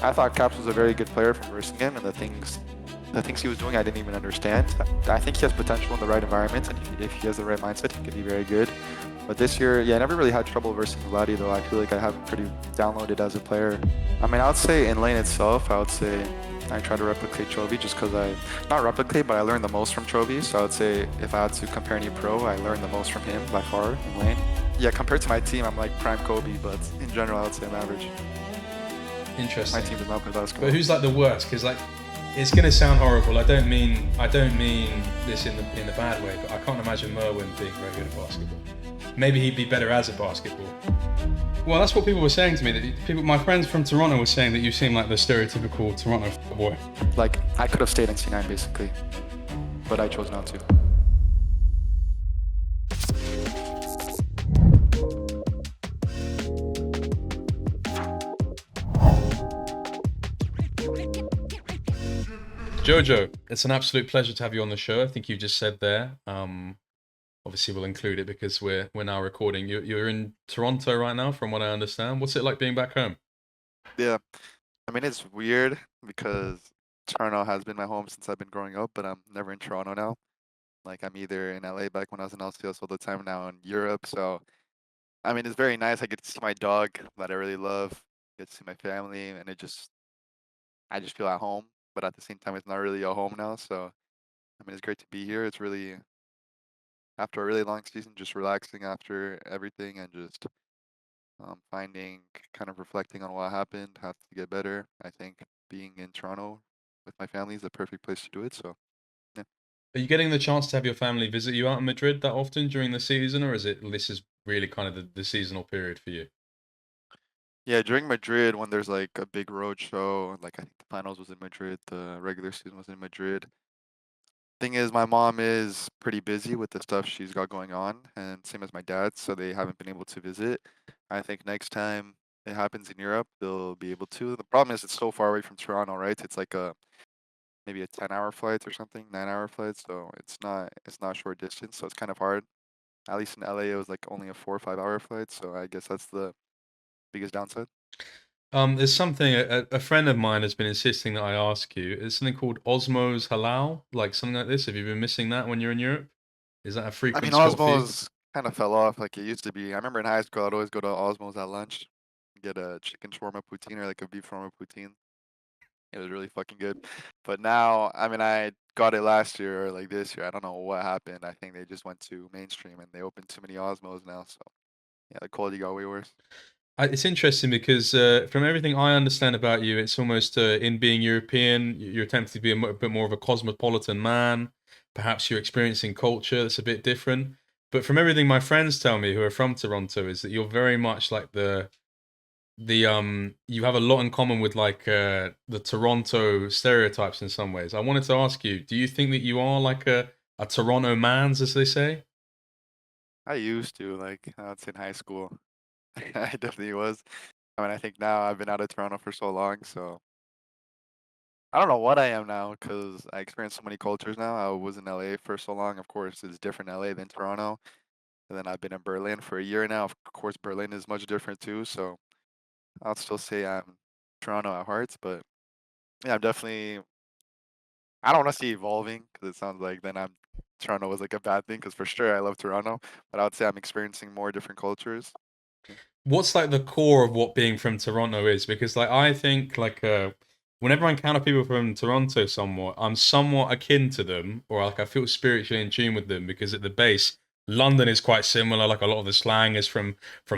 I thought Caps was a very good player from versing him, and the things he was doing I didn't even understand. I think he has potential in the right environment, and if he has the right mindset, he could be very good. But this year, yeah, I never really had trouble versing Vladdy, though. I feel like I have him pretty downloaded as a player. I mean, I would say in lane itself, I would say I try to replicate Chovy just because not replicate, but I learned the most from Chovy. So I would say if I had to compare any pro, I learned the most from him by far in lane. Yeah, compared to my team, I'm like prime Kobe, but in general, I would say I'm average. My Interesting. team does not play basketball. But who's like the worst? Because like, it's gonna sound horrible. I don't mean this in the bad way, but I can't imagine Merwin being very good at basketball. Maybe he'd be better as a basketball. Well, that's what people were saying to me. That my friends from Toronto were saying that you seem like the stereotypical Toronto boy. Like, I could have stayed in C9 basically, but I chose not to. Jojo, it's an absolute pleasure to have you on the show. I think you just said there. Obviously, we'll include it because we're now recording. You're in Toronto right now, from what I understand. What's it like being back home? Yeah, I mean, it's weird because Toronto has been my home since I've been growing up, but I'm never in Toronto now. Like, I'm either in LA back when I was in LCS all the time, now in Europe. So, I mean, it's very nice. I get to see my dog that I really love, get to see my family, and I just feel at home. But at the same time, it's not really a home now. So, I mean, it's great to be here. It's really, after a really long season, just relaxing after everything and just finding, kind of reflecting on what happened, how to get better. I think being in Toronto with my family is the perfect place to do it. So, yeah. Are you getting the chance to have your family visit you out in Madrid that often during the season, or is this is really kind of the seasonal period for you? Yeah, during Madrid, when there's like a big road show, like I think the finals was in Madrid, the regular season was in Madrid. Thing is, my mom is pretty busy with the stuff she's got going on, and same as my dad, so they haven't been able to visit. I think next time it happens in Europe, they'll be able to. The problem is it's so far away from Toronto, right? It's like maybe a 10-hour flight or something, 9-hour flight, so it's not short distance, so it's kind of hard. At least in LA, it was like only a 4 or 5 hour flight, so I guess that's the biggest downside. There's something a friend of mine has been insisting that I ask you. It's something called Osmos Halal, like something like this. Have you been missing that when you're in Europe? Is that a I mean, frequent spot for you? Osmos kind of fell off like it used to be. I remember in high school, I'd always go to Osmos at lunch, get a chicken shawarma poutine or like a beef shawarma poutine. It was really fucking good. But now, I mean, I got it last year or like this year. I don't know what happened. I think they just went to mainstream and they opened too many Osmos now. So yeah, the quality got way worse. It's interesting because from everything I understand about you, it's almost in being European, you're attempting to be a bit more of a cosmopolitan man. Perhaps you're experiencing culture that's a bit different. But from everything my friends tell me who are from Toronto, is that you're very much like the you have a lot in common with like the Toronto stereotypes in some ways. I wanted to ask you, do you think that you are like a Toronto man's, as they say? I used to, like, I would say in high school. I definitely was. I mean, I think now I've been out of Toronto for so long, so I don't know what I am now because I experienced so many cultures now. I was in LA for so long. Of course, it's different LA than Toronto. And then I've been in Berlin for a year now. Of course, Berlin is much different too. So I'll still say I'm Toronto at heart, but yeah, I'm definitely. I don't want to say evolving because it sounds like then I'm Toronto was like a bad thing because for sure I love Toronto, but I would say I'm experiencing more different cultures. Yeah. What's like the core of what being from Toronto is? Because like I think like whenever I encounter people from Toronto somewhat, I'm somewhat akin to them, or like I feel spiritually in tune with them because at the base, London is quite similar. Like a lot of the slang is from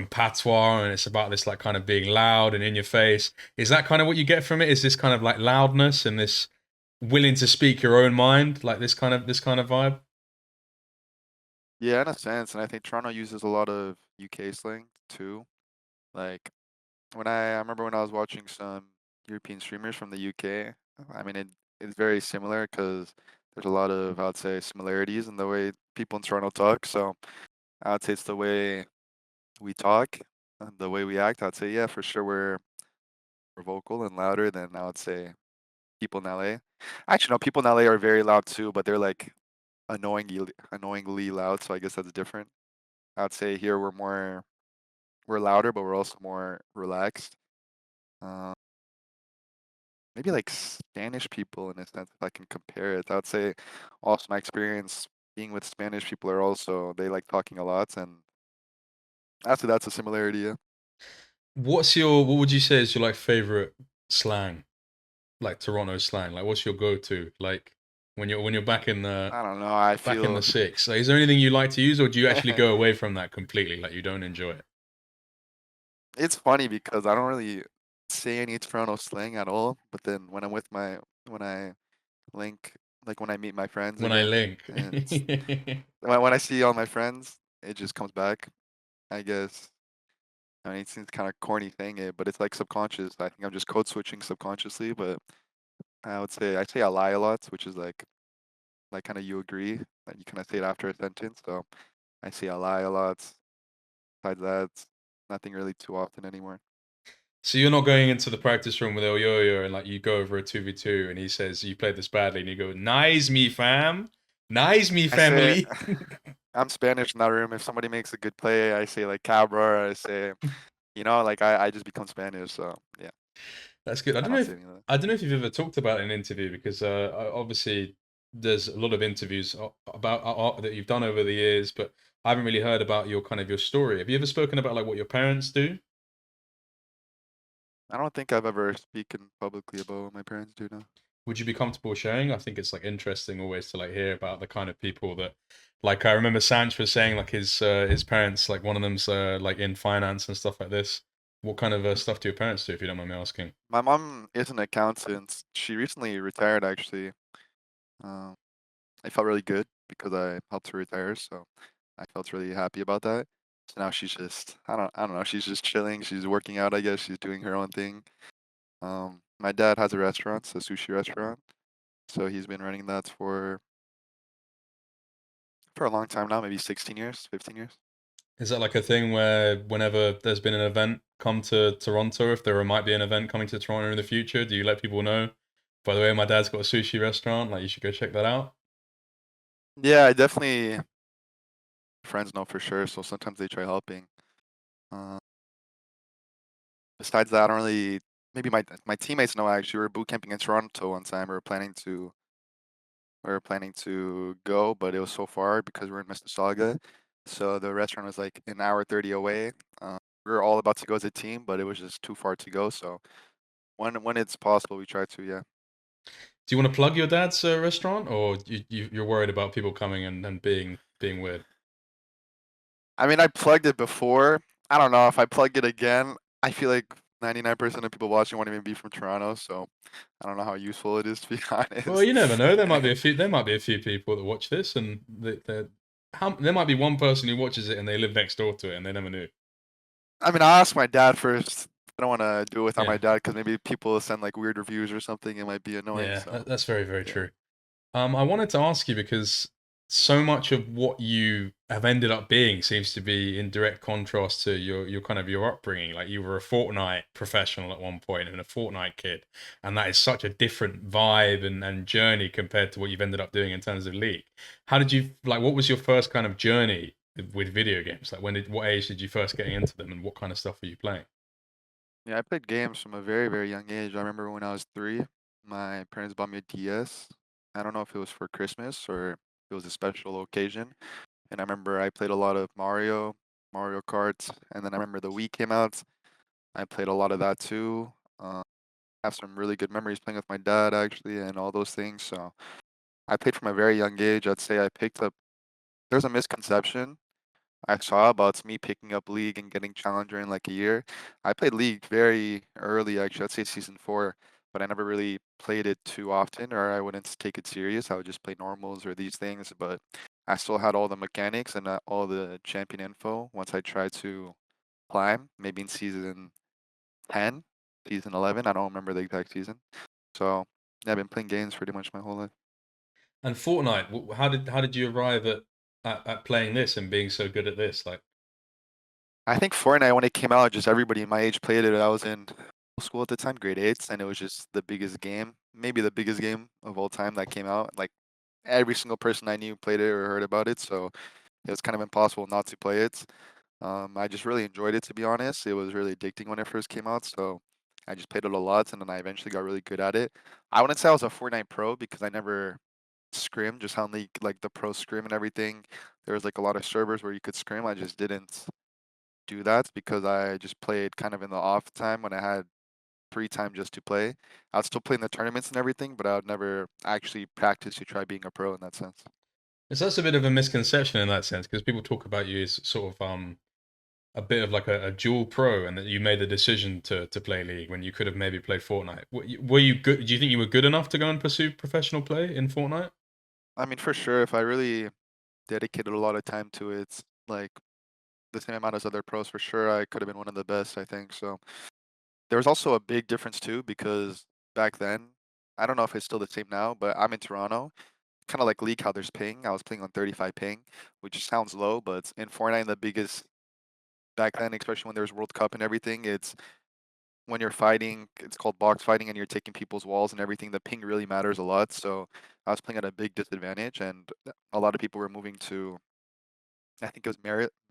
patois, and it's about this like kind of being loud and in your face. Is that kind of what you get from it? Is this kind of like loudness and this willing to speak your own mind, like this kind of vibe? Yeah, in a sense, and I think Toronto uses a lot of UK slang too. Like I remember when I was watching some European streamers from the UK. I mean, it's very similar because there's a lot of, I would say, similarities in the way people in Toronto talk. So I would say it's the way we talk and the way we act. I'd say, yeah, for sure, we're vocal and louder than I would say people in LA. Actually, no, people in LA are very loud too, but they're like annoyingly loud. So I guess that's different. I'd say here we're louder, but we're also more relaxed. Um, maybe like Spanish people in a sense, if I can compare it. I would say also my experience being with Spanish people are also they like talking a lot, and actually that's a similarity. Yeah. What would you say is your like favorite slang? Like Toronto slang? Like what's your go-to? Like when you're I don't know. I back in the feel six. Like, is there anything you like to use, or do you actually go away from that completely? Like you don't enjoy it? it's funny because I don't really say any Toronto slang at all. But then when I link like when I meet my friends When I again, link. it's when I see all my friends, it just comes back. I guess. I mean, it seems kind of corny saying it, but it's like subconscious. I think I'm just code switching subconsciously, but I say I lie a lot, which is like kind of you agree that you kind of say it after a sentence. So I say I lie a lot. Besides that, nothing really too often anymore. So you're not going into the practice room with El Yo-Yo and like you go over a 2v2 and he says you played this badly and you go, nice me fam. Nice me I say family. I'm Spanish in that room. If somebody makes a good play, I say like cabra. I say, like I just become Spanish. So yeah, That's good. I don't say any of that. I don't know if you've ever talked about it in an interview because obviously there's a lot of interviews about that you've done over the years, but I haven't really heard about your kind of your story. Have you ever spoken about like what your parents do? I don't think I've ever spoken publicly about what my parents do now. Would you be comfortable sharing? I think it's like interesting always to like hear about the kind of people that, like I remember Sanch was saying like his parents, like one of them's like in finance and stuff like this. What kind of stuff do your parents do, if you don't mind me asking? My mom is an accountant. She recently retired actually. Um, I felt really good because I helped her retire, so I felt really happy about that. So now she's just I don't know, she's just chilling, she's working out, I guess, she's doing her own thing. My dad has a restaurant, it's a sushi restaurant, so he's been running that for a long time now, maybe 16 years, 15 years. Is that like a thing where whenever there's been an event come to Toronto, if there might be an event coming to Toronto in the future, do you let people know? By the way, my dad's got a sushi restaurant. Like you should go check that out. Yeah, I definitely friends know for sure, so sometimes they try helping. Uh, Besides that, I don't really maybe my teammates know actually. We were boot camping in Toronto one time. We were planning to go, but it was so far because we're in Mississauga. So the restaurant was like an hour 30 away. We were all about to go as a team, but it was just too far to go. So when it's possible, we try to. Yeah. Do you want to plug your dad's restaurant, or you're worried about people coming and being weird? I mean, I plugged it before. I don't know if I plug it again. I feel like 99% of people watching won't even be from Toronto, so I don't know how useful it is to be Well, honest. you never know. There might be a few. There might be a few people that watch this, and there might be one person who watches it and they live next door to it, and they never knew. I mean, I'll ask my dad first. I don't want to do it without my Yeah, dad because maybe people will send like weird reviews or something. It might be annoying. yeah, So that's very very yeah. true. I wanted to ask you because so much of what you have ended up being seems to be in direct contrast to your kind of your upbringing. Like you were a Fortnite professional at one point and a Fortnite kid, and that is such a different vibe and journey compared to what you've ended up doing in terms of League. How did you like? What was your first kind of journey with video games? Like what age did you first get into them, and what kind of stuff were you playing? Yeah, I played games from a very, very young age. I remember when I was 3, my parents bought me a DS. I don't know if it was for Christmas or if it was a special occasion. And I remember I played a lot of Mario Kart, and then I remember the Wii came out. I played a lot of that too. I have some really good memories playing with my dad actually, and all those things. So I played from a very young age. I'd say I picked up. There's a misconception I saw about me picking up League and getting Challenger in like a year. I played League very early, actually. I'd say season 4, but I never really played it too often, or I wouldn't take it serious. I would just play normals or these things, but I still had all the mechanics and all the champion info once I tried to climb, maybe in season 10, season 11. I don't remember the exact season. So yeah, I've been playing games pretty much my whole life. And Fortnite, how did you arrive at playing this and being so good at this? Like, I think Fortnite when it came out, just everybody my age played it. I was in middle school at the time, grade 8, and it was just the biggest game, maybe the biggest game of all time that came out. Like every single person I knew played it or heard about it, so it was kind of impossible not to play it. I just really enjoyed it, to be honest. It was really addicting when it first came out, so I just played it a lot, and then I eventually got really good at it. I wouldn't say I was a Fortnite pro because I never scrim, just how like the pro scrim and everything. There was like a lot of servers where you could scrim. I just didn't do that because I just played kind of in the off time when I had free time just to play. I would still play in the tournaments and everything, but I would never actually practice to try being a pro in that sense. So that's a bit of a misconception in that sense because people talk about you as sort of a bit of like a dual pro, and that you made the decision to play League when you could have maybe played Fortnite. Were you good? Do you think you were good enough to go and pursue professional play in Fortnite? I mean, for sure, if I really dedicated a lot of time to it, like the same amount as other pros, for sure, I could have been one of the best, I think. So there was also a big difference too, because back then, I don't know if it's still the same now, but I'm in Toronto, kind of like League, how there's ping. I was playing on 35 ping, which sounds low, but in Fortnite, the biggest back then, especially when there's World Cup and everything, it's when you're fighting, it's called box fighting, and you're taking people's walls and everything. The ping really matters a lot. So I was playing at a big disadvantage, and a lot of people were moving to, I think it was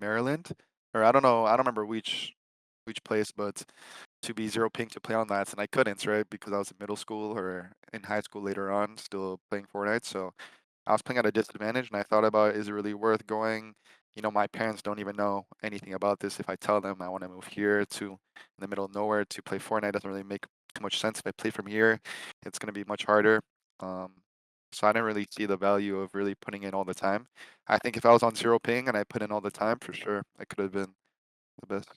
Maryland, or I don't know, I don't remember which place, but to be zero ping to play on that, and I couldn't, right? Because I was in middle school or in high school later on, still playing Fortnite. So I was playing at a disadvantage, and I thought about, is it really worth going? You know, my parents don't even know anything about this. If I tell them I want to move here to in the middle of nowhere to play Fortnite, doesn't really make too much sense. If I play from here, it's going to be much harder. Um, so I didn't really see the value of really putting in all the time. I think if I was on zero ping and I put in all the time, for sure, I could have been the best.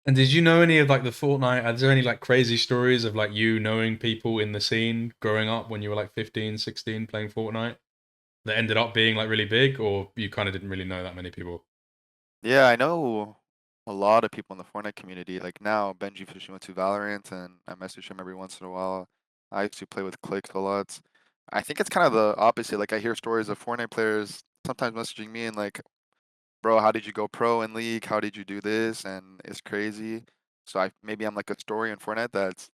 And did you know any of like the Fortnite? Are there any like crazy stories of like you knowing people in the scene growing up when you were like 15, 16 playing Fortnite that ended up being like really big, or you kind of didn't really know that many people? Yeah, I know a lot of people in the Fortnite community. Like now, Benji Fish went to Valorant, and I message him every once in a while. I used to play with Clicks a lot. I think it's kind of the opposite. Like I hear stories of Fortnite players sometimes messaging me and like, "Bro, how did you go pro in League? How did you do this?" And it's crazy. So I maybe I'm like a story in Fortnite that's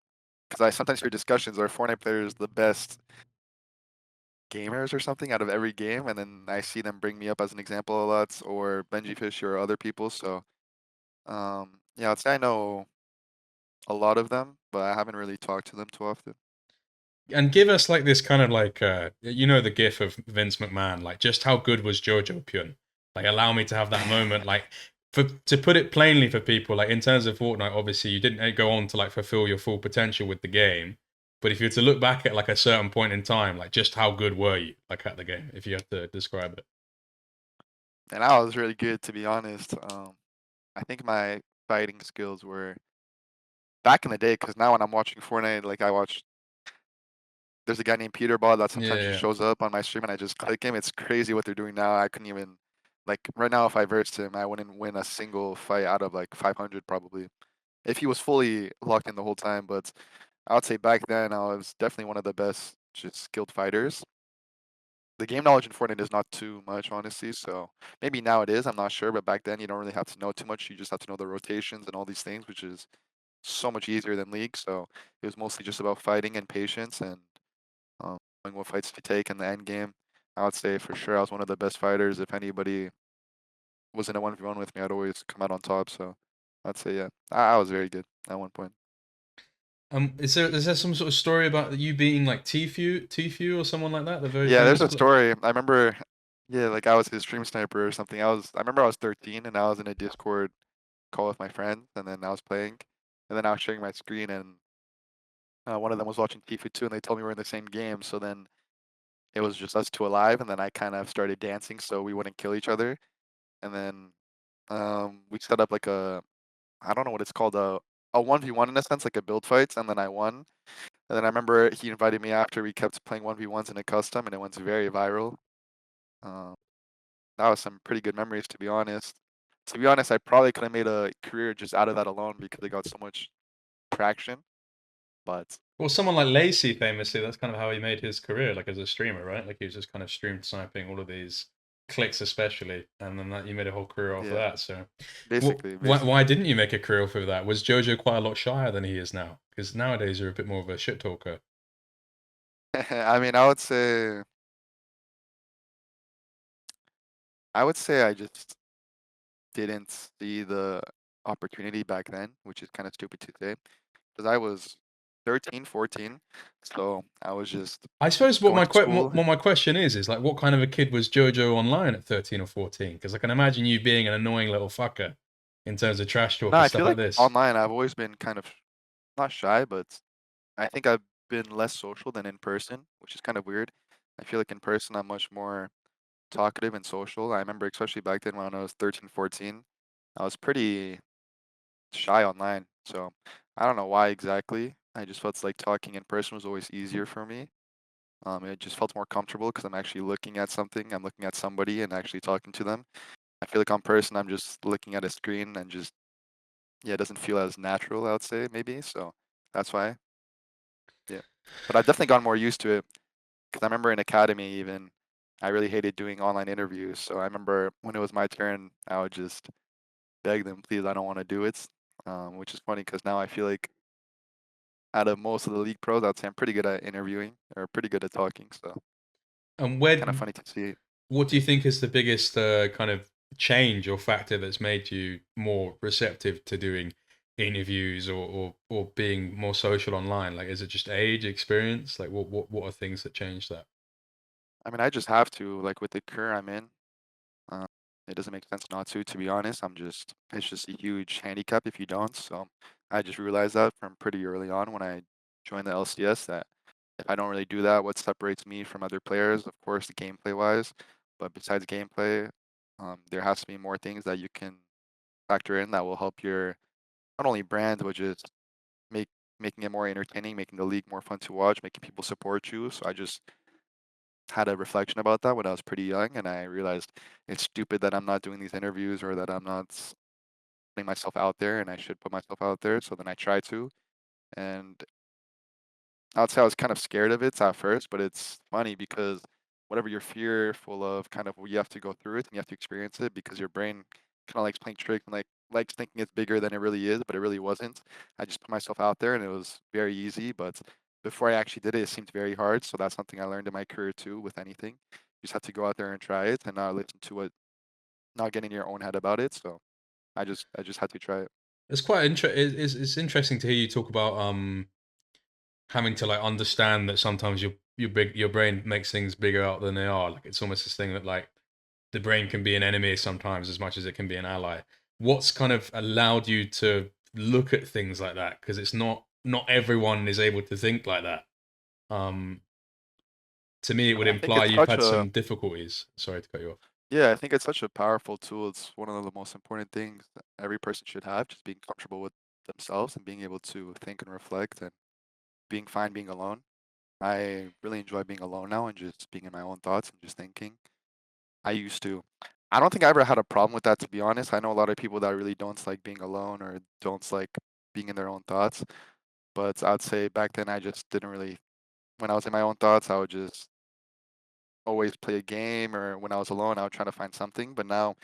because I sometimes hear discussions are Fortnite players the best gamers or something out of every game, and then I see them bring me up as an example a lot, or Benji Fish or other people. So yeah, I'd say I know a lot of them, but I haven't really talked to them too often. And give us like this kind of like you know the gif of Vince McMahon, like just how good was Jojopyun? Like allow me to have that moment, like for to put it plainly for people, like in terms of Fortnite, obviously you didn't go on to like fulfill your full potential with the game. But if you were to look back at like a certain point in time, like just how good were you like at the game, if you had to describe it? And I was really good, to be honest. I think my fighting skills were back in the day, because now when I'm watching Fortnite, like I watch, there's a guy named Peter Ball that Yeah, sometimes just yeah. shows up on my stream and I just click him. It's crazy what they're doing now. I couldn't even, like, right now, if I versed him, I wouldn't win a single fight out of like 500 probably, if he was fully locked in the whole time. But I would say back then, I was definitely one of the best just skilled fighters. The game knowledge in Fortnite is not too much, honestly. So maybe now it is. I'm not sure, but back then you don't really have to know too much. You just have to know the rotations and all these things, which is so much easier than League. So it was mostly just about fighting and patience and knowing what fights to take in the end game. I would say for sure I was one of the best fighters. If anybody was in a 1v1 with me, I'd always come out on top. So I'd say yeah, I was very good at one point. Is there some sort of story about you beating like Tfue or someone like that, the very Yeah, there's famous a story. I remember, yeah, like I was his stream sniper or something. I remember I was 13 and I was in a Discord call with my friends, and then I was playing, and then I was sharing my screen, and one of them was watching Tifu too, and they told me we're in the same game. So then it was just us two alive, and then I kind of started dancing so we wouldn't kill each other, and then we set up like a, I don't know what it's called, a 1v1 in a sense, like a build fight, and then I won. And then I remember he invited me after. We kept playing 1v1s in a custom, and it went very viral. Um, that was some pretty good memories, to be honest. To be honest, I probably could have made a career just out of that alone because it got so much traction. But Well, someone like Lacey, famously, that's kind of how he made his career, like as a streamer, right? Like he was just kind of stream sniping all of these clicks, especially, and then that you made a whole career off of yeah, that. So, basically, why basically. didn't you make a career off of that? Was Jojo quite a lot shyer than he is now? Because nowadays you're a bit more of a shit talker. I mean, I would say I just didn't see the opportunity back then, which is kind of stupid to say. because I was 13, 14, so I was just I suppose going to school. what my question is like, what kind of a kid was Jojo online at 13 or 14? Because I can imagine you being an annoying little fucker in terms of trash No, talk and I stuff feel like like this. online I've always been kind of not shy, but I think I've been less social than in person, which is kind of weird. I feel like in person I'm much more talkative and social. I remember especially back then when I was 13, 14, I was pretty shy online. So I don't know why exactly. I just felt like talking in person was always easier for me. It just felt more comfortable because I'm actually looking at something, I'm looking at somebody and actually talking to them. I feel like on person, I'm just looking at a screen and just, yeah, it doesn't feel as natural, I would say, maybe. So that's why, yeah. But I've definitely gotten more used to it because I remember in academy, even, I really hated doing online interviews. So I remember when it was my turn, I would just beg them, please, I don't want to do it. Which is funny because now I feel like out of most of the league pros, I'd say I'm pretty good at interviewing or pretty good at talking. So And kind of funny to see. what do Yeah. you think is the biggest kind of change or factor that's made you more receptive to doing interviews or being more social online? Like, is it just age, experience? Like, what are things that change that? I mean, I just have to, like with the career I'm in, uh, it doesn't make sense not to be honest. It's just a huge handicap if you don't. So I just realized that from pretty early on when I joined the LCS that if I don't really do that, what separates me from other players, of course, the gameplay wise, but besides gameplay, there has to be more things that you can factor in that will help your not only brand, but just make making it more entertaining, making the league more fun to watch, making people support you. So I just had a reflection about that when I was pretty young, and I realized it's stupid that I'm not doing these interviews or that I'm not putting myself out there, and I should put myself out there. So then I try to, and I would say I was kind of scared of it at first, but it's funny because whatever you're fearful of, kind of you have to go through it and you have to experience it because your brain kind of likes playing trick and likes thinking it's bigger than it really is, but it really wasn't. I just put myself out there and it was very easy, but before I actually did it, it seemed very hard. So that's something I learned in my career too with anything. You just have to go out there and try it and not listen to what, not get in your own head about it. So I just had to try it. It's quite it's interesting to hear you talk about having to like understand that sometimes your brain makes things bigger out than they are. Like, it's almost this thing that like the brain can be an enemy sometimes as much as it can be an ally. What's kind of allowed you to look at things like that? Because it's not everyone is able to think like that. Um, to me, it I would mean, I think imply it's you've such had a some difficulties. Sorry to cut you off. Yeah, I think it's such a powerful tool. It's one of the most important things that every person should have, just being comfortable with themselves and being able to think and reflect and being fine being alone. I really enjoy being alone now and just being in my own thoughts and just thinking. I used to. I don't think I ever had a problem with that, to be honest. I know a lot of people that really don't like being alone or don't like being in their own thoughts. But I'd say back then I just didn't really, when I was in my own thoughts, I would just always play a game or when I was alone, I would try to find something. But now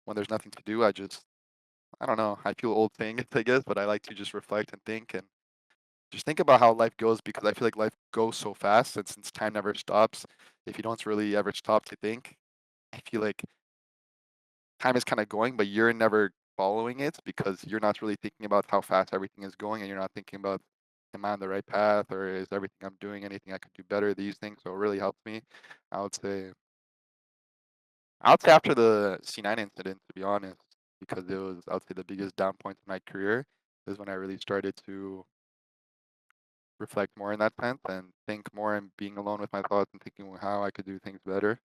when there's nothing to do, I don't know, I feel old thing, I guess, but I like to just reflect and think and just think about how life goes because I feel like life goes so fast and since time never stops, if you don't really ever stop to think, I feel like time is kind of going, but you're never following it because you're not really thinking about how fast everything is going and you're not thinking about am I on the right path or is everything I'm doing anything I could do better, these things. So it really helped me. I would say I would say after the C9 incident, to be honest, because it was, I would say, the biggest down point in my career is when I really started to reflect more in that sense and think more and being alone with my thoughts and thinking how I could do things better,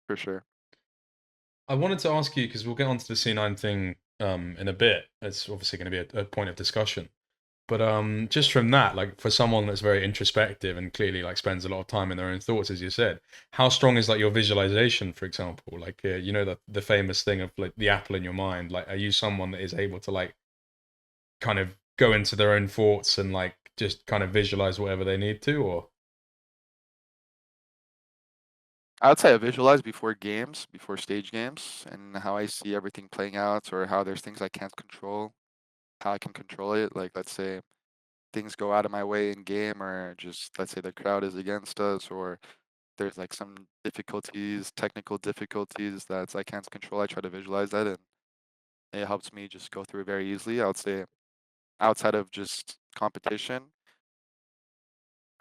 for sure. I wanted to ask you because we'll get onto the C9 thing in a bit. It's obviously going to be a point of discussion. But just from that, like for someone that's very introspective and clearly like spends a lot of time in their own thoughts, as you said, how strong is like your visualization, for example? Like you know the famous thing of like the apple in your mind. Like, are you someone that is able to like kind of go into their own thoughts and like just kind of visualize whatever they need to, or I would say I visualize before games, before stage games, and how I see everything playing out or how there's things I can't control, how I can control it. Like, let's say things go out of my way in game or just, let's say the crowd is against us or there's like some difficulties, technical difficulties that I can't control. I try to visualize that and it helps me just go through it very easily. I would say outside of just competition,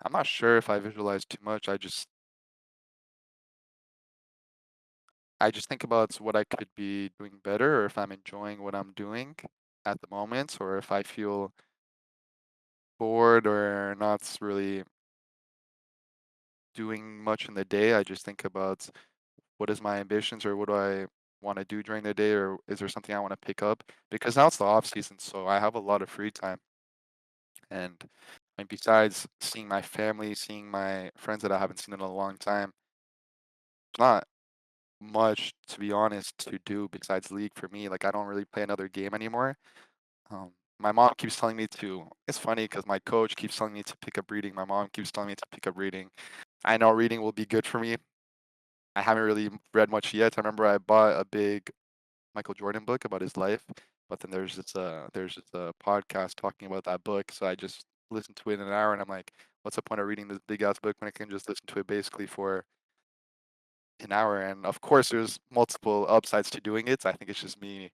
I'm not sure if I visualize too much. I just think about what I could be doing better, or if I'm enjoying what I'm doing at the moment, or if I feel bored or not really doing much in the day. I just think about what is my ambitions, or what do I want to do during the day, or is there something I want to pick up? Because now it's the off season, so I have a lot of free time. And besides seeing my family, seeing my friends that I haven't seen in a long time, it's not much, to be honest, to do besides League for me. Like, I don't really play another game anymore. My mom keeps telling me to. It's funny because my coach keeps telling me to pick up reading. My mom keeps telling me to pick up reading. I know reading will be good for me. I haven't really read much yet. I remember I bought a big Michael Jordan book about his life, but then there's just a podcast talking about that book, so I just listened to it in an hour, and I'm like, what's the point of reading this big ass book when I can just listen to it basically for an hour? And of course, there's multiple upsides to doing it. I think it's just me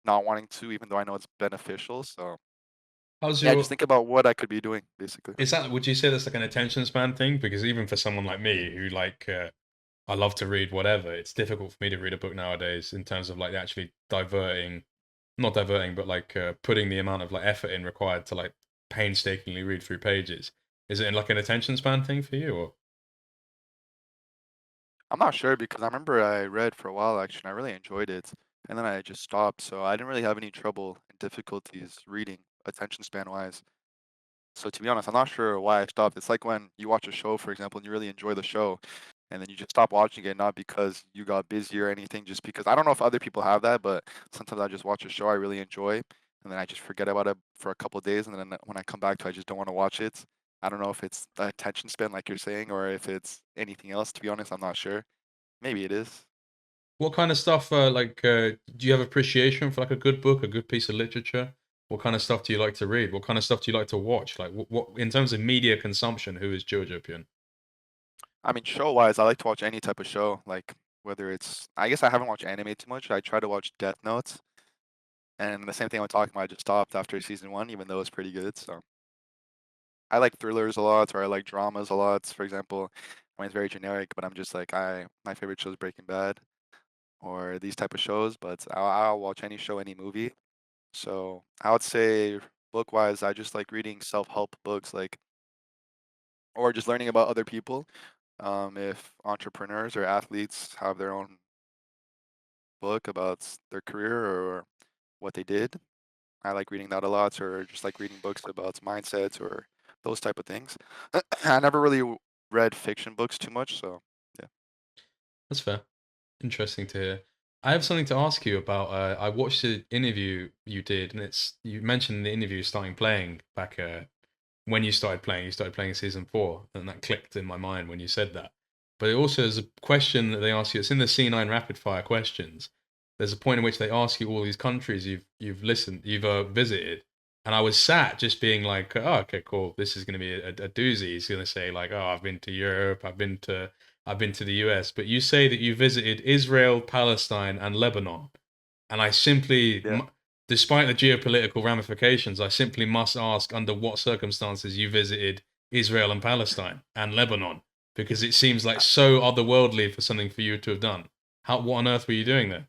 not wanting to, even though I know it's beneficial. So How's yeah, just your think about what I could be doing, basically. is that would you say that's like an attention span thing? Because even for someone like me who like I love to read whatever, it's difficult for me to read a book nowadays in terms of like actually diverting, not diverting, but like putting the amount of like effort in required to like painstakingly read through pages. Is it like an attention span thing for you, or I'm not sure because I remember I read for a while actually, and I really enjoyed it, and then I just stopped. So I didn't really have any trouble and difficulties reading attention span wise. So to be honest, I'm not sure why I stopped. It's like when you watch a show, for example, and you really enjoy the show, and then you just stop watching it, not because you got busy or anything, just because I don't know if other people have that, but sometimes I just watch a show I really enjoy, and then I just forget about it for a couple of days, and then when I come back to it, I just don't want to watch it. I don't know if it's the attention span, like you're saying, or if it's anything else. To be honest, I'm not sure. Maybe it is. what kind of stuff? Do you have appreciation for like a good book, a good piece of literature? What kind of stuff do you like to read? What kind of stuff do you like to watch? Like, what in terms of media consumption? Who is Jojopyun? I mean, show-wise, I like to watch any type of show, like whether it's. I guess I haven't watched anime too much. I try to watch Death Note. And the same thing I'm talking about, I just stopped after season 1, even though it's pretty good. So I like thrillers a lot, or I like dramas a lot. For example, I mean, it's very generic, but I'm just like my favorite show is Breaking Bad or these type of shows. But I'll watch any show, any movie. So I would say book-wise, I just like reading self-help books, like or just learning about other people. If entrepreneurs or athletes have their own book about their career or what they did, I like reading that a lot, or just like reading books about mindsets or those type of things. I never really read fiction books too much, so yeah. That's fair. Interesting to hear. I have something to ask you about. I watched the interview you did, and it's you mentioned in the interview starting playing back when you started playing. You started playing in season 4, and that clicked in my mind when you said that. But it also is a question that they ask you. It's in the C9 rapid fire questions. There's a point in which they ask you all these countries you've visited, and I was sat just being like, oh, okay, cool. This is going to be a doozy. He's going to say like, oh, I've been to Europe, I've been to the US, but you say that you visited Israel, Palestine, and Lebanon. And Yeah. despite the geopolitical ramifications, I simply must ask under what circumstances you visited Israel and Palestine and Lebanon, because it seems like Uh, so otherworldly for something for you to have done. What on earth were you doing there?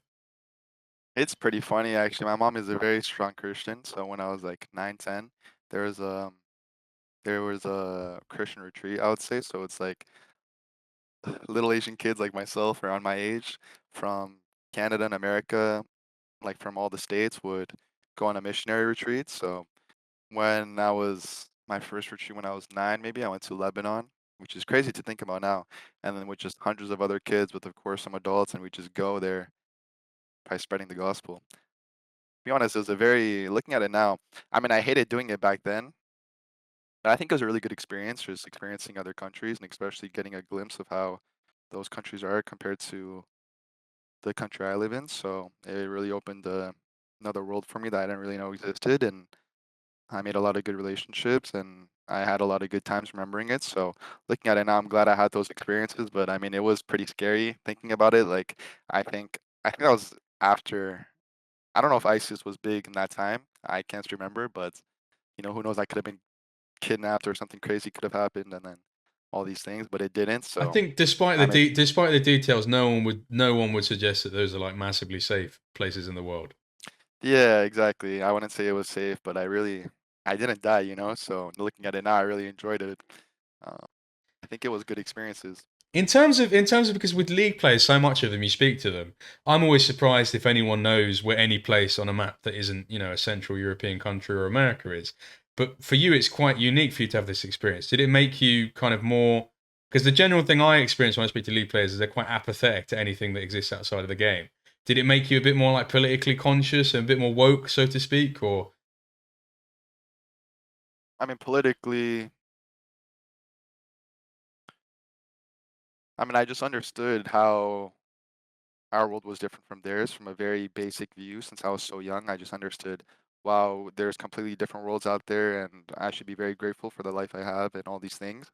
It's pretty funny actually. My mom is a very strong Christian, so when I was like 9, 10, there was a there was a Christian retreat, I would say. So it's like little Asian kids like myself around my age from Canada and America, like from all the states, would go on a missionary retreat. So when I was my first retreat when I was 9, maybe I went to Lebanon, which is crazy to think about now. And then with just hundreds of other kids, with of course some adults, and we just go there by spreading the gospel. To be honest, it was a very looking at it now. I mean, I hated doing it back then, but I think it was a really good experience, just experiencing other countries and especially getting a glimpse of how those countries are compared to the country I live in. So it really opened another world for me that I didn't really know existed, and I made a lot of good relationships, and I had a lot of good times remembering it. So looking at it now, I'm glad I had those experiences. But I mean, it was pretty scary thinking about it. Like I think that was after. I don't know if ISIS was big in that time. I can't remember, but who knows? I could have been kidnapped or something crazy could have happened, and then all these things, but it didn't. I So think despite I'm in. despite the details, no one would suggest that those are like massively safe places in the world. Yeah, exactly. I wouldn't say it was safe, but I didn't die, So looking at it now, I really enjoyed it. Uh, I think it was good experiences. In terms of because with league players, so much of them you speak to them. I'm always surprised if anyone knows where any place on a map that isn't a Central European country or America is. But for you, it's quite unique for you to have this experience. Did it make you kind of more? Because the general thing I experience when I speak to league players is they're quite apathetic to anything that exists outside of the game. Did it make you a bit more like politically conscious and a bit more woke, so to speak, or? I mean, politically, I just understood how our world was different from theirs from a very basic view. Since I was so young, I just understood, wow, there's completely different worlds out there, and I should be very grateful for the life I have and all these things.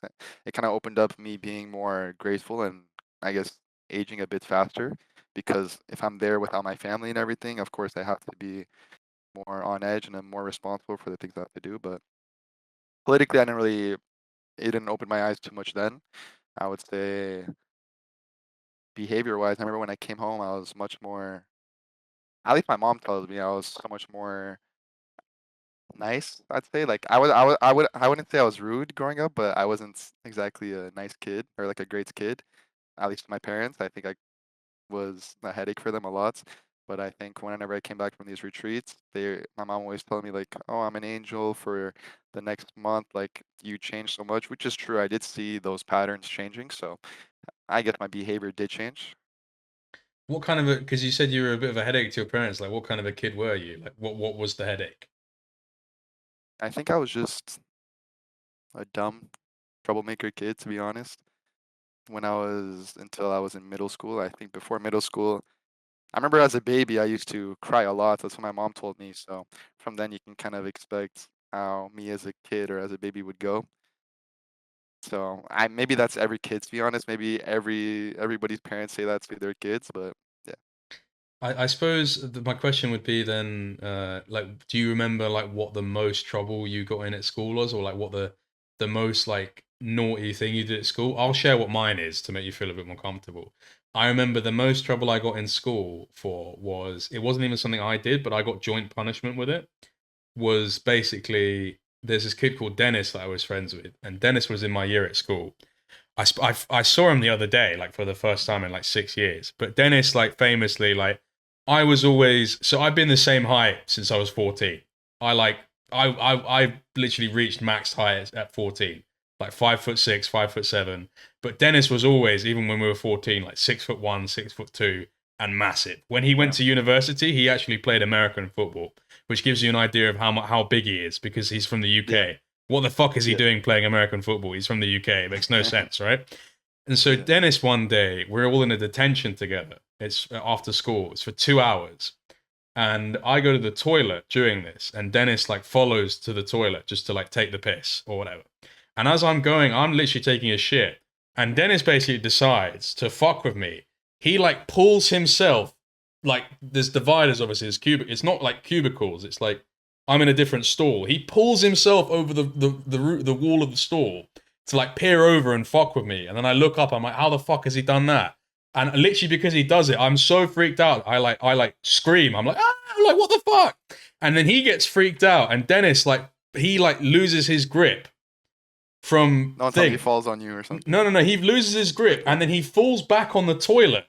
It kind of opened up me being more grateful and I guess aging a bit faster because if I'm there without my family and everything, of course I have to be more on edge and I'm more responsible for the things I have to do. But politically, it didn't open my eyes too much then. I would say behavior wise, I remember when I came home, I was much more, at least my mom tells me I was so much more nice, I'd say. Like I wouldn't say I was rude growing up, but I wasn't exactly a nice kid or like a great kid, at least to my parents. I think I was a headache for them a lot. But I think whenever I came back from these retreats, my mom always told me like, "Oh, I'm an angel for the next month. Like you changed so much," which is true. I did see those patterns changing, so I guess my behavior did change. What kind of a? Because you said you were a bit of a headache to your parents. Like, what kind of a kid were you? Like, what was the headache? I think I was just a dumb troublemaker kid, to be honest. Until I was in middle school. I think before middle school, I remember as a baby, I used to cry a lot. That's what my mom told me. So from then, you can kind of expect how me as a kid or as a baby would go. So maybe that's every kid, to be honest. Maybe everybody's parents say that to their kids, but yeah. I suppose my question would be then, like, do you remember like what the most trouble you got in at school was, or like what the most like naughty thing you did at school? I'll share what mine is to make you feel a bit more comfortable. I remember the most trouble I got in school for was it wasn't even something I did, but I got joint punishment with it. Was basically there's this kid called Dennis that I was friends with, and Dennis was in my year at school. I saw him the other day, like for the first time in like 6 years. But Dennis, like famously, like I was always so I've been the same height since I was 14. I like I literally reached max height at 14, like 5'6", 5'7". But Dennis was always, even when we were 14, like 6'1", 6'2", and massive. When he went Yeah. to university, he actually played American football, which gives you an idea of how big he is because he's from the Yeah. UK. What the fuck is he Yeah. doing playing American football? He's from the UK. It makes no sense, right? And so Yeah. Dennis, one day, we're all in a detention together. It's after school. It's for 2 hours. And I go to the toilet during this, and Dennis like follows to the toilet just to like take the piss or whatever. And as I'm going, I'm literally taking a shit. And Dennis basically decides to fuck with me. He like pulls himself, like there's dividers, obviously, there's it's not like cubicles, it's like I'm in a different stall. He pulls himself over the wall of the stall to like peer over and fuck with me. And then I look up, I'm like, how the fuck has he done that? And literally because he does it, I'm so freaked out. I scream. I'm like, ah, I'm like, what the fuck? And then he gets freaked out, and Dennis like he like loses his grip from No one tell me he thing. falls on you or something. No, no, no. He loses his grip, and then he falls back on the toilet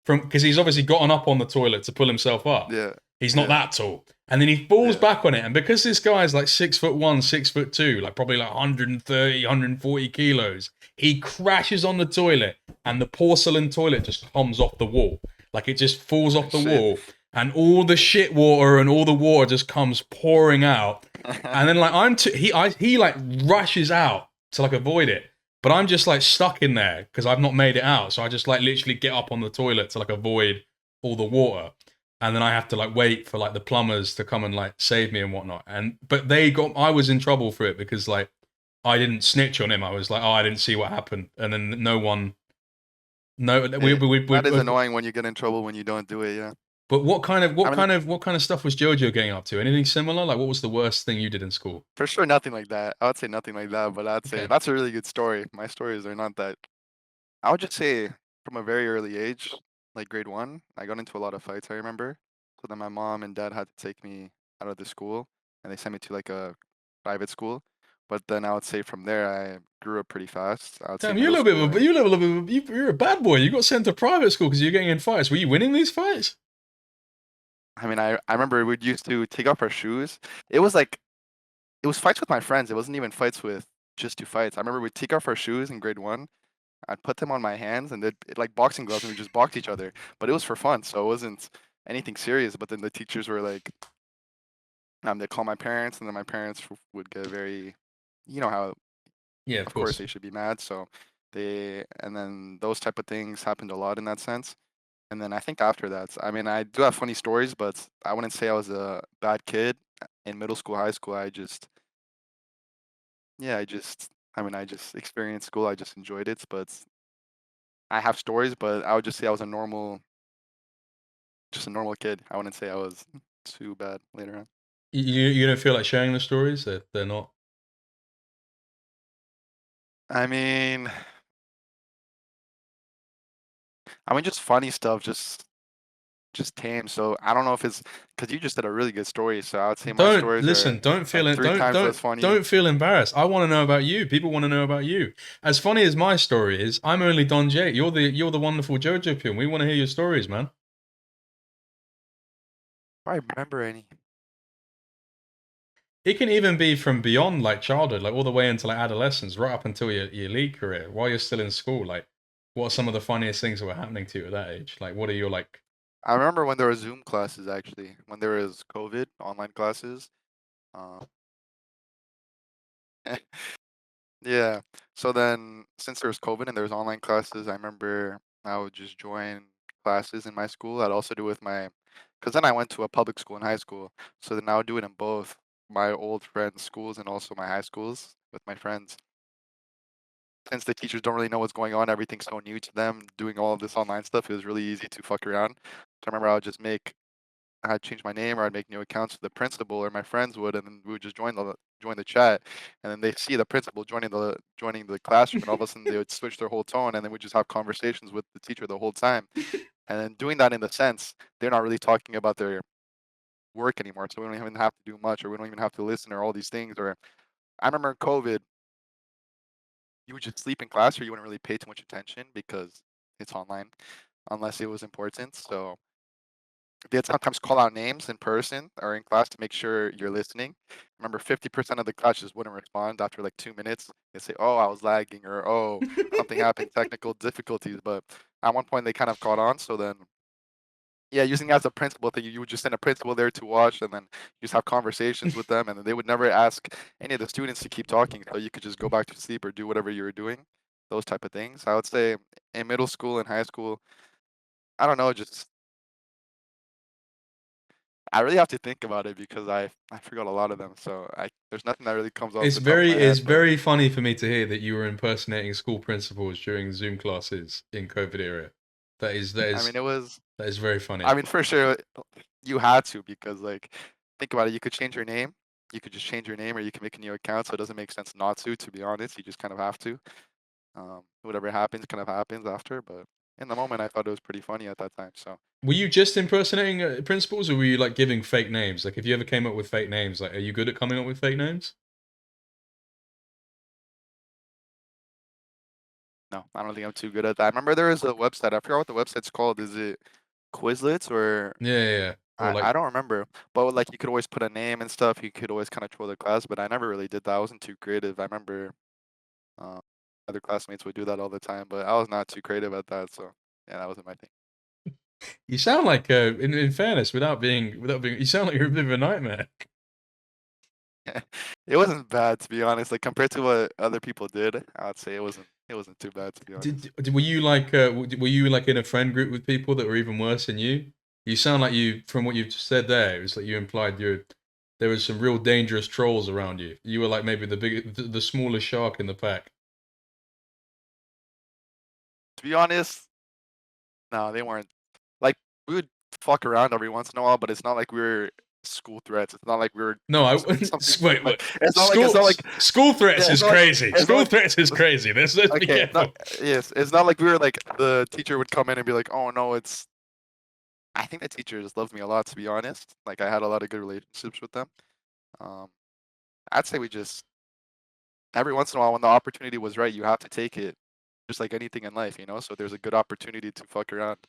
from because he's obviously gotten up on the toilet to pull himself up. Yeah. He's not Yeah. that tall, and then he falls Yeah. back on it, and because this guy is like 6'1", 6'2", like probably like 130, 140 kilos, he crashes on the toilet, and the porcelain toilet just comes off the wall, like it just falls off the Shit. wall, and all the shit water and all the water just comes pouring out, and then like he like rushes out to like avoid it. But I'm just like stuck in there because I've not made it out. So I just like literally get up on the toilet to like avoid all the water. And then I have to like wait for like the plumbers to come and like save me and whatnot. But I was in trouble for it because like I didn't snitch on him. I was like, oh, I didn't see what happened. And then no one, no, we That is both, annoying when you get in trouble when you don't do it. Yeah. But what kind of I mean, stuff was Jojo getting up to? Anything similar? Like, what was the worst thing you did in school? for sure, nothing like that. I would say nothing like that, but I'd say Okay. that's a really good story. My stories are not that. I would just say from a very early age, like grade one, I got into a lot of fights. I remember. So then my mom and dad had to take me out of the school, and they sent me to like a private school. But then I would say from there, I grew up pretty fast. I would say Damn, you're a middle little bit school of a, and you're a little bit of a, you're a bad boy. You got sent to private school because you're getting in fights. Were you winning these fights? I mean, I remember we'd used to take off our shoes. It was like it was fights with my friends. It wasn't even fights with just two fights. I remember we'd take off our shoes in grade one. I'd put them on my hands and they'd like boxing gloves and we just boxed each other. But it was for fun, so it wasn't anything serious. But then the teachers were like, they'd call my parents, and then my parents would get very, you know how, Yeah, of of course, course. they should be mad. So and then those type of things happened a lot in that sense. And then I think after that, I mean, I do have funny stories, but I wouldn't say I was a bad kid in middle school, high school. Yeah, I mean, I just experienced school. I just enjoyed it, but I have stories, but I would just say I was just a normal kid. I wouldn't say I was too bad later on. You don't feel like sharing the stories? They're not. I mean, just funny stuff, just tame. So I don't know if it's because you just did a really good story. So I would say my Don't stories are listen. Don't like feel it. three times less funny. Don't feel embarrassed. I want to know about you. People want to know about you. As funny as my story is, I'm only DonJake. You're the wonderful Jojopyun. We want to hear your stories, man. I remember any. It can even be from beyond like childhood, like all the way into like adolescence, right up until your league career, while you're still in school. Like, what are some of the funniest things that were happening to you at that age? Like, what are your like? I remember when there were Zoom classes actually, when there was COVID online classes. Um, yeah. So then, since there was COVID and there was online classes, I remember I would just join classes in my school. I'd also do with my, because then I went to a public school in high school. So then I would do it in both my old friends' schools and also my high schools with my friends. Since the teachers don't really know what's going on, everything's so new to them, doing all of this online stuff, it was really easy to fuck around. So I remember I'd change my name or I'd make new accounts with the principal or my friends would, and then we would just join the chat, and then they see the principal joining the classroom, and all of a sudden they would switch their whole tone, and then we just have conversations with the teacher the whole time. And then doing that in the sense they're not really talking about their work anymore, so we don't even have to do much, or we don't even have to listen, or all these things. Or I remember in COVID, you would just sleep in class, or you wouldn't really pay too much attention because it's online, unless it was important. So they'd sometimes call out names in person or in class to make sure you're listening. Remember, 50% of the class just wouldn't respond after like 2 minutes. They say, "Oh, I was lagging," or "Oh, something happened, technical difficulties." But at one point, they kind of caught on. So then, yeah, using it as a principal thing, you would just send a principal there to watch, and then you just have conversations with them, and then they would never ask any of the students to keep talking, so you could just go back to sleep or do whatever you were doing. Those type of things. I would say in middle school and high school, I don't know, just I really have to think about it because I forgot a lot of them, so there's nothing that really comes off the top of my It's head. But very funny for me to hear that you were impersonating school principals during Zoom classes in COVID era. That is that I is mean, it was that is very funny. I mean for sure you had to because like think about it, you could change your name, you could just change your name, or you can make a new account. So it doesn't make sense not to. To be honest, you just kind of have to. Whatever happens, kind of happens after. But in the moment, I thought it was pretty funny at that time. So Were you just impersonating principals, or were you like giving fake names? Like, if you ever came up with fake names, like, are you good at coming up with fake names? no, I don't think I'm too good at that. I remember there was a website. I forgot what the website's called. Is it Quizlets or Yeah, yeah, yeah. Or I like, don't remember, but like you could always put a name and stuff. You could always kind of troll the class, but I never really did that. I wasn't too creative. I remember uh, other classmates would do that all the time, but I was not too creative at that. So yeah, that wasn't my thing. you sound like, in fairness, you sound like you're a bit of a nightmare. It wasn't bad to be honest. Like compared to what other people did, I would say it wasn't too bad to be honest. Were you like, were you like in a friend group with people that were even worse than you? You sound like you, from what you've said there, it was like you implied there was some real dangerous trolls around you. You were like maybe the smallest shark in the pack. To be honest, no, they weren't. Like we would. fuck around every once in a while, but it's not like we were school threats. It's not like we were No, doing something wait, like wait. it's not like School threats yeah, is crazy. it's not School like threats is crazy. Let's be okay, not careful. yes, it's not like we were like the teacher would come in and be like, "Oh no, it's." I think the teachers loved me a lot, to be honest. Like I had a lot of good relationships with them. Um, I'd say we just every once in a while when the opportunity was right, you have to take it. Just like anything in life, you know. So there's a good opportunity to fuck around.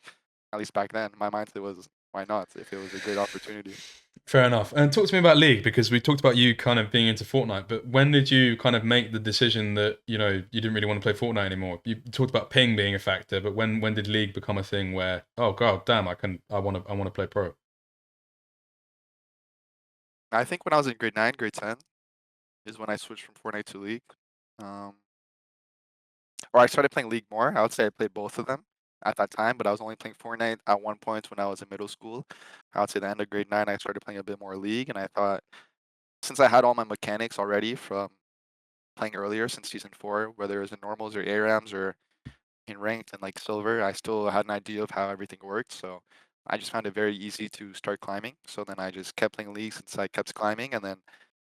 At least back then, my mindset was, why not? If it was a great opportunity. Fair enough. And talk to me about League, because we talked about you kind of being into Fortnite, but when did you kind of make the decision that, you know, you didn't really want to play Fortnite anymore? You talked about ping being a factor, but when did League become a thing where, oh god, damn, I want to play pro? I think when I was in grade 9, grade 10 is when I switched from Fortnite to League. Um, or I started playing League more. I would say I played both of them at that time, but I was only playing Fortnite at one point when I was in middle school. I would say the end of grade 9, I started playing a bit more League, and I thought since I had all my mechanics already from playing earlier since season 4, whether it was in normals or ARAMs or in ranked and like silver, I still had an idea of how everything worked. So I just found it very easy to start climbing. So then I just kept playing League since I kept climbing, and then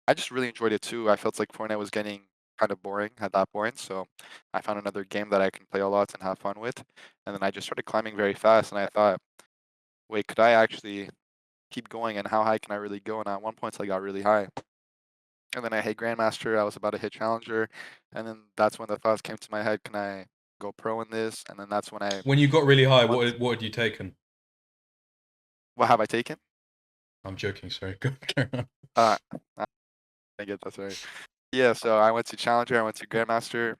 I just really enjoyed it too. I felt like Fortnite was getting kind of boring at that point, so I found another game that I can play a lot and have fun with. And then I just started climbing very fast, and I thought, wait, could I actually keep going, and how high can I really go? And at one point, I got really high. And then I hit Grandmaster. I was about to hit Challenger, and then that's when the thoughts came to my head: can I go pro in this? And then that's when I When you got really high, once what had you taken? what have I taken? I'm joking, sorry. Carry on. Uh, I get that's right. Yeah, so I went to Challenger. I went to Grandmaster.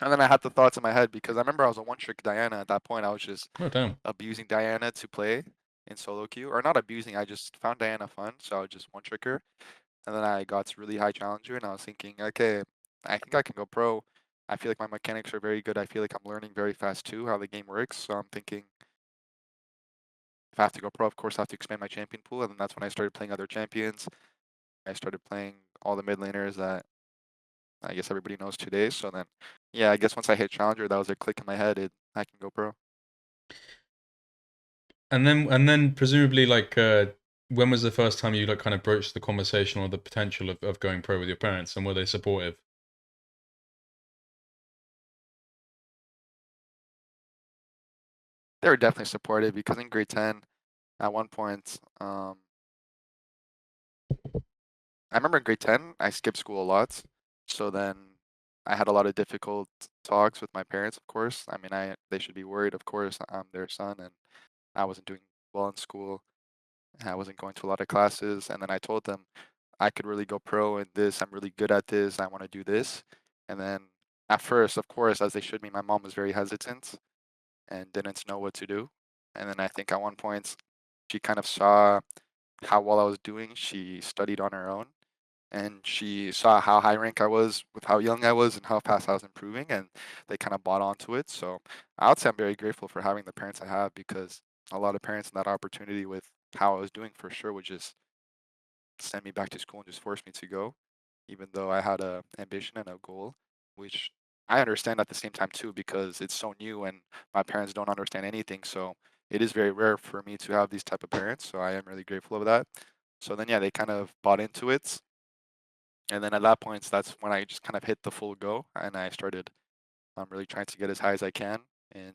And then I had the thoughts in my head because I remember I was a one-trick Diana at that point. I was just Oh damn. abusing Diana to play in solo queue, or not abusing. I just found Diana fun, so I would just one-trick her. And then I got to really high challenger, and I was thinking, okay, I think I can go pro. I feel like my mechanics are very good. I feel like I'm learning very fast too how the game works. So I'm thinking, if I have to go pro, of course I have to expand my champion pool. And then that's when I started playing other champions. I started playing all the mid laners that I guess everybody knows today. So then, yeah, I guess once I hit challenger, that was a click in my head. I can go pro. And then presumably like when was the first time you like kind of broached the conversation or the potential of going pro with your parents, and were they supportive? They were definitely supportive because in grade 10, at one point, I remember in grade 10, I skipped school a lot. So then I had a lot of difficult talks with my parents, of course. I mean, they should be worried, of course. I'm their son, and I wasn't doing well in school. I wasn't going to a lot of classes. And then I told them I could really go pro in this. I'm really good at this. I want to do this. And then at first, of course, as they should be, my mom was very hesitant and didn't know what to do. And then I think at one point, she kind of saw how well I was doing. She studied on her own and she saw how high rank I was with how young I was and how fast I was improving, and they kind of bought onto it. So I would say I'm very grateful for having the parents I have because a lot of parents in that opportunity with how I was doing for sure would just send me back to school and just force me to go, even though I had a ambition and a goal, which I understand at the same time too because it's so new and my parents don't understand anything. So it is very rare for me to have these type of parents. So I am really grateful of that. So then yeah, they kind of bought into it, and then at that point, that's when I just kind of hit the full go, and I started really trying to get as high as I can in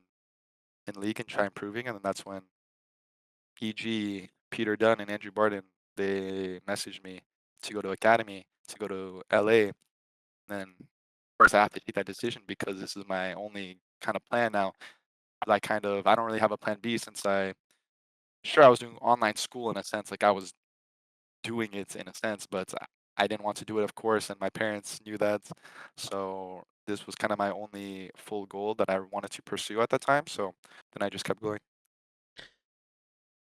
in league and try improving. And then that's when EG, Peter Dunn, and Andrew Barton they messaged me to go to academy, to go to LA. And then of course I have to take that decision because this is my only kind of plan now. I don't really have a plan B since I was doing online school in a sense, like I was doing it in a sense, but I didn't want to do it, of course, and my parents knew that. So this was kind of my only full goal that I wanted to pursue at that time. So then I just kept going.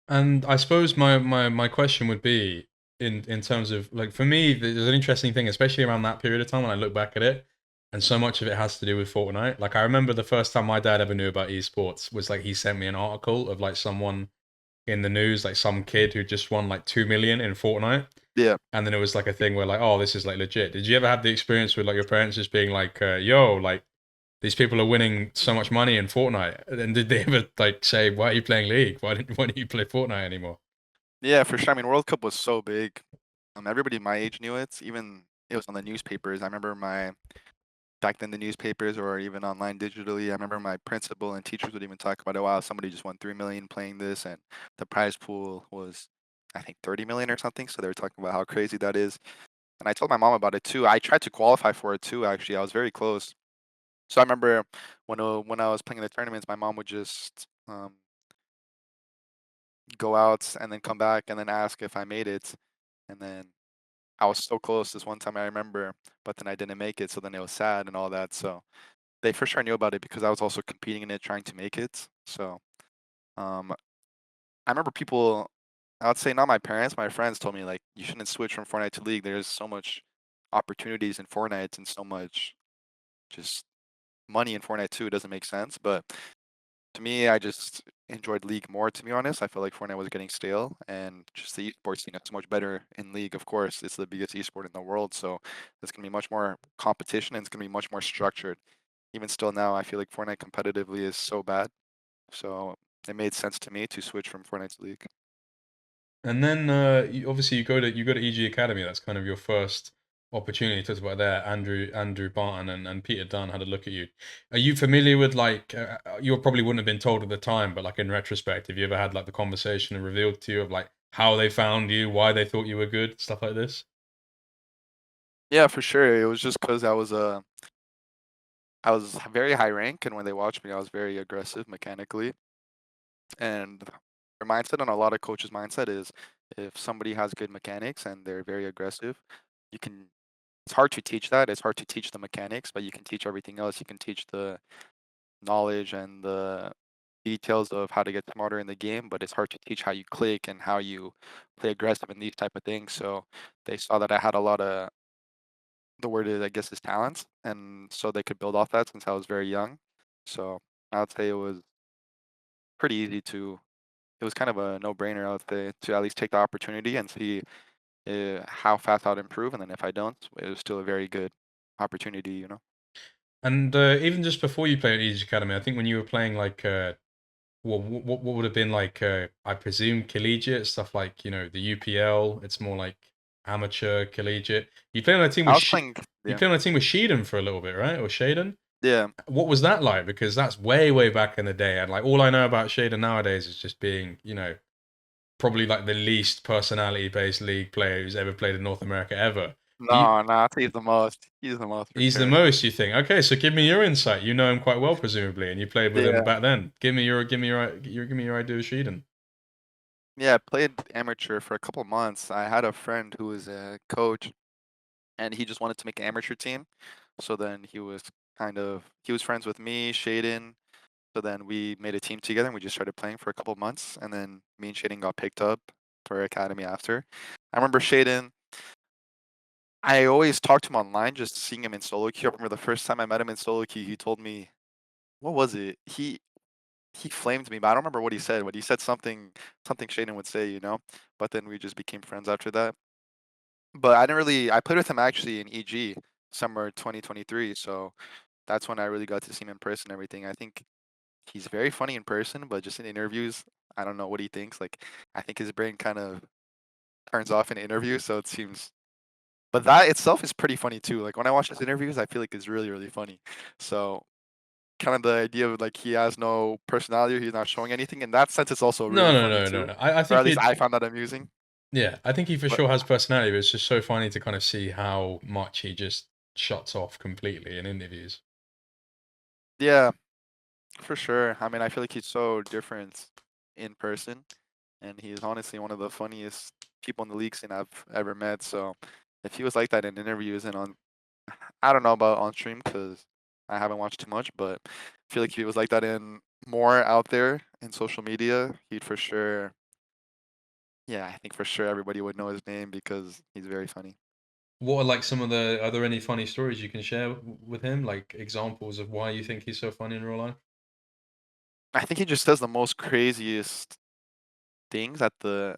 And I suppose my question would be in terms of like for me, there's an interesting thing, especially around that period of time when I look back at it, and so much of it has to do with Fortnite. Like I remember the first time my dad ever knew about esports was like he sent me an article of like someone in the news, like some kid who just won like 2 million in Fortnite. Yeah. And then it was like a thing where like, oh, this is like legit. Did you ever have the experience with like your parents just being like, yo, like These people are winning so much money in Fortnite. And did they ever like say, "Why are you playing League? Why don't you play Fortnite anymore?" Yeah, for sure. I mean, World Cup was so big. Everybody my age knew it. Even it was on the newspapers. I remember my back then the newspapers or even online digitally. I remember my principal and teachers would even talk about it. Wow, somebody just won 3 million playing this, and the prize pool was, I think, 30 million or something. So they were talking about how crazy that is. And I told my mom about it too. I tried to qualify for it too. Actually, I was very close. So I remember when I was playing in the tournaments, my mom would just go out and then come back and then ask if I made it, and then I was so close this one time I remember, but then I didn't make it. So then it was sad and all that. So they for sure knew about it because I was also competing in it, trying to make it. So um, I remember people, I would say not my parents, my friends told me like you shouldn't switch from Fortnite to League. There's so much opportunities in Fortnite and so much just money in Fortnite too. It doesn't make sense. But to me, I just enjoyed League more. To be honest, I felt like Fortnite was getting stale, and just the esports scene is so much better in League. Of course, it's the biggest esport in the world, so there's gonna be much more competition and it's gonna be much more structured. Even still now, I feel like Fortnite competitively is so bad. So it made sense to me to switch from Fortnite to League. And then obviously you go to EG Academy. That's kind of your first opportunity. You talked about there. Andrew Barton and Peter Dunn had a look at you. Are you familiar with like you probably wouldn't have been told at the time, but like in retrospect, have you ever had like the conversation and revealed to you of like how they found you, why they thought you were good, stuff like this? Yeah, for sure. It was just because I was very high rank, and when they watched me, I was very aggressive mechanically. And their mindset and a lot of coaches' mindset is if somebody has good mechanics and they're very aggressive, you can. It's hard to teach that. It's hard to teach the mechanics, but you can teach everything else. You can teach the knowledge and the details of how to get smarter in the game, but it's hard to teach how you click and how you play aggressive and these type of things. So they saw that I had a lot of the word is I guess is talent, and so they could build off that since I was very young. So I would say it was pretty easy to. It was kind of a no-brainer, I would say, to at least take the opportunity and see how fast I'd improve, and then if I don't, it was still a very good opportunity, you know. And even just before you played at EG Academy, I think when you were playing like what would have been like I presume collegiate stuff like the UPL. It's more like amateur collegiate. You played on a team I with was playing, you yeah, played on a team with Sheiden for a little bit, right? Or Sheiden? yeah. What was that like? Because that's way back in the day, and like all I know about Sheiden nowadays is just being probably like the least personality based league player who's ever played in North America ever. You No, no, I'll he's the most. He's the most for He's the sure. most, you think? Okay, so give me your insight. You know him quite well, presumably, and you played with him Yeah, back then. Give me your idea of Sheeden. yeah. I played amateur for a couple months. I had a friend who was a coach, and he just wanted to make an amateur team. So then he was friends with me, Shaden. So then we made a team together and we just started playing for a couple months. And then me and Shaden got picked up for academy after. I remember Shaden, I always talked to him online, just seeing him in solo queue. I remember the first time I met him in solo queue, he told me, what was it? He flamed me, but I don't remember what he said, but he said something Shaden would say, you know? But then we just became friends after that. But I didn't really I played with him actually in EG summer 2023, so that's when I really got to see him in person and everything. I think he's very funny in person, but just in interviews, I don't know what he thinks. Like, I think his brain kind of turns off in interviews, so it seems. But that itself is pretty funny too. Like when I watch his interviews, I feel like it's really funny. So kind of the idea of like he has no personality, or he's not showing anything. In that sense, it's also No, really no, funny no, no, too. no. I Or think at least he, I found that amusing. yeah, I think he for But sure has personality, but it's just so funny to kind of see how much he just shuts off completely in interviews. yeah, for sure. I mean, I feel like he's so different in person, and he's honestly one of the funniest people in the league scene I've ever met. So if he was like that in interviews and on, I don't know about on stream because I haven't watched too much, but I feel like if he was like that in more out there in social media, he'd for sure. Yeah, I think for sure everybody would know his name because he's very funny. What are like some of the? Are there any funny stories you can share with him? Like examples of why you think he's so funny in real life? I think he just does the most craziest things at the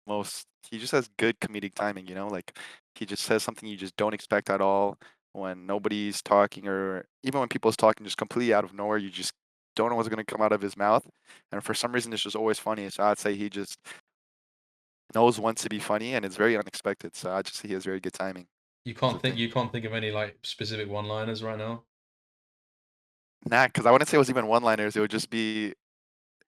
most. He just has good comedic timing, you know. Like he just says something you just don't expect at all. when nobody's talking, or even when people's talking just completely out of nowhere, you just don't know what's gonna come out of his mouth. And for some reason, it's just always funny. So I'd say he just knows when to be funny, and it's very unexpected. So I just say he has very good timing. Is the thing. You can't think of any like specific one-liners right now? Nah, because I wouldn't say it was even one-liners. It would just be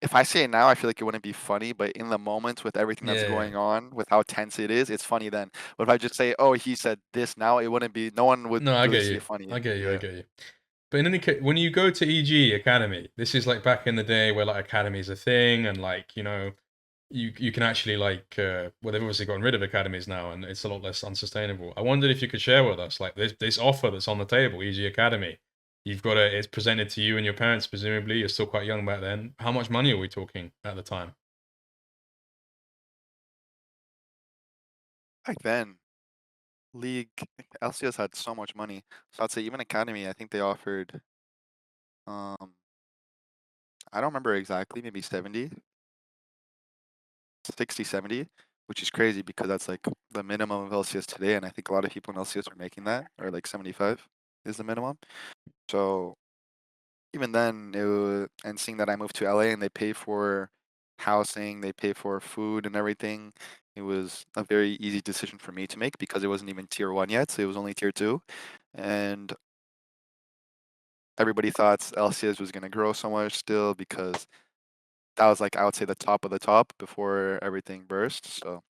if I say it now, I feel like it wouldn't be funny, but in the moment with everything that's Yeah. going on, with how tense it is, it's funny then. But if I just say, "Oh, he said this now," it wouldn't be. No one would No, I really get see you. it funny. I get you. I Yeah. get you. But in any case, when you go to EG Academy, this is like back in the day where like Academy is a thing, and like you can actually like well they've obviously gotten rid of academies now, and it's a lot less unsustainable. I wondered if you could share with us like this offer that's on the table, EG Academy. You've got it's presented to you and your parents. Presumably, you're still quite young back then. How much money are we talking at the time? Back then, League LCS had so much money. So I'd say even Academy, I think they offered, um, I don't remember exactly, maybe 70, 60, 70, which is crazy because that's like the minimum of LCS today. And I think a lot of people in LCS are making that, or like 75 is the minimum. So even then, and seeing that I moved to LA and they pay for housing, they pay for food and everything, it was a very easy decision for me to make because it wasn't even tier one yet, so it was only tier two. And everybody thought LCS was going to grow so much still because that was like, I would say, the top of the top before everything burst. So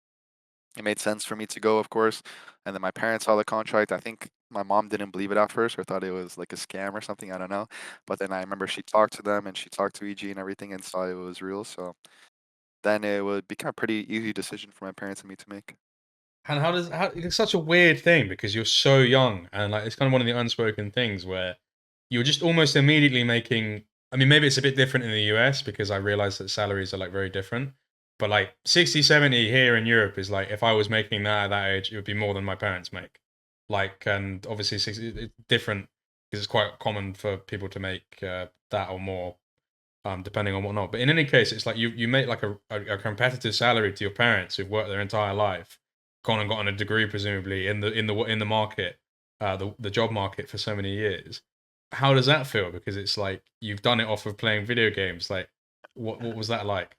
it made sense for me to go, of course. And then my parents saw the contract. I think my mom didn't believe it at first or thought it was like a scam or something. I don't know. But then I remember she talked to them and she talked to EG and everything and saw it was real. So then it would become a pretty easy decision for my parents and me to make. And how it's such a weird thing because you're so young, and like it's kind of one of the unspoken things where you're just almost immediately making. I mean, maybe it's a bit different in the US because I realize that salaries are like very different. But like 60, 70 here in Europe is like if I was making that at that age, it would be more than my parents make. Like, and obviously 60, it's different because it's quite common for people to make that or more, depending on whatnot. But in any case, it's like you make like a competitive salary to your parents who've worked their entire life, gone and gotten a degree presumably in the market, the job market for so many years. How does that feel? Because it's like you've done it off of playing video games. Like, what was that like?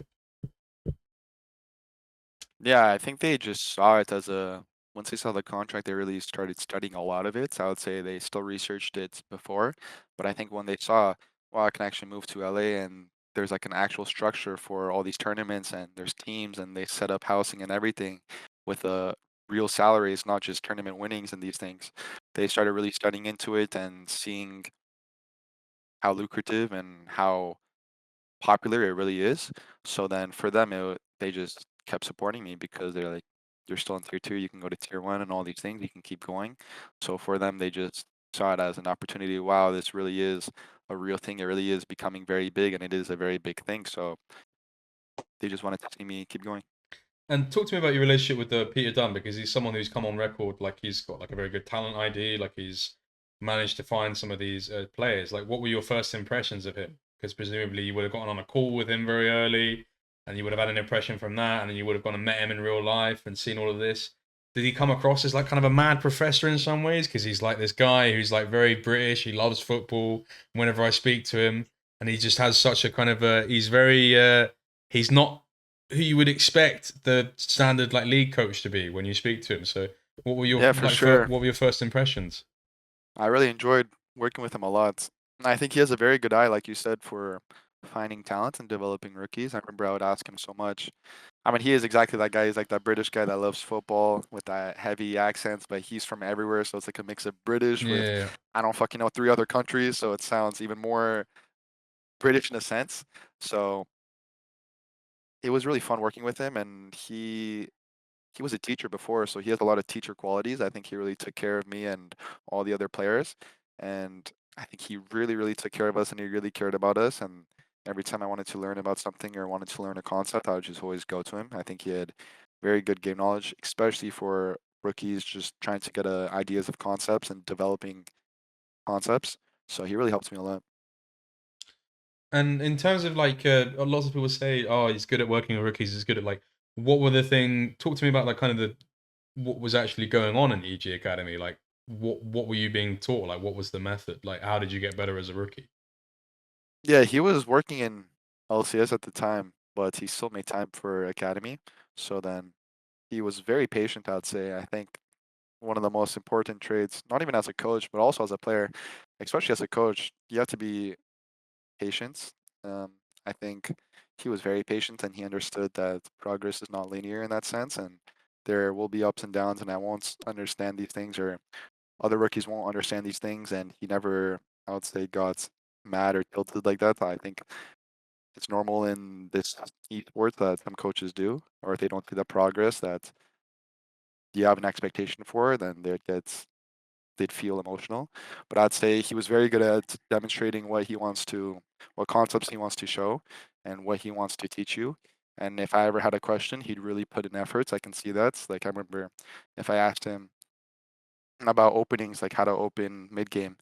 Yeah, I think they just saw it as a once they saw the contract, they really started studying a lot of it. So I would say they still researched it before, but I think when they saw, well, I can actually move to LA and there's like an actual structure for all these tournaments and there's teams and they set up housing and everything with a real salaries, not just tournament winnings and these things. They started really studying into it and seeing how lucrative and how popular it really is. So then for them, they just kept supporting me because they're like, you're still in tier two, you can go to tier one and all these things, you can keep going. So for them, they just saw it as an opportunity. Wow, this really is a real thing. It really is becoming very big and it is a very big thing. So they just wanted to see me keep going. And talk to me about your relationship with Peter Dunn because he's someone who's come on record like he's got like a very good talent ID, like he's managed to find some of these players. Like, what were your first impressions of him? Because presumably you would have gotten on a call with him very early, and you would have had an impression from that, and then you would have gone and met him in real life and seen all of this. Did he come across as like kind of a mad professor in some ways? Because he's like this guy who's like very British. He loves football. Whenever I speak to him, and he just has such a kind of he's very he's not who you would expect the standard like league coach to be when you speak to him. So, what were your Yeah, for like sure. what were your first impressions? I really enjoyed working with him a lot. I think he has a very good eye, like you said, for finding talent and developing rookies. I remember I would ask him so much. I mean, he is exactly that guy. He's like that British guy that loves football with that heavy accents, but he's from everywhere, so it's like a mix of British with Yeah, I don't fucking know three other countries, so it sounds even more British in a sense. So it was really fun working with him, and he was a teacher before, so he has a lot of teacher qualities. I think he really took care of me and all the other players, and I think he really, really took care of us, and he really cared about us. And every time I wanted to learn about something or wanted to learn a concept, I would just always go to him. I think he had very good game knowledge, especially for rookies just trying to get ideas of concepts and developing concepts. So he really helped me a lot. and in terms of like lots of people say, oh, he's good at working with rookies. He's good at like what were the thing? Talk to me about like kind of the what was actually going on in EG Academy. Like, what were you being taught? Like, what was the method? Like, how did you get better as a rookie? Yeah, he was working in LCS at the time, but he still made time for academy. So then he was very patient, I'd say. I think one of the most important traits, not even as a coach, but also as a player, especially as a coach, you have to be patient. I think he was very patient and he understood that progress is not linear in that sense, and there will be ups and downs, and I won't understand these things, or other rookies won't understand these things, and he never, I would say, got mad or tilted like that. I think it's normal in this esports that some coaches do, or if they don't see the progress that you have an expectation for, then they'd feel emotional. But I'd say he was very good at demonstrating what concepts he wants to show, and what he wants to teach you. And if I ever had a question, he'd really put in efforts. I can see that. Like I remember, if I asked him about openings, like how to open mid game,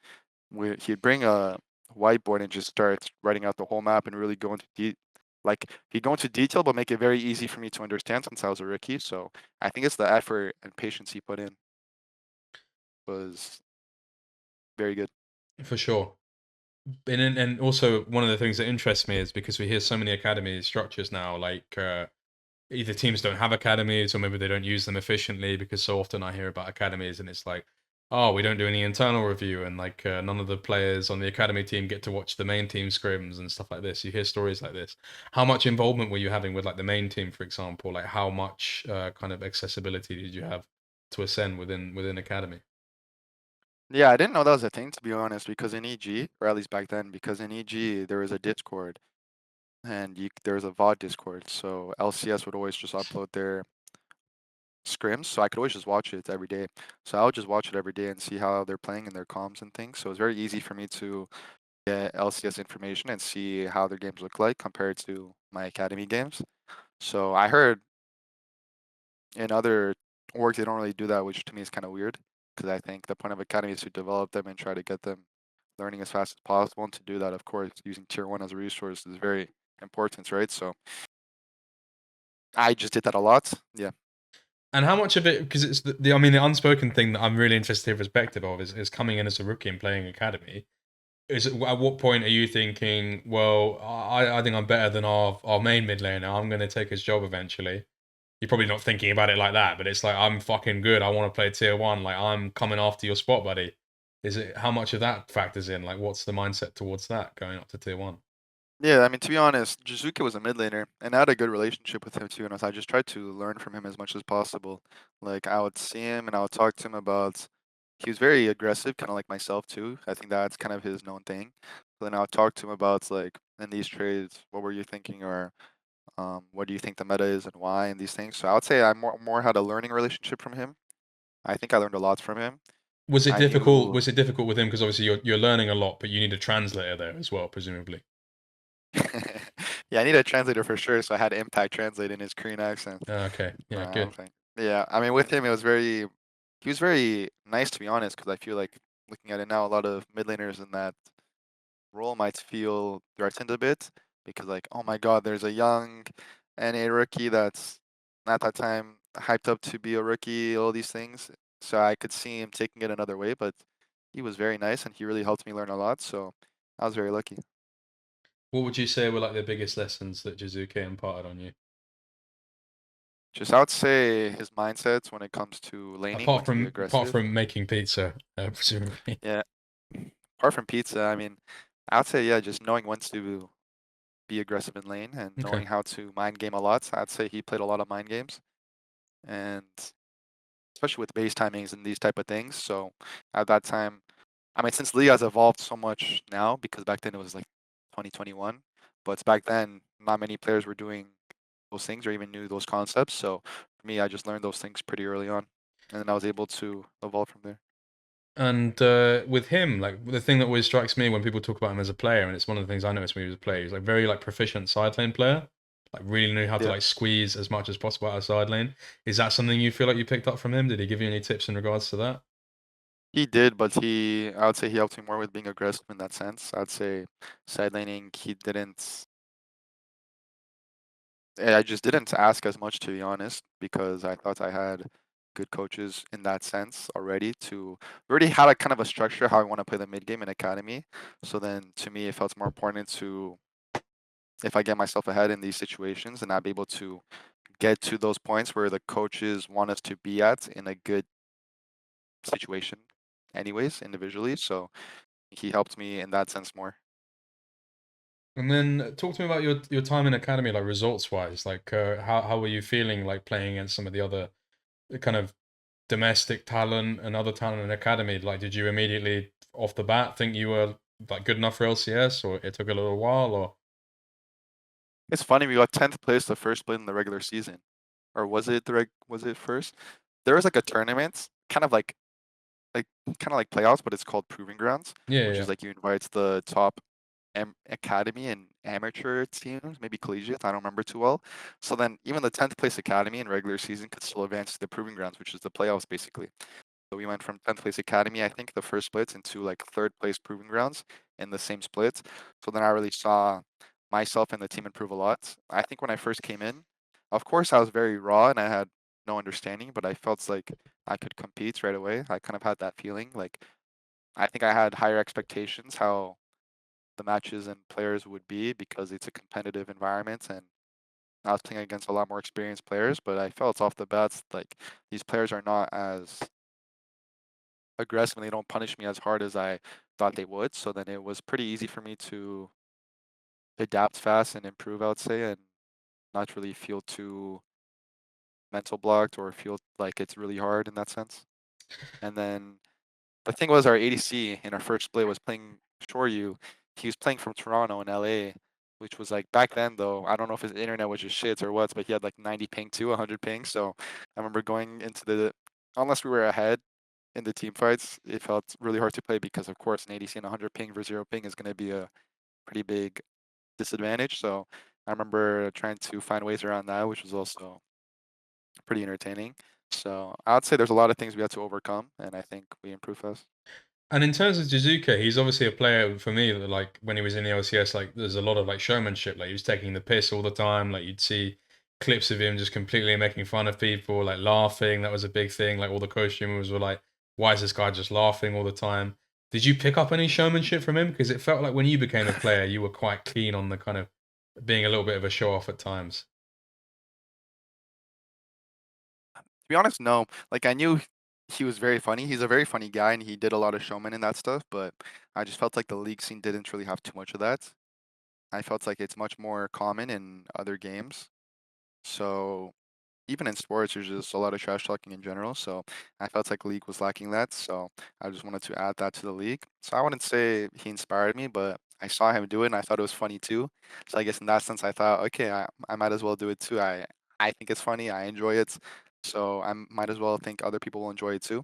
he'd bring a whiteboard and just start writing out the whole map and really go into like he'd go into detail, but make it very easy for me to understand since I was a rookie. So I think it's the effort and patience he put in was very good. For sure. And also one of the things that interests me is because we hear so many academy structures now, like either teams don't have academies or maybe they don't use them efficiently because so often I hear about academies and it's like, oh, we don't do any internal review and like none of the players on the academy team get to watch the main team scrims and stuff like this. You hear stories like this. How much involvement were you having with like the main team, for example? Like how much kind of accessibility did you have to ascend within academy? Yeah, I didn't know that was a thing to be honest, because in EG, or at least back then, because in EG there was a Discord and there was a VOD Discord, so LCS would always just upload their scrims, so I could always just watch it every day. So I would just watch it every day and see how they're playing in their comms and things. So it's very easy for me to get LCS information and see how their games look like compared to my academy games. So I heard in other orgs they don't really do that, which to me is kind of weird because I think the point of academy is to develop them and try to get them learning as fast as possible. And to do that, of course, using tier one as a resource is very important, right? So I just did that a lot. Yeah. And how much of it, because it's I mean, the unspoken thing that I'm really interested in perspective of is coming in as a rookie and playing academy. At what point are you thinking, well, I think I'm better than our main mid laner. I'm going to take his job eventually. You're probably not thinking about it like that, but it's like I'm fucking good. I want to play tier one. Like I'm coming after your spot, buddy. Is it how much of that factors in? Like, what's the mindset towards that going up to tier one? Yeah, I mean, to be honest, Jizuke was a mid laner, and I had a good relationship with him too. And I just tried to learn from him as much as possible. Like I would see him and I would talk to him about. He was very aggressive, kind of like myself too. I think that's kind of his known thing. So then I would talk to him about like in these trades, what were you thinking, or what do you think the meta is and why, and these things. So I would say I more had a learning relationship from him. I think I learned a lot from him. Was it I difficult? knew. Was it difficult with him because obviously you're learning a lot, but you need a translator there as well, presumably. Yeah, I need a translator for sure. So I had Impact translate in his Korean accent. Okay, yeah, I good. was like, yeah. I mean, with him, he was very nice to be honest. Because I feel like looking at it now, a lot of mid laners in that role might feel threatened a bit because, like, oh my God, there's a young NA rookie that's at that time hyped up to be a rookie. All these things. So I could see him taking it another way, but he was very nice and he really helped me learn a lot. So I was very lucky. What would you say were like the biggest lessons that Jizuke imparted on you? Just I would say his mindsets when it comes to laning, when to be Apart aggressive. from making pizza, presumably. Yeah, apart from pizza, I mean, I would say yeah, just knowing when to be aggressive in lane and Okay. knowing how to mind game a lot. I'd say he played a lot of mind games, and especially with base timings and these type of things. So at that time, I mean, since League has evolved so much now, because back then it was like 2021, but back then not many players were doing those things or even knew those concepts. So for me, I just learned those things pretty early on, and then I was able to evolve from there. And with him, like the thing that always strikes me when people talk about him as a player, and it's one of the things I noticed when he was a player, he's like very like proficient side lane player, like really knew how to Yeah. like squeeze as much as possible out of side lane. Is that something you feel like you picked up from him? Did he give you any tips in regards to that? He did, but I would say he helped me more with being aggressive in that sense. I'd say side laning, he didn't, I just didn't ask as much to be honest, because I thought I had good coaches in that sense already. We already had a kind of a structure how I want to play the mid game in academy. So then to me, it felt more important to, if I get myself ahead in these situations, and I'll be able to get to those points where the coaches want us to be at in a good situation, anyways, individually. So he helped me in that sense more. And then talk to me about your time in academy, like results wise. Like, how were you feeling like playing against some of the other kind of domestic talent and other talent in academy? Like, did you immediately off the bat think you were like good enough for LCS, or it took a little while, or? It's funny, we got 10th place the first split in the regular season. Or was it was it first? There was like a tournament, like kind of like playoffs, but it's called Proving Grounds, Yeah, which yeah. is like you invite the top academy and amateur teams, maybe collegiate. I don't remember too well. So then even the 10th place academy in regular season could still advance to the Proving Grounds, which is the playoffs basically. So we went from 10th place academy, I think, the first splits into like third place Proving Grounds in the same split. So then I really saw myself and the team improve a lot. I think when I first came in, of course I was very raw and I had no understanding, but I felt like I could compete right away. I kind of had that feeling. Like I think I had higher expectations how the matches and players would be because it's a competitive environment and I was playing against a lot more experienced players, but I felt off the bats like these players are not as aggressive and they don't punish me as hard as I thought they would. So then it was pretty easy for me to adapt fast and improve, I would say, and not really feel too mental blocked or feel like it's really hard in that sense. And then the thing was, our ADC in our first split was playing Shoryu. He was playing from Toronto in LA, which was like back then though. I don't know if his internet was just shit or what, but he had like 90 ping too, 100 ping. So I remember going into unless we were ahead in the team fights, it felt really hard to play because of course an ADC and 100 ping for 0 ping is going to be a pretty big disadvantage. So I remember trying to find ways around that, which was also pretty entertaining. So I would say there's a lot of things we had to overcome, and I think we improved fast. And in terms of Jizuka, he's obviously a player for me that like when he was in the LCS, like there's a lot of like showmanship. Like he was taking the piss all the time. Like you'd see clips of him just completely making fun of people, like laughing. That was a big thing. Like all the co-streamers were like, "Why is this guy just laughing all the time?" Did you pick up any showmanship from him? Because it felt like when you became a player, you were quite keen on the kind of being a little bit of a show off at times. To be honest, no. Like I knew he was very funny. He's a very funny guy, and he did a lot of showman and that stuff. But I just felt like the league scene didn't really have too much of that. I felt like it's much more common in other games. So even in sports, there's just a lot of trash talking in general. So I felt like League was lacking that. So I just wanted to add that to the league. So I wouldn't say he inspired me, but I saw him do it and I thought it was funny too. So I guess in that sense, I thought, okay, I might as well do it too. I think it's funny. I enjoy it. So I might as well think other people will enjoy it too.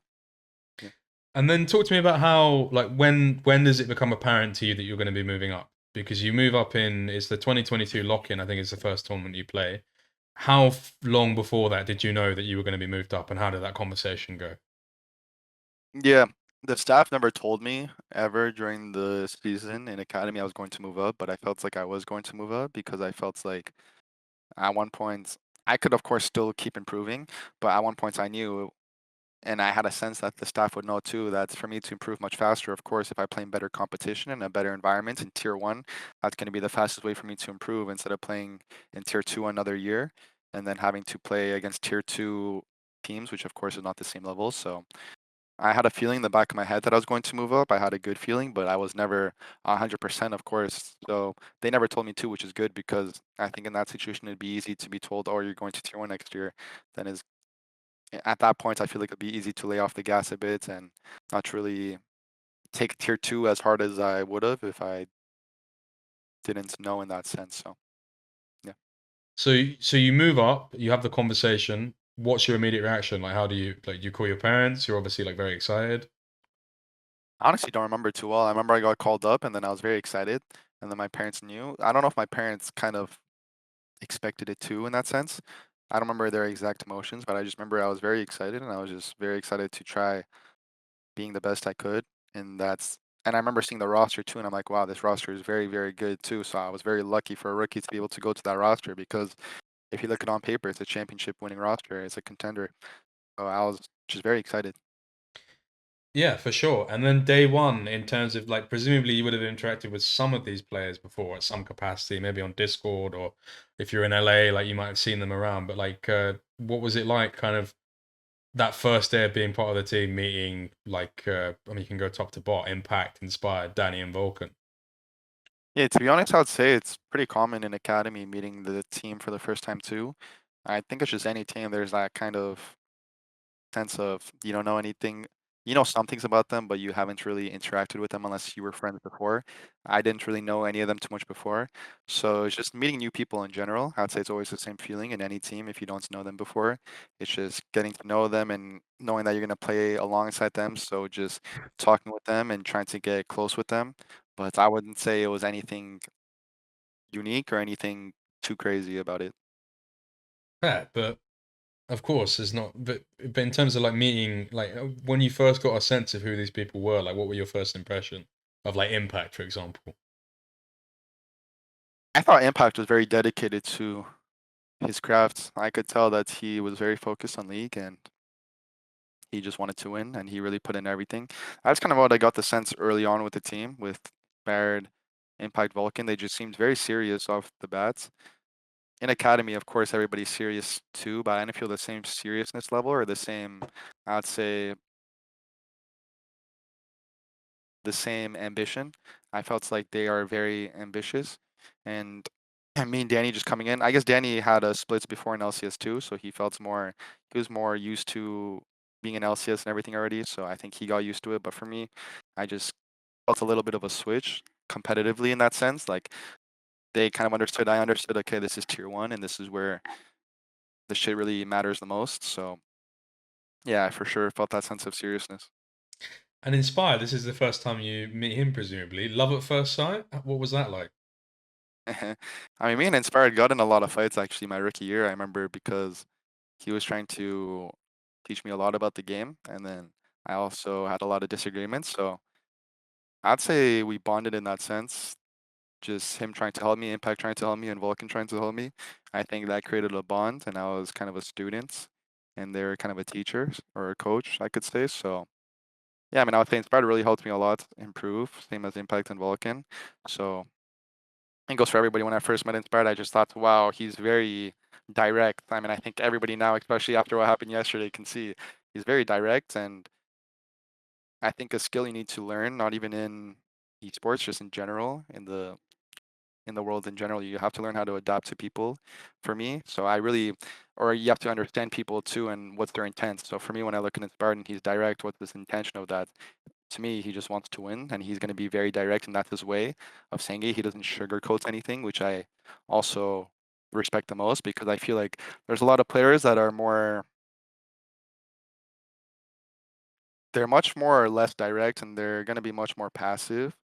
Yeah. And then talk to me about how, like, when does it become apparent to you that you're going to be moving up? Because you move up in it's the 2022 lock-in. I think it's the first tournament you play. How long before that did you know that you were going to be moved up, and how did that conversation go? Yeah. The staff never told me ever during the season in academy I was going to move up, but I felt like I was going to move up because I felt like at one point, I could, of course, still keep improving, but at one point I knew, and I had a sense that the staff would know too, that for me to improve much faster, of course, if I play in better competition and a better environment in tier one, that's going to be the fastest way for me to improve instead of playing in tier two another year and then having to play against tier two teams, which of course is not the same level. So I had a feeling in the back of my head that I was going to move up. I had a good feeling, but I was never 100%, of course. So they never told me to, which is good because I think in that situation it'd be easy to be told, "Oh, you're going to tier one next year." Then is at that point I feel like it'd be easy to lay off the gas a bit and not really take tier two as hard as I would have if I didn't know in that sense. So yeah. So you move up, you have the conversation. What's your immediate reaction? Like, how do you like? Do you call your parents? You're obviously like very excited. I honestly don't remember too well. I remember I got called up and then I was very excited. And then my parents knew. I don't know if my parents kind of expected it too in that sense. I don't remember their exact emotions, but I just remember I was very excited and I was just very excited to try being the best I could. And I remember seeing the roster too, and I'm like, wow, this roster is very, very good too. So I was very lucky for a rookie to be able to go to that roster because if you look at it on paper, it's a championship winning roster. It's a contender. So I was just very excited. Yeah, for sure. And then day one, in terms of like, presumably you would have interacted with some of these players before at some capacity, maybe on Discord, or if you're in LA, like you might have seen them around. But like, what was it like, kind of that first day of being part of the team, meeting like, I mean, you can go top to bot, Impact, Inspired, Danny, and Vulcan. Yeah, to be honest, I would say it's pretty common in academy meeting the team for the first time too. I think it's just any team. There's that kind of sense of you don't know anything. You know some things about them, but you haven't really interacted with them unless you were friends before. I didn't really know any of them too much before. So it's just meeting new people in general. I'd say it's always the same feeling in any team if you don't know them before. It's just getting to know them and knowing that you're going to play alongside them. So just talking with them and trying to get close with them. But I wouldn't say it was anything unique or anything too crazy about it. Yeah, but of course, it's not. But in terms of like meeting, like when you first got a sense of who these people were, like what were your first impression of like Impact, for example? I thought Impact was very dedicated to his craft. I could tell that he was very focused on league and he just wanted to win and he really put in everything. That's kind of what I got the sense early on with the team with Baird, Impact, Vulcan. They just seemed very serious off the bats. In Academy, of course, everybody's serious too, but I didn't feel the same seriousness level or the same, I'd say, the same ambition. I felt like they are very ambitious. And me and Danny just coming in. I guess Danny had a splits before in LCS too, so he was more used to being in LCS and everything already. So I think he got used to it. But for me, I just felt a little bit of a switch competitively in that sense. Like they kind of understood, I understood, okay, this is tier one and this is where the shit really matters the most. So yeah, I for sure felt that sense of seriousness. And Inspired, this is the first time you meet him, presumably. Love at first sight? What was that like? I mean, me and Inspired got in a lot of fights actually my rookie year. I remember because he was trying to teach me a lot about the game, and then I also had a lot of disagreements. So I'd say we bonded in that sense. Just him trying to help me, Impact trying to help me, and Vulcan trying to help me. I think that created a bond, and I was kind of a student, and they were kind of a teacher or a coach, I could say. So yeah, I mean, I would say Inspired really helped me a lot improve, same as Impact and Vulcan. So it goes for everybody. When I first met Inspired, I just thought, wow, he's very direct. I mean, I think everybody now, especially after what happened yesterday, can see he's very direct. And I think a skill you need to learn, not even in esports, just in general, in the world in general, you have to learn how to adapt to people for me. So I really, or you have to understand people too and what's their intent. So for me, when I look at Inspired and he's direct, what's this intention of that? To me, he just wants to win and he's going to be very direct, and that's his way of saying it. He doesn't sugarcoat anything, which I also respect the most because I feel like there's a lot of players that are more, they're much more or less direct and they're going to be much more passive.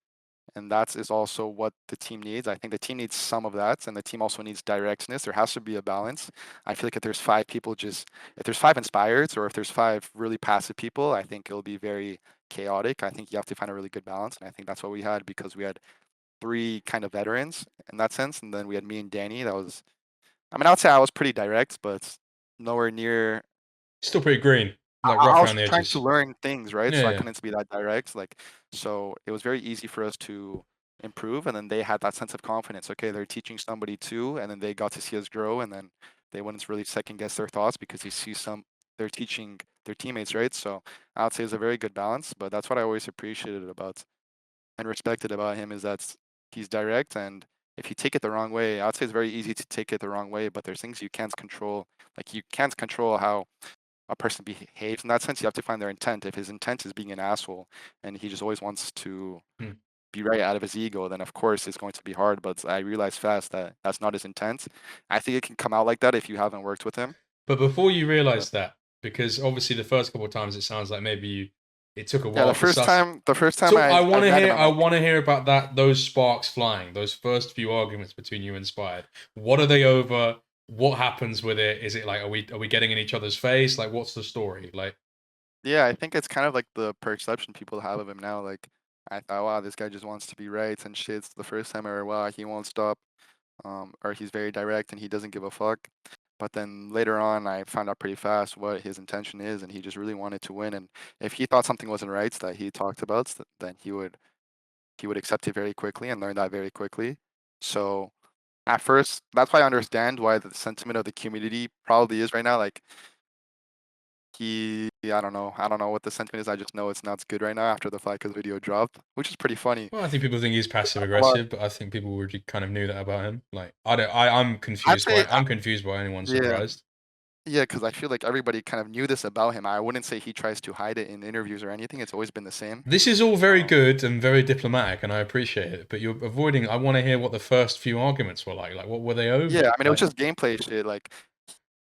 And that is also what the team needs. I think the team needs some of that, and the team also needs directness. There has to be a balance. I feel like if there's five people just, if there's five inspired, or if there's five really passive people, I think it'll be very chaotic. I think you have to find a really good balance, and I think that's what we had because we had three kind of veterans in that sense, and then we had me and Danny. That was, I mean, I would say I was pretty direct, but nowhere near. Still pretty green, like I rough was around the trying to edges. learn things, right? Yeah, So I yeah. couldn't be that direct. Like, so it was very easy for us to improve. And then they had that sense of confidence. Okay, they're teaching somebody too, and then they got to see us grow, and then they wouldn't really second guess their thoughts because they see they're teaching their teammates, right? So I would say it's a very good balance. But that's what I always appreciated about and respected about him is that he's direct, and if you take it the wrong way, I'd say it's very easy to take it the wrong way. But there's things you can't control. Like you can't control how a person behaves in that sense. You have to find their intent. If his intent is being an asshole and he just always wants to Hmm. be right out of his ego, then of course it's going to be hard. But I realized fast that that's not his intent. I think it can come out like that if you haven't worked with him. But before you But realized that, because obviously the first couple of times it sounds like maybe it took a yeah, while to suss. the first time So I met him, I'm I like, want to hear about that. Those sparks flying. Those first few arguments between you and Inspired. What are they over? What happens with it? Is it like are we getting in each other's face? Like what's the story? Like yeah, I think it's kind of like the perception people have of him now. Like I thought, wow, this guy just wants to be right and shit's the first time I heard, wow, he won't stop. Or he's very direct and he doesn't give a fuck. But then later on, I found out pretty fast what his intention is, and he just really wanted to win. And if he thought something wasn't right that he talked about, then he would accept it very quickly and learn that very quickly. So at first, that's why I understand why the sentiment of the community probably is right now. Like I don't know what the sentiment is. I just know it's not good right now after the Flacco's video dropped, which is pretty funny. Well, I think people think he's passive A lot. aggressive, but I think people already kind of knew that about him. Like, I don't. I'm I'd confused say, by. I'm confused by anyone yeah, surprised. yeah, because I feel like everybody kind of knew this about him. I wouldn't say he tries to hide it in interviews or anything. It's always been the same. This is all very Um, good and very diplomatic, and I appreciate it. But you're avoiding. I want to hear what the first few arguments were like. Like, what were they over? yeah, I mean, it was Like, just gameplay shit. Like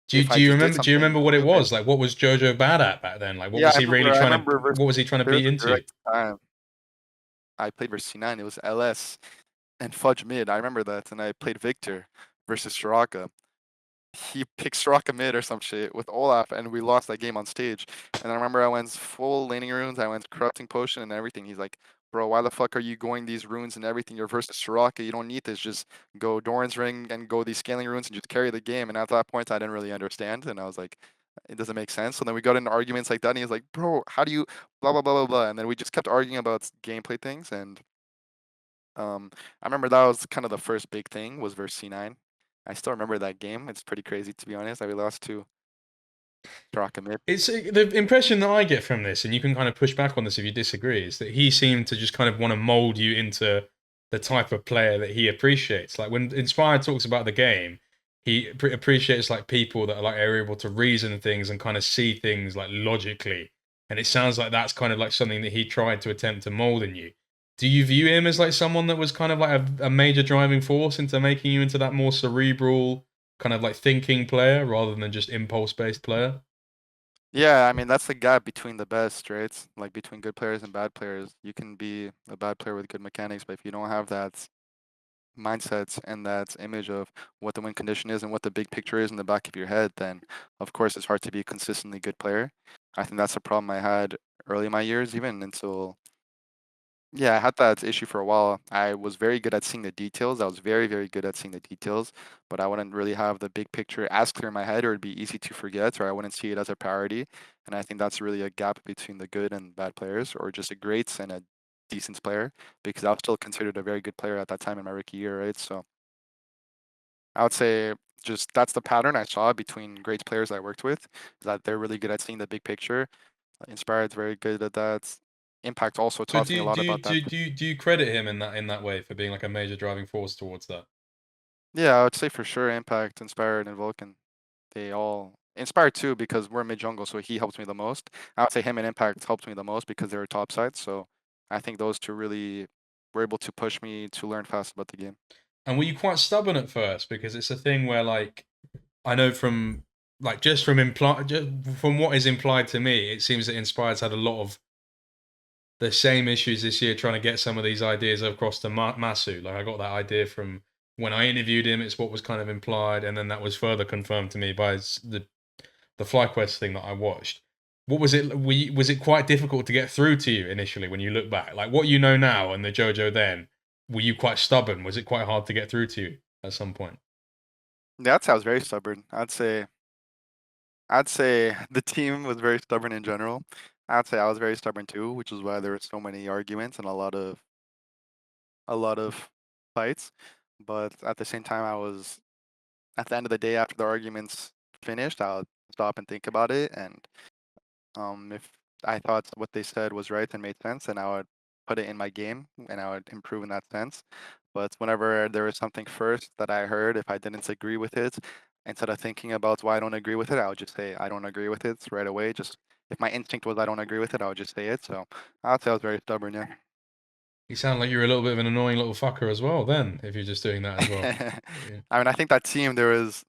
do you, if I do you just did remember? Do you something remember what it stupid. was? Like, what was Jojo bad at back then? Like, what Yeah, was he really I trying remember to? What was he trying to there was beat a into? direct time I played versus C9. It was LS and Fudge mid. I remember that, and I played Victor versus Shiraka. He picked Soraka mid or some shit with Olaf, and we lost that game on stage. And I remember I went full laning runes, I went corrupting potion and everything. He's like, bro, why the fuck are you going these runes and everything? You're versus Soraka. You don't need this. Just go Doran's ring and go these scaling runes and just carry the game. And at that point, I didn't really understand, and I was like, it doesn't make sense. So then we got into arguments like that, and he's like, bro, how do you blah blah blah blah blah. And then we just kept arguing about gameplay things, and I remember that was kind of the first big thing was versus C9. I still remember that game. It's pretty crazy to be honest. We lost to Straka mid. It's the impression that I get from this, and you can kind of push back on this if you disagree, is that he seemed to just kind of want to mold you into the type of player that he appreciates. Like when Inspired talks about the game, he appreciates like people that are able to reason things and kind of see things like logically. And it sounds like that's kind of like something that he tried to attempt to mold in you. Do you view him as like someone that was kind of like a major driving force into making you into that more cerebral kind of like thinking player rather than just impulse based player? Yeah, I mean that's the gap between the best, right? Like between good players and bad players. You can be a bad player with good mechanics, but if you don't have that mindset and that image of what the win condition is and what the big picture is in the back of your head, then of course it's hard to be a consistently good player. I think that's a problem I had early in my years, even until yeah, I had that issue for a while. I was very good at seeing the details. I was very, very good at seeing the details, but I wouldn't really have the big picture as clear in my head, or it'd be easy to forget, or I wouldn't see it as a priority. And I think that's really a gap between the good and bad players, or just a great and a decent player, because I was still considered a very good player at that time in my rookie year, right? So I would say just that's the pattern I saw between great players I worked with, is that they're really good at seeing the big picture. Inspired's very good at that. Impact also So taught me a lot about that. do you credit him in that way for being like a major driving force towards that? Yeah, I would say for sure Impact, Inspired, and Vulcan. They all Inspired too because we're mid jungle, so he helps me the most. I would say him and Impact helped me the most because they were top side. So I think those two really were able to push me to learn fast about the game. And were you quite stubborn at first? Because it's a thing where like I know from like just from what is implied to me, it seems that Inspired's had a lot of the same issues this year trying to get some of these ideas across to Masu. Like I got that idea from when I interviewed him. It's what was kind of implied, and then that was further confirmed to me by the FlyQuest thing that I watched. What was it? Was it quite difficult to get through to you initially when you look back? Like what you know now and the Jojo then, were you quite stubborn? Was it quite hard to get through to you at some point? Yeah, I'd say I was very stubborn. I'd say the team was very stubborn in general. I'd say I was very stubborn too, which is why there were so many arguments and a lot of fights. But at the same time, I was at the end of the day after the arguments finished, I'll stop and think about it, and if I thought what they said was right and made sense, then I would put it in my game and I would improve in that sense. But whenever there was something first that I heard, if I didn't agree with it, instead of thinking about why I don't agree with it, I would just say I don't agree with it right away. Just if my instinct was I don't agree with it, I would just say it. So I would say I was very stubborn, yeah. You sound like you're a little bit of an annoying little fucker as well. Then, if you're just doing that as well. Yeah. I mean, I think that team there is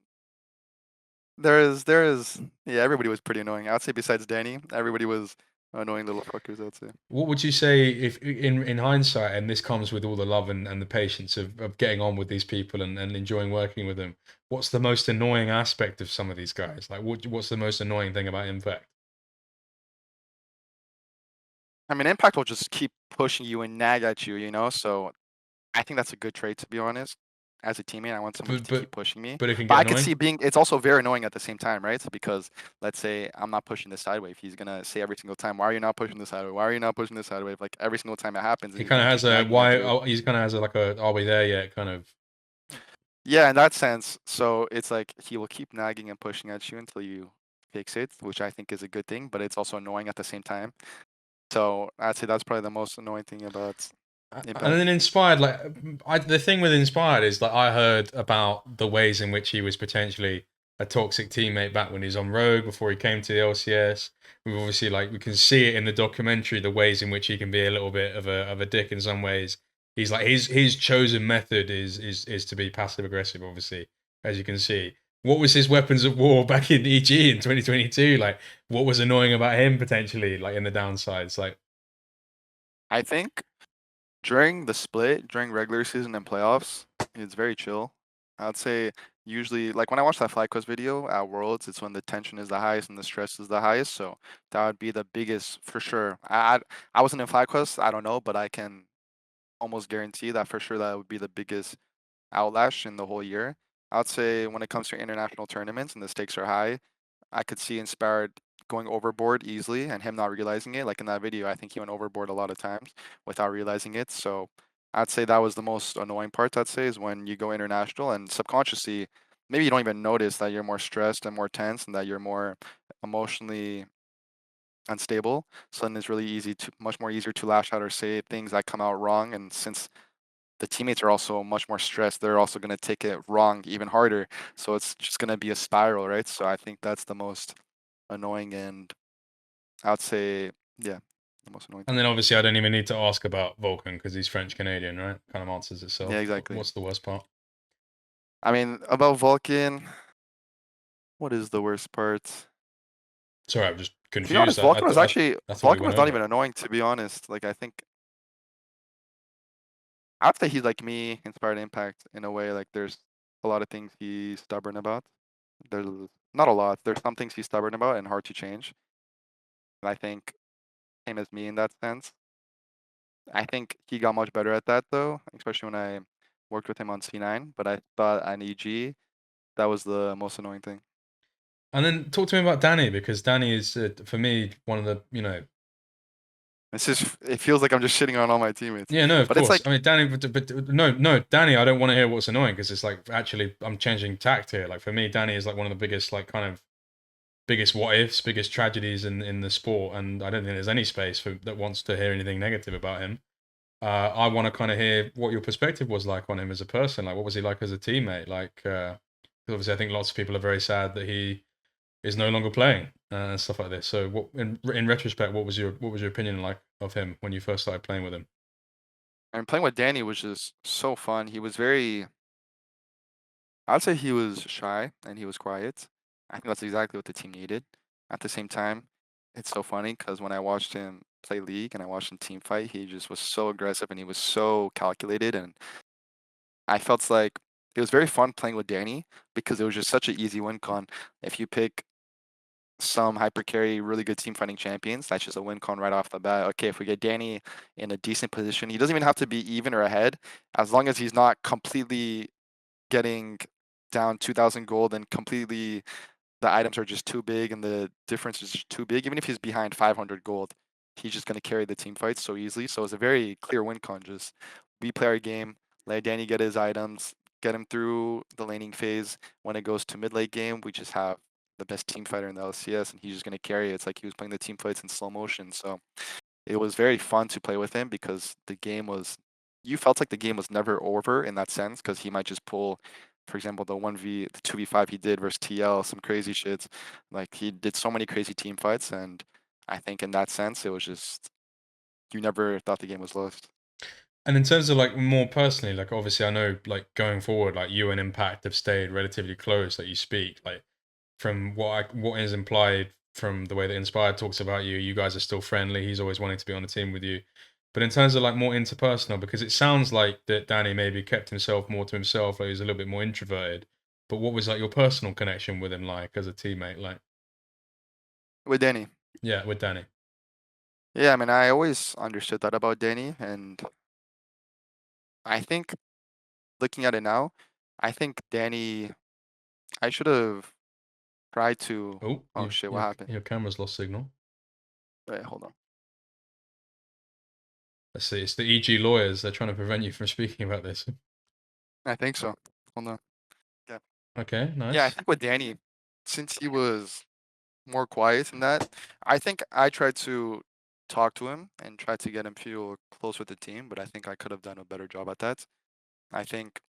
yeah, everybody was pretty annoying. I'd say besides Danny, everybody was annoying little fuckers, I'd say. What would you say if in hindsight, and this comes with all the love and the patience of getting on with these people and enjoying working with them, what's the most annoying aspect of some of these guys? Like what's the most annoying thing about Impact? I mean, Impact will just keep pushing you and nag at you, you know? So I think that's a good trait, to be honest. as a teammate. I want somebody to keep pushing me. But it can But get I could annoying. see it's also very annoying at the same time, right? So because let's say I'm not pushing this sidewave, he's gonna say every single time, "Why are you not pushing this sidewave? Why are you not pushing this sidewave?" Like every single time it happens, and He he's kind gonna of keep has a nagging me why. through. Oh, he kind of has a, like a "Are we there yet?" kind of. Yeah, in that sense. So it's like he will keep nagging and pushing at you until you fix it, which I think is a good thing, but it's also annoying at the same time. So I'd say that's probably the most annoying thing about And then Impact. Inspired, like the thing with Inspired is that I heard about the ways in which he was potentially a toxic teammate back when he was on Rogue before he came to the LCS. We've obviously like we can see it in the documentary, the ways in which he can be a little bit of a dick in some ways. He's like his chosen method is to be passive aggressive, obviously, as you can see. What was his weapons of war back in EG in 2022? Like, what was annoying about him potentially, like in the downsides? Like, I think during the split, during regular season and playoffs, it's very chill. I'd say usually, like when I watch that FlyQuest video at Worlds, it's when the tension is the highest and the stress is the highest. So that would be the biggest for sure. I wasn't in FlyQuest, I don't know, but I can almost guarantee that for sure that would be the biggest outlash in the whole year. I'd say when it comes to international tournaments and the stakes are high, I could see Inspired going overboard easily and him not realizing it. Like in that video, I think he went overboard a lot of times without realizing it. So I'd say that was the most annoying part, I'd say, is when you go international and subconsciously, maybe you don't even notice that you're more stressed and more tense and that you're more emotionally unstable. So then it's really much more easier to lash out or say things that come out wrong. And since the teammates are also much more stressed, they're also going to take it wrong even harder. So it's just going to be a spiral, right? So I think that's the most annoying and I would say, yeah, the most annoying and thing. then obviously I don't even need to ask about Vulcan because he's French Canadian, right? Kind of answers Yeah, itself. exactly. What's the worst part? I mean, about Vulcan, what is the worst part? Sorry, I'm just To be confused. honest, I thought we Vulcan went was not over it. even annoying, to be honest. Like, I think, I'd say he's like me, Inspired Impact, in a way. Like, there's a lot of things he's stubborn about. There's not a lot. There's some things he's stubborn about and hard to change. And I think same as me in that sense. I think he got much better at that though, especially when I worked with him on C9. But I thought on EG that was the most annoying thing. And then talk to me about Danny because Danny is for me one of the It's just it feels like I'm just shitting on all my teammates. yeah, no, of But it's course. like I mean, Danny, but no, Danny. I don't want to hear what's annoying because it's like actually I'm changing tact here. Like for me, Danny is like one of the biggest like kind of biggest what ifs, biggest tragedies in the sport, and I don't think there's any space for that wants to hear anything negative about him. I want to kind of hear what your perspective was like on him as a person. Like, what was he like as a teammate? Like, 'cause obviously, I think lots of people are very sad that he is no longer playing and stuff like this. So, what in retrospect, what was your opinion like of him when you first started playing with him? and playing with Danny was just so fun. He was very I'd say he was shy and he was quiet. I think that's exactly what the team needed. At the same time, it's so funny because when I watched him play League and I watched him team fight, he just was so aggressive and he was so calculated and I felt like it was very fun playing with Danny because it was just such an easy win con. If you pick some hyper carry, really good team fighting champions, that's just a win con right off the bat. Okay, if we get Danny in a decent position, he doesn't even have to be even or ahead, as long as he's not completely getting down 2,000 gold and completely the items are just too big and the difference is just too big. Even if he's behind 500 gold, he's just going to carry the team fights so easily. So it's a very clear win con. Just we play our game, let Danny get his items, get him through the laning phase. When it goes to mid late game, we just have the best team fighter in the LCS and he's just going to carry it. It's like he was playing the team fights in slow motion. So it was very fun to play with him because the game was you felt like the game was never over in that sense because he might just pull, for example, the 2v5 he did versus TL, some crazy shits. Like he did so many crazy team fights, and I think in that sense it was just you never thought the game was lost. And in terms of like more personally, like obviously I know like going forward, like you and Impact have stayed relatively close. That you speak like from what is implied from the way that Inspired talks about you, you guys are still friendly. He's always wanting to be on the team with you. But in terms of like more interpersonal, because it sounds like that Danny maybe kept himself more to himself, like he's a little bit more introverted. But what was like your personal connection with him like as a teammate? Like, With Danny, yeah, with Danny. yeah, I mean, I always understood that about Danny, and I think looking at it now, I think Danny. I should have tried to. Oh, Oh shit! What happened? your camera's lost signal. Wait, hold on. Let's see. It's the EG lawyers. They're trying to prevent you from speaking about this. I think so. Hold on. Yeah. Okay, Yeah, I nice. think with Danny, since he was more quiet than that, I think I tried to talk to him and try to get him feel close with the team, but I think I could have done a better job at that. I think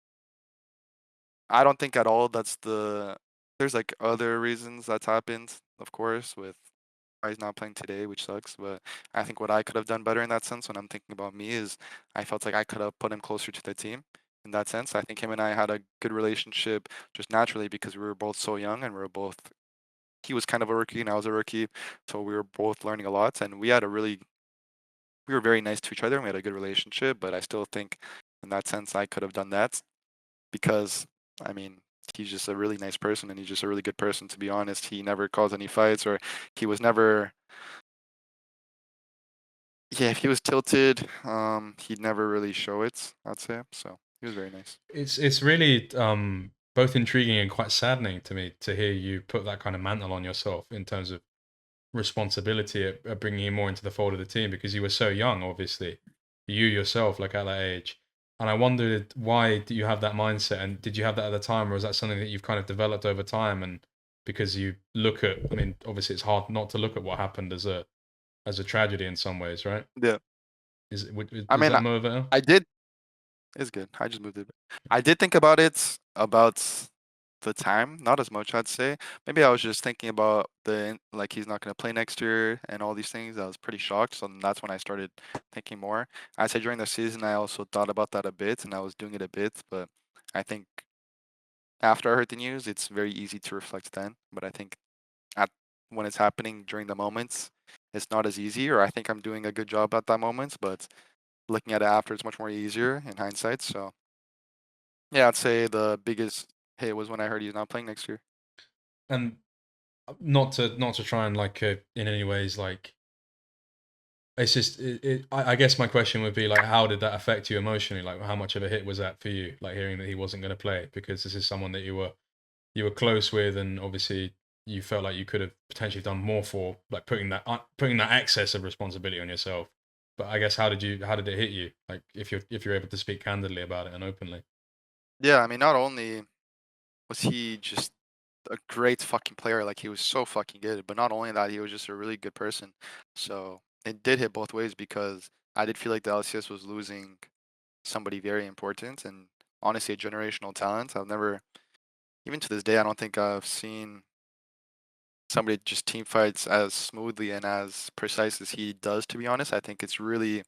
I don't think at all that's there's like other reasons that's happened, of course, with why he's not playing today, which sucks. But I think what I could have done better in that sense when I'm thinking about me is I felt like I could have put him closer to the team in that sense. I think him and I had a good relationship just naturally because we were both so young and we were both he was kind of a rookie and I was a rookie. So we were both learning a lot and we were very nice to each other and we had a good relationship, but I still think in that sense I could have done that because I mean he's just a really nice person and he's just a really good person to be honest. He never caused any fights or he was never yeah, if he was tilted, he'd never really show it, I'd say. So he was very nice. It's really both intriguing and quite saddening to me to hear you put that kind of mantle on yourself in terms of responsibility at bringing him more into the fold of the team because you were so young, obviously, you yourself, like at that age. And I wondered why do you have that mindset, and did you have that at the time, or is that something that you've kind of developed over time? And because you look at, I mean, obviously, it's hard not to look at what happened as a tragedy in some ways, right? Yeah. I Is mean, that motivator? I did it's good. I just moved it. I did think about it about the time, not as much, I'd say. Maybe I was just thinking about like he's not gonna play next year and all these things. I was pretty shocked, so that's when I started thinking more. I'd say during the season, I also thought about that a bit, and I was doing it a bit, but I think after I heard the news, it's very easy to reflect then. But I think at when it's happening during the moments, it's not as easy, or I think I'm doing a good job at that moment, but looking at it after, it's much more easier in hindsight. So yeah, I'd say the biggest hit was when I heard he's not playing next year. And not to try and like in any ways like it's just I guess my question would be like how did that affect you emotionally, like how much of a hit was that for you, like hearing that he wasn't going to play because this is someone that you were close with and obviously you felt like you could have potentially done more for, like putting that excess of responsibility on yourself. But I guess how did it hit you, like if you're able to speak candidly about it and openly? Yeah, I mean, not only was he just a great fucking player, like he was so fucking good, but not only that, he was just a really good person. So it did hit both ways because I did feel like the LCS was losing somebody very important and honestly a generational talent. I've never, even to this day, I don't think I've seen somebody just team fights as smoothly and as precise as he does, to be honest. I think it's really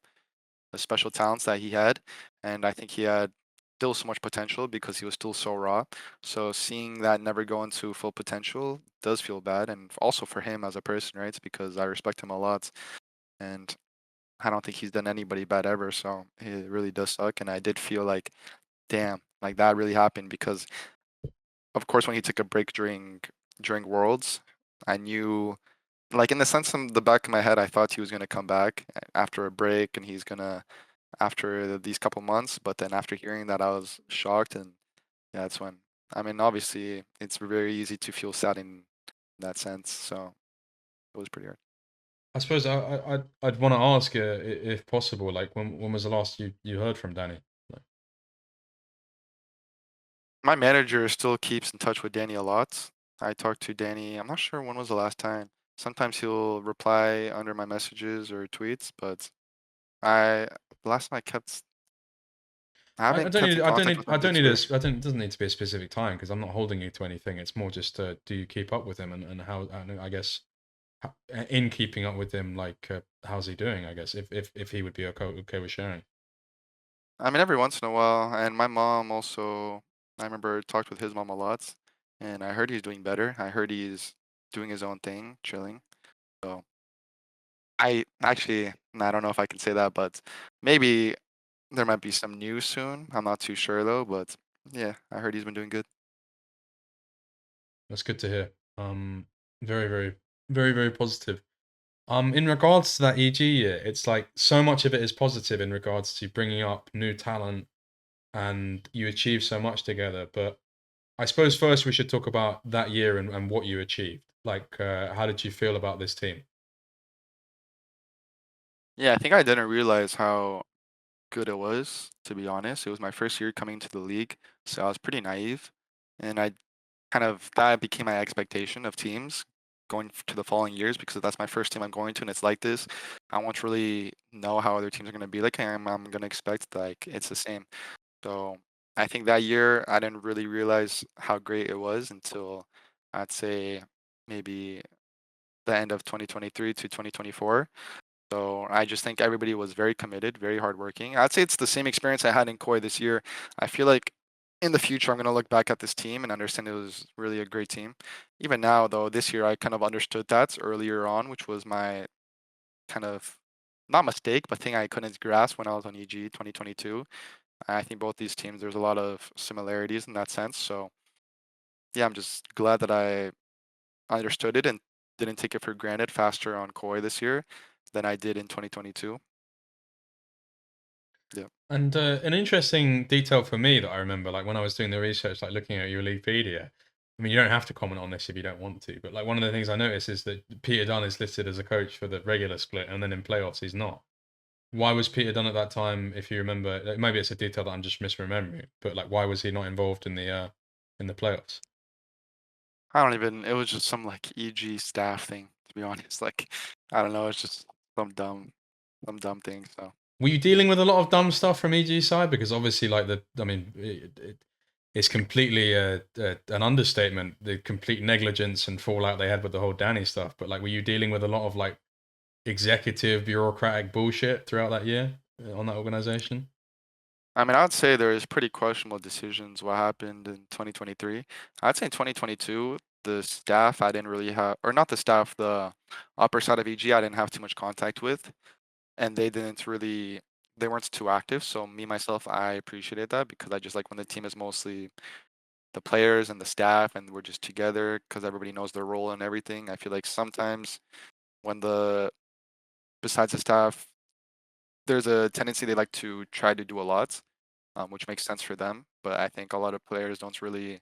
the special talents that he had, and I think he had still so much potential because he was still so raw. So seeing that never go into full potential does feel bad, and also for him as a person, right? It's because I respect him a lot, and I don't think he's done anybody bad ever. So it really does suck, and I did feel like, damn, like that really happened because, of course, when he took a break during Worlds, I knew. Like in the sense in the back of my head, I thought he was gonna come back after a break, and he's gonna after these couple months. But then after hearing that, I was shocked, and yeah, that's when. I mean, obviously, it's very easy to feel sad in that sense. So it was pretty hard. I suppose I'd want to ask you if possible, like when was the last you heard from Danny? Like, My manager still keeps in touch with Danny a lot. I talked to Danny. I'm not sure when was the last time. Sometimes he'll reply under my messages or tweets, but I last time I haven't kept in contact with him this year. I don't, it doesn't need to be a specific time because I'm not holding you to anything. It's more just, do you keep up with him and how, and I guess, in keeping up with him, like, how's he doing? I guess if he would be okay with sharing. I mean, every once in a while, and my mom also, I remember talked with his mom a lot, and I heard he's doing better. I heard he's doing his own thing, chilling. So I actually, I don't know if I can say that, but maybe there might be some news soon. I'm not too sure though, but yeah, I heard he's been doing good. That's good to hear. Very, very, very, very positive. In regards to that EG year, it's like so much of it is positive in regards to bringing up new talent, and you achieved so much together. But I suppose first we should talk about that year and what you achieved. Like, how did you feel about this team? Yeah, I think I didn't realize how good it was, to be honest. It was my first year coming to the league, so I was pretty naive, and I kind of that became my expectation of teams going to the following years because that's my first team I'm going to, and it's like this. I won't really know how other teams are going to be like. I'm going to expect like it's the same. So I think that year I didn't really realize how great it was until I'd say maybe the end of 2023 to 2024. So I just think everybody was very committed, very hardworking. I'd say it's the same experience I had in Koi this year. I feel like in the future I'm gonna look back at this team and understand it was really a great team. Even now, though, this year I kind of understood that earlier on, which was my kind of not mistake, but thing I couldn't grasp when I was on EG 2022. I think both these teams there's a lot of similarities in that sense. So yeah, I'm just glad that I understood it and didn't take it for granted faster on Koi this year than I did in 2022. Yeah. And an interesting detail for me that I remember, like when I was doing the research, like looking at your Leaguepedia. I mean, you don't have to comment on this if you don't want to, but like one of the things I noticed is that Peter Dunn is listed as a coach for the regular split, and then in playoffs he's not. Why was Peter Dunn at that time? If you remember, maybe it's a detail that I'm just misremembering, but like, why was he not involved in the playoffs? I don't even it was just some like EG staff thing, to be honest. Like I don't know, it's just some dumb thing. So Were you dealing with a lot of dumb stuff from EG side? Because obviously, like it's completely an understatement. The complete negligence and fallout they had with the whole Danny stuff. But like, were you dealing with a lot of like executive bureaucratic bullshit throughout that year on that organization? I mean I'd say there is pretty questionable decisions what happened in 2023. I'd say in 2022, the staff I didn't really have or not the staff, the upper side of EG I didn't have too much contact with. And they didn't really they weren't too active. So me myself, I appreciated that because I just like when the team is mostly the players and the staff and we're just together because everybody knows their role and everything. I feel like sometimes when the besides the staff, there's a tendency they like to try to do a lot, which makes sense for them. But I think a lot of players don't really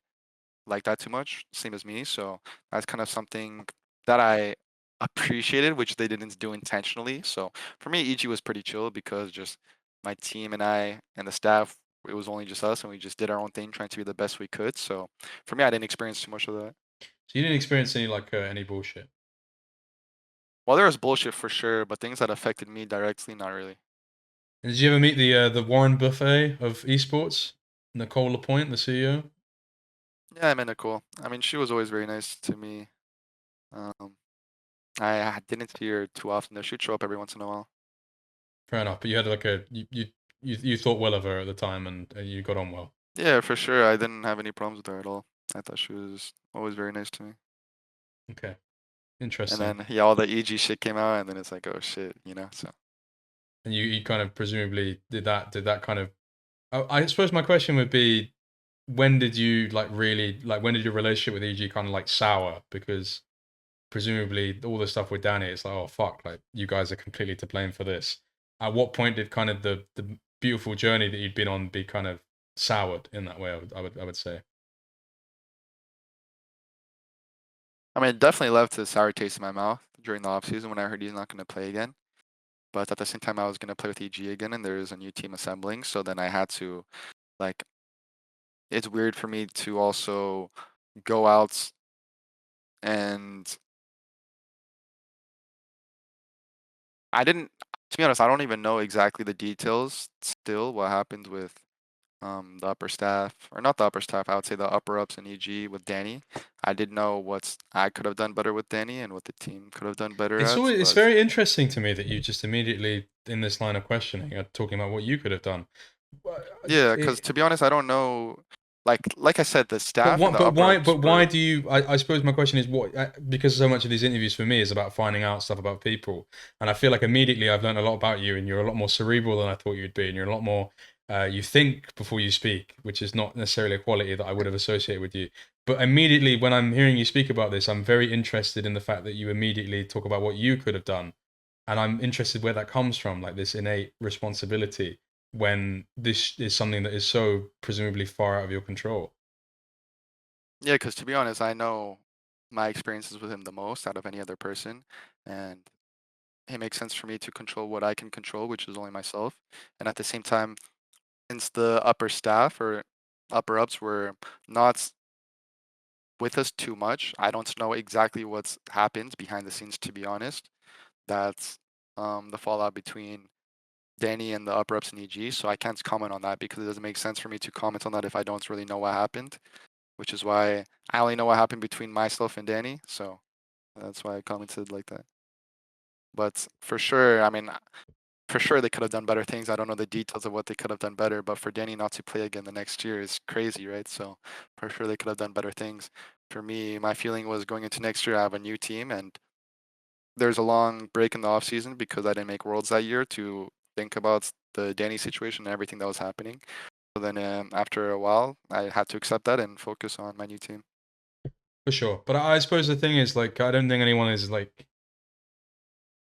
like that too much, same as me. So that's kind of something that I appreciated, which they didn't do intentionally. So for me, EG was pretty chill because just my team and I and the staff, it was only just us and we just did our own thing, trying to be the best we could. So for me, I didn't experience too much of that. So you didn't experience any like any bullshit. Well, there was bullshit for sure, but things that affected me directly, not really. And did you ever meet the Warren Buffet of esports, Nicole Lapointe, the CEO? Yeah, I met Nicole. I mean, she was always very nice to me. Um, I didn't see her too often though. She'd show up every once in a while. Fair enough, but you had like you thought well of her at the time, and you got on well. Yeah, for sure. I didn't have any problems with her at all. I thought she was always very nice to me. Okay, And interesting. then yeah, all the EG shit came out, and then it's like, oh shit, you know. So And you kind of presumably did that kind of. I suppose my question would be, when did you like really like when did your relationship with EG kind of like sour? Because presumably all the stuff with Danny, it's like, oh fuck, like you guys are completely to blame for this. At what point did kind of the beautiful journey that you'd been on be kind of soured in that way? I would say. I mean, it definitely left a sour taste in my mouth during the off season when I heard he's not going to play again. But at the same time, I was going to play with EG again, and there's a new team assembling. So then I had to like, it's weird for me to also go out and I didn't. To be honest, I don't even know exactly the details still what happened with the upper staff, or not the upper staff, I would say the upper ups in EG with Danny. I didn't know what I could have done better with Danny and what the team could have done better It's at, always it's but very interesting to me that you just immediately in this line of questioning are talking about what you could have done. yeah, because It, to be honest, I don't know. Like I said, the But staff and what? the But upper why? ups But why were do you? I suppose my question is what? Because so much of these interviews for me is about finding out stuff about people, and I feel like immediately I've learned a lot about you, and you're a lot more cerebral than I thought you'd be, and you're a lot more. You think before you speak, which is not necessarily a quality that I would have associated with you. But immediately when I'm hearing you speak about this, I'm very interested in the fact that you immediately talk about what you could have done, and I'm interested where that comes from, like this innate responsibility. when this is something that is so presumably far out of your control? Yeah, because to be honest, I know my experiences with him the most out of any other person, and it makes sense for me to control what I can control, which is only myself. And at the same time, since the upper staff or upper ups were not with us too much, I don't know exactly what's happened behind the scenes, to be honest. That's the fallout between Danny and the upper ups in EG, so I can't comment on that because it doesn't make sense for me to comment on that if I don't really know what happened, which is why I only know what happened between myself and Danny, so that's why I commented like that. But for sure, I mean, for sure they could have done better things. I don't know the details of what they could have done better, but for Danny not to play again the next year is crazy, right? So for sure they could have done better things. For me, my feeling was going into next year, I have a new team, and there's a long break in the off season because I didn't make Worlds that year to think about the Danny situation and everything that was happening. So then after a while, I had to accept that and focus on my new team. For sure. But I suppose the thing is, like, I don't think anyone is like.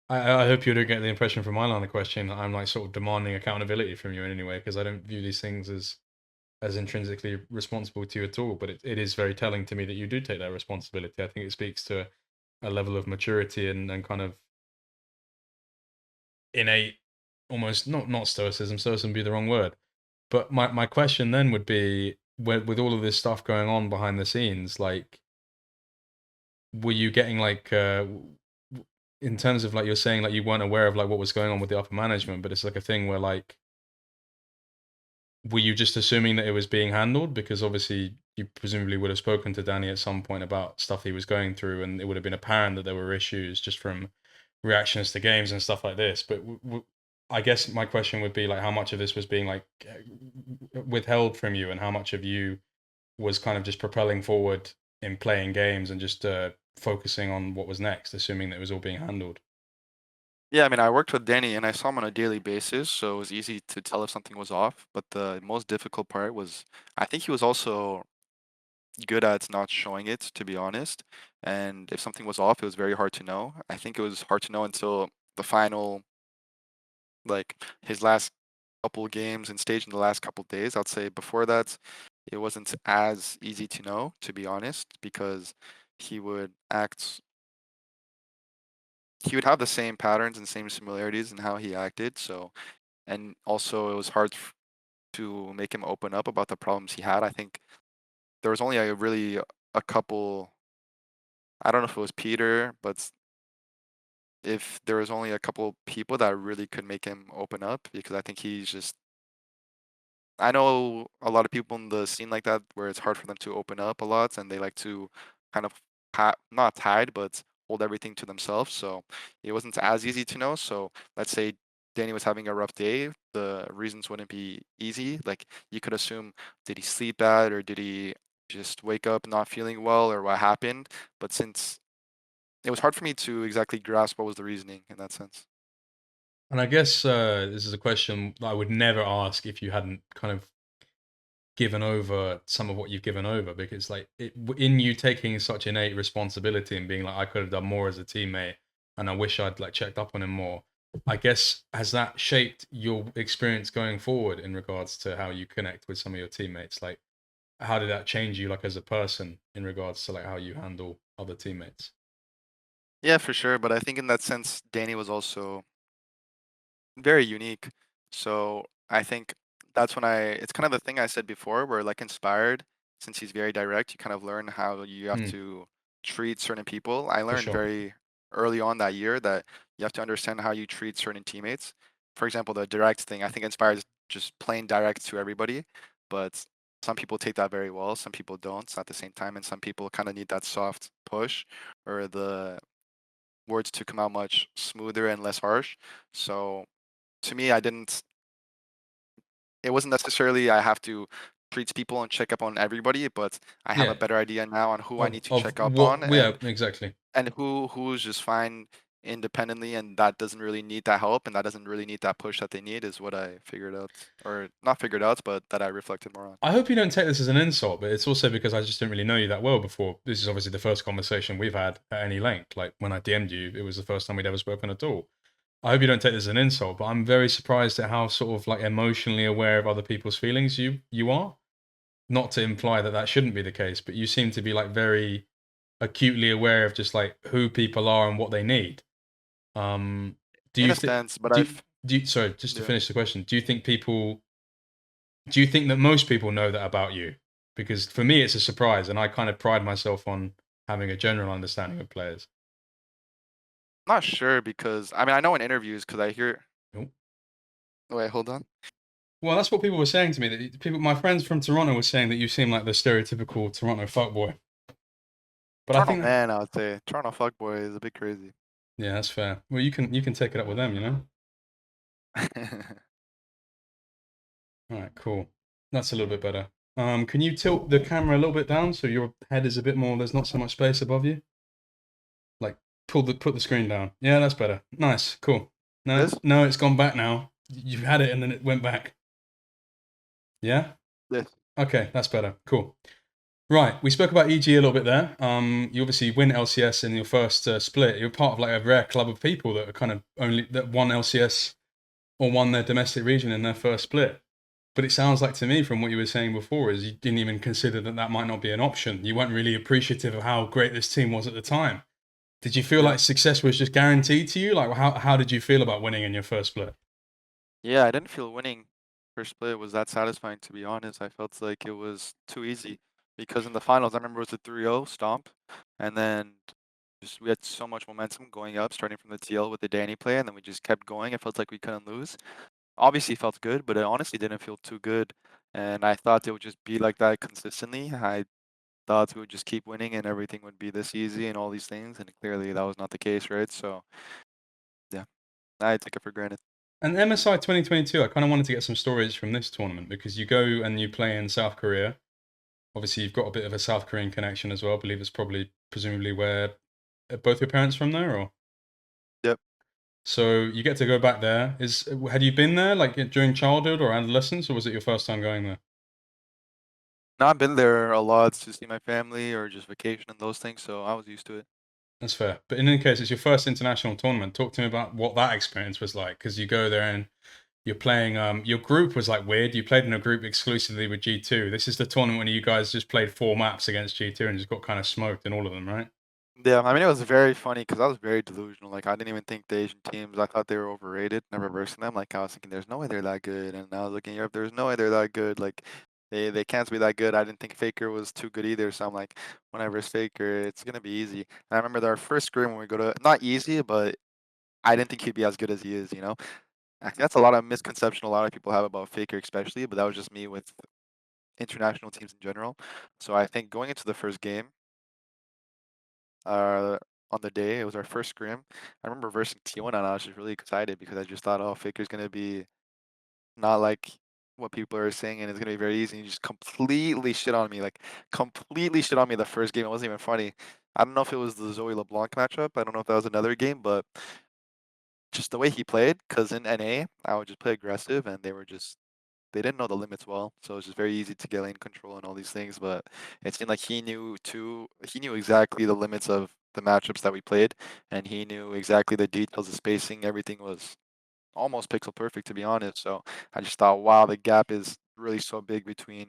I hope you don't get the impression from my line of question that I'm like sort of demanding accountability from you in any way, because I don't view these things as intrinsically responsible to you at all. But it is very telling to me that you do take that responsibility. I think it speaks to a level of maturity and kind of innate, almost not stoicism. Stoicism would be the wrong word. But my question then would be, with all of this stuff going on behind the scenes, like, were you getting like in terms of like you're saying like you weren't aware of like what was going on with the upper management, but it's like a thing where like were you just assuming that it was being handled because obviously you presumably would have spoken to Danny at some point about stuff he was going through, and it would have been apparent that there were issues just from reactions to games and stuff like this. But I guess my question would be like how much of this was being like withheld from you, and how much of you was kind of just propelling forward in playing games and just focusing on what was next, assuming that it was all being handled. Yeah, I mean, I worked with Danny and I saw him on a daily basis, so it was easy to tell if something was off. But the most difficult part was, I think he was also good at not showing it, to be honest. And if something was off, it was very hard to know. I think it was hard to know until the final, like his last couple games and stage in the last couple days. I'd say before that, it wasn't as easy to know, to be honest, because he would act, he would have the same patterns and same similarities in how he acted. So, and also it was hard to make him open up about the problems he had. I think there was only a really a couple. I don't know if it was Peter, but if there was only a couple people that really could make him open up, because I think he's just, I know a lot of people in the scene like that where it's hard for them to open up a lot and they like to kind of not hide but hold everything to themselves. So it wasn't as easy to know. So let's say Danny was having a rough day, the reasons wouldn't be easy. Like you could assume, did he sleep bad or did he just wake up not feeling well or what happened? But since it was hard for me to exactly grasp what was the reasoning in that sense. And I guess this is a question that I would never ask if you hadn't kind of given over some of what you've given over, because like in you taking such innate responsibility and being like I could have done more as a teammate and I wish I'd like checked up on him more. I guess has that shaped your experience going forward in regards to how you connect with some of your teammates? Like how did that change you like as a person in regards to like how you handle other teammates? Yeah, for sure. But I think in that sense, Danny was also very unique. So I think that's when it's kind of the thing I said before, where like inspired, since he's very direct, you kind of learn how you have Mm, to treat certain people. I for learned sure. very early on that year that you have to understand how you treat certain teammates. For example, the direct thing, I think inspired is just plain direct to everybody, but some people take that very well, some people don't at the same time, and some people kind of need that soft push or the words to come out much smoother and less harsh. So to me, I didn't. It wasn't necessarily I have to treat people and check up on everybody, but I have a Yeah. better idea now on who I need to Of check up what on yeah, exactly. and who's just fine independently and that doesn't really need that help and that doesn't really need that push that they need is what I figured out or not figured out, but that I reflected more on. I hope you don't take this as an insult, but it's also because I just didn't really know you that well before. This is obviously the first conversation we've had at any length. Like when I DM'd you, it was the first time we'd ever spoken at all. I hope you don't take this as an insult, but I'm very surprised at how sort of like emotionally aware of other people's feelings you are. Not to imply that that shouldn't be the case, but you seem to be like very acutely aware of just like who people are and what they need. Do In you a think? sense, but Do do you, sorry, just to yeah. finish the question, do you think people? Do you think that most people know that about you? Because for me, it's a surprise, and I kind of pride myself on having a general understanding of players. Not sure because I mean I know in interviews because I hear. Oh. Wait, hold on. Well, that's what people were saying to me. That people, my friends from Toronto, were saying that you seem like the stereotypical Toronto fuckboy. But I Toronto think that, man, I would say Toronto fuckboy is a bit crazy. yeah, that's fair. Well, you can take it up with them, you know. All right, cool. That's a little bit better. Can you tilt the camera a little bit down so your head is a bit more? There's not so much space above you. Like put the screen down. Yeah, that's better. Nice, cool. No, This, no, it's gone back now. You've had it and then it went back. Yeah. this. Okay, that's better. Cool. Right, we spoke about EG a little bit there. You obviously win LCS in your first split. You're part of like a rare club of people that are kind of only that won LCS or won their domestic region in their first split. But it sounds like to me, from what you were saying before, is you didn't even consider that that might not be an option. You weren't really appreciative of how great this team was at the time. Did you feel Yeah. like success was just guaranteed to you? Like, how did you feel about winning in your first split? Yeah, I didn't feel winning first split was that satisfying, to be honest. I felt like it was too easy because in the finals, I remember it was a 3-0 stomp, and then just we had so much momentum going up, starting from the TL with the Danny play, and then we just kept going. It felt like we couldn't lose. Obviously, it felt good, but it honestly didn't feel too good. And I thought it would just be like that consistently. I thought we would just keep winning and everything would be this easy and all these things, and clearly that was not the case, right? So yeah, I take it for granted. And MSI 2022, I kind of wanted to get some stories from this tournament because you go and you play in South Korea. Obviously, you've got a bit of a South Korean connection as well. I believe it's probably presumably where both your parents from there, or Yep. so you get to go back there. Had you been there like during childhood or adolescence, or was it your first time going there? No, I've been there a lot to see my family or just vacation and those things, so I was used to it. That's fair. But in any case, it's your first international tournament. Talk to me about what that experience was like, because you go there and you're playing. Your group was like weird. You played in a group exclusively with G2. This is the tournament when you guys just played 4 maps against G2 and just got kind of smoked in all of them, right? Yeah, I mean, it was very funny because I was very delusional. Like, I didn't even think the Asian teams, I thought they were overrated, never versing them. Like, I was thinking, there's no way they're that good. And I was looking at Europe, there's no way they're that good. Like, they can't be that good. I didn't think Faker was too good either. So I'm like, when I verse Faker, it's going to be easy. And I remember our first scrim when we go to, not easy, but I didn't think he'd be as good as he is, you know? I think that's a lot of misconception a lot of people have about Faker, especially, but that was just me with international teams in general. So I think going into the first game, uh, on the day. It was our first scrim. I remember versing T1 and I was just really excited because I just thought, oh, Faker's gonna be not like what people are saying and it's gonna be very easy. And he just completely shit on me, like completely shit on me the first game. It wasn't even funny. I don't know if it was the Zoe LeBlanc matchup. I don't know if that was another game, but just the way he played, because in NA, I would just play aggressive and they didn't know the limits well, so it was just very easy to get lane control and all these things. But it seemed like he knew too. He knew exactly the limits of the matchups that we played, and he knew exactly the details, the spacing. Everything was almost pixel perfect, to be honest. So I just thought, wow, the gap is really so big between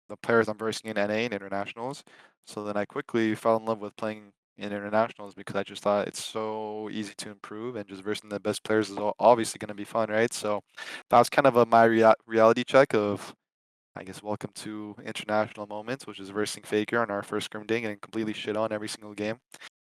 the players I'm versing in NA and internationals. So then I quickly fell in love with playing in internationals because I just thought it's so easy to improve and just versing the best players is obviously going to be fun, right? So that was kind of my reality check of, I guess, welcome to international moments, which is versing Faker on our first scrim day and completely shit on every single game.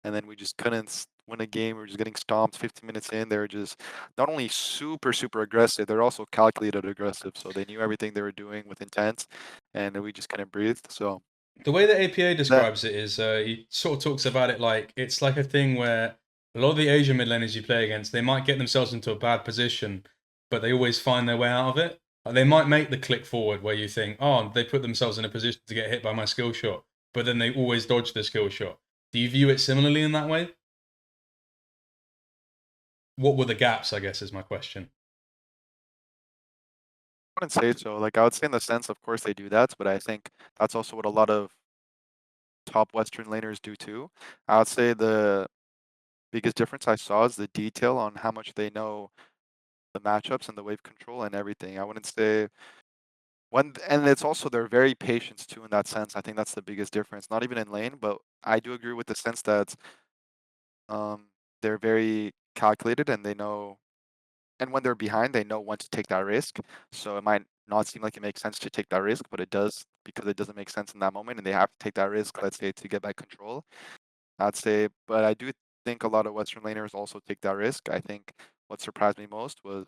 And then we just couldn't win a game. We were just getting stomped 15 minutes in. They were just not only super, super aggressive, they're also calculated aggressive. So they knew everything they were doing with intent, and we just kind of breathed. So The way that APA that, describes it is he sort of talks about it like it's like a thing where a lot of the Asian midlaners you play against, they might get themselves into a bad position, but they always find their way out of it. Like they might make the click forward where you think, oh, they put themselves in a position to get hit by my skill shot, but then they always dodge the skill shot. Do you view it similarly in that way? What were the gaps, I guess, is my question. I wouldn't say so. Like, I would say in the sense, of course, they do that, but I think that's also what a lot of top Western laners do too. I would say biggest difference I saw is the detail on how much they know the matchups and the wave control and everything. I wouldn't say and it's also they're very patient too in that sense. I think that's the biggest difference. Not even in lane, but I do agree with the sense that um, they're very calculated and they know, and when they're behind, they know when to take that risk. So it might not seem like it makes sense to take that risk, but it does because it doesn't make sense in that moment, and they have to take that risk. Let's say to get back control. I'd say, but I do think a lot of Western laners also take that risk. I think what surprised me most was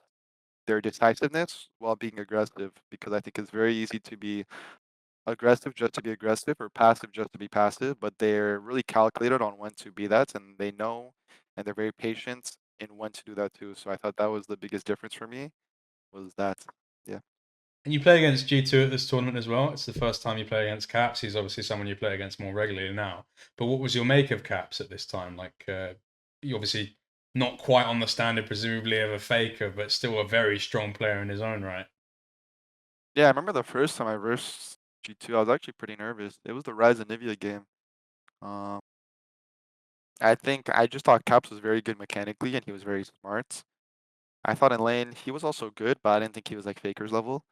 their decisiveness while being aggressive, because I think it's very easy to be aggressive just to be aggressive or passive just to be passive, but they're really calculated on when to be that, and they know, and they're very patient in when to do that too. So I thought that was the biggest difference for me, was that, yeah. And you play against G2 at this tournament as well. It's the first time you play against Caps. He's obviously someone you play against more regularly now. But what was your make of Caps at this time? Like, you obviously not quite on the standard, presumably, of a faker, but still a very strong player in his own right. Yeah, I remember the first time I versed G2, I was actually pretty nervous. It was the Rise of Nivea game. Um, I think I just thought Caps was very good mechanically and he was very smart. I thought in lane he was also good, but I didn't think he was like Faker's level.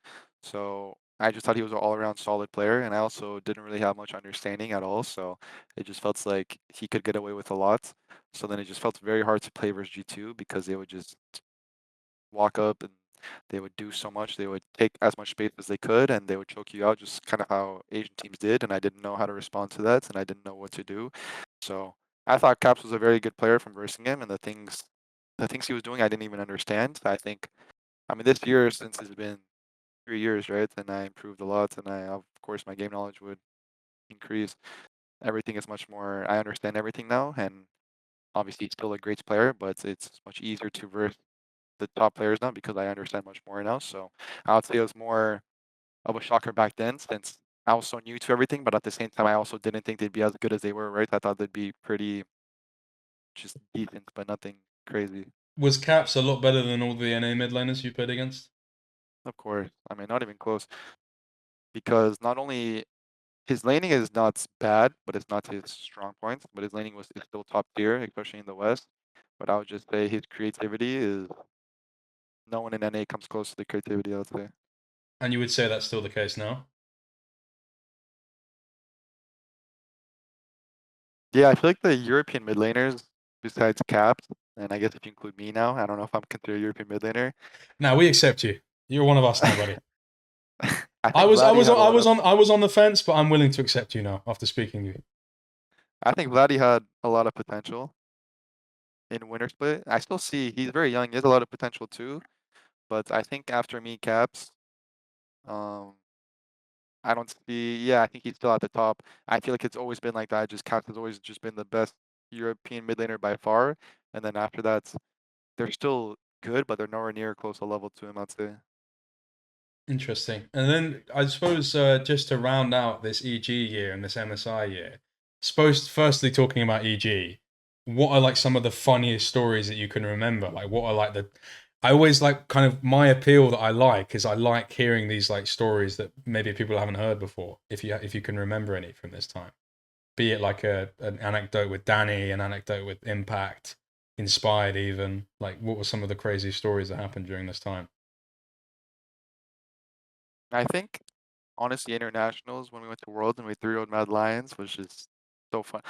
So I just thought he was an all-around solid player, and I also didn't really have much understanding at all. So it just felt like he could get away with a lot. So then it just felt very hard to play versus G2 because they would just walk up and they would do so much. They would take as much space as they could and they would choke you out, just kind of how Asian teams did. And I didn't know how to respond to that, and I didn't know what to do. So I thought Caps was a very good player from versing him, and the things he was doing I didn't even understand. I mean, this year since it's been 3 years, right? And I improved a lot, and of course my game knowledge would increase. Everything is much more. I understand everything now, and obviously he's still a great player, but it's much easier to verse the top players now because I understand much more now. So I would say it was more of a shocker back then since I was so new to everything, but at the same time I also didn't think they'd be as good as they were, right? I thought they'd be pretty just decent, but nothing crazy. Was Caps a lot better than all the NA mid laners you played against? Of course. I mean, not even close. Because not only his laning is not bad, but it's not his strong point. But his laning is still top tier, especially in the West. But I would just say his creativity is no one in NA comes close to the creativity, I would say. And you would say that's still the case now? Yeah, I feel like the European mid laners, besides Caps, and I guess if you include me now, I don't know if I'm considered a European mid laner. Now we accept you. You're one of us now, buddy. I I think was I Vladdy was had a I lot was of on I was on the fence, but I'm willing to accept you now after speaking to you. I think Vladdy had a lot of potential in Winter Split. I still see he's very young, he has a lot of potential too. But I think after me Caps, um, I don't see. Yeah, I think he's still at the top. I feel like it's always been like that. Just Caps has always just been the best European mid laner by far. And then after that, they're still good, but they're nowhere near close a level to him, I'd say. Interesting. And then I suppose just to round out this EG year and this MSI year, suppose firstly talking about EG, what are like some of the funniest stories that you can remember? Like what are like the I always like kind of my appeal that I like is I like hearing these like stories that maybe people haven't heard before. If you can remember any from this time, be it like an anecdote with Danny, an anecdote with Impact, Inspired, even like what were some of the crazy stories that happened during this time? I think, honestly, internationals when we went to Worlds and we 3-0'd Mad Lions was just so fun.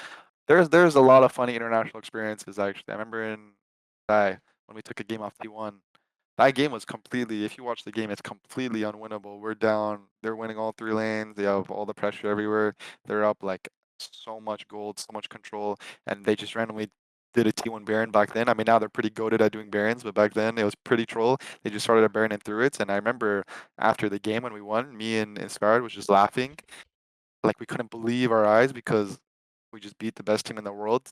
There's a lot of funny international experiences actually. I remember in when we took a game off T1. That game was completely, if you watch the game, it's completely unwinnable. We're down, they're winning all 3 lanes, they have all the pressure everywhere. They're up like so much gold, so much control, and they just randomly did a T1 Baron back then. I mean, now they're pretty goated at doing Barons, but back then it was pretty troll. They just started a Baron and threw it. And I remember after the game when we won, me and Inspired was just laughing. Like we couldn't believe our eyes because we just beat the best team in the world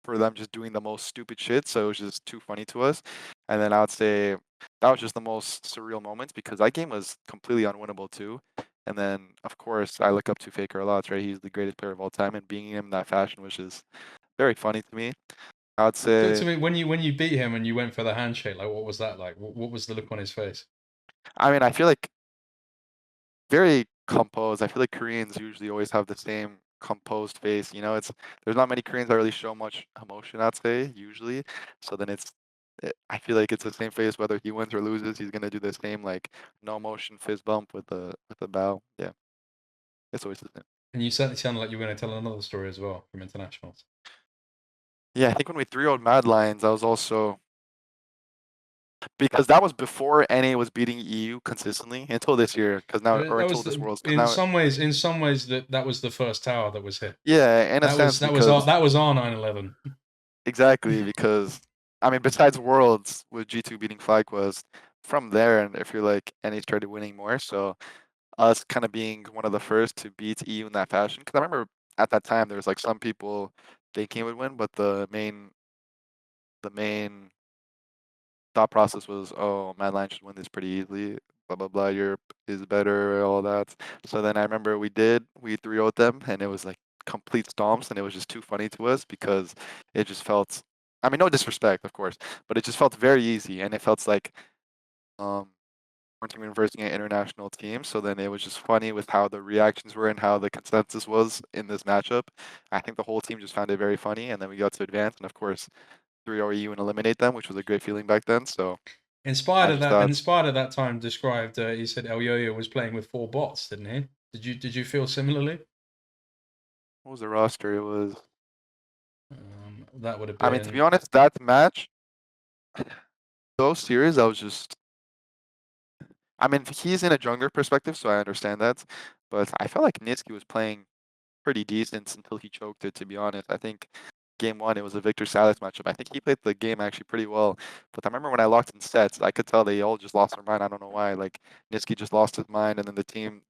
for them just doing the most stupid shit. So it was just too funny to us. And then I would say that was just the most surreal moments because that game was completely unwinnable too. And then of course I look up to Faker a lot, right? He's the greatest player of all time, and being him in that fashion was just very funny to me. I would Talk to say, me when you beat him and you went for the handshake. Like, what was that like? What was the look on his face? I mean, I feel like very composed. I feel like Koreans usually always have the same composed face. You know, there's not many Koreans that really show much emotion, I'd say, usually. So then I feel like it's the same face whether he wins or loses. He's gonna do the same like no emotion fist bump with the bow. Yeah, it's always the same. And you certainly sounded like you were going to tell another story as well from internationals. Yeah, I think when we 3-0'd Mad Lions, I was also because that was before NA was beating EU consistently until this year, because now or That until was this Worlds, because in now some ways, that was the first tower that was hit. yeah, in a sense because That was our 9/11. exactly because I mean besides Worlds with G2 beating FlyQuest, from there and if you're like NA started winning more, so us kind of being one of the first to beat EU in that fashion. Because I remember at that time there was like some people thinking it would win, but the main thought process was, oh, Mad Lions should win this pretty easily. Blah blah blah. Europe is better. All that. So then I remember we 3-0'd them, and it was like complete stomps, and it was just too funny to us because it just felt. I mean, no disrespect, of course, but it just felt very easy, and it felt like um weren't even versing an international team. So then it was just funny with how the reactions were and how the consensus was in this matchup. I think the whole team just found it very funny, and then we got to advance, and of course 3-0 EU and eliminate them, which was a great feeling back then. So I just thought, Inspired at that time described. He said El Yo-Yo was playing with 4 bots, didn't he? Did you feel similarly? what was the roster? It was, That would have I mean, to be been. honest, that match, those series, I was just, I mean, he's in a jungler perspective, so I understand that. But I felt like Nitsky was playing pretty decent until he choked it, to be honest. I think game one, it was a Victor Salas matchup. I think he played the game actually pretty well. But I remember when I locked in sets, I could tell they all just lost their mind. I don't know why. Like, Nitsky just lost his mind, and then the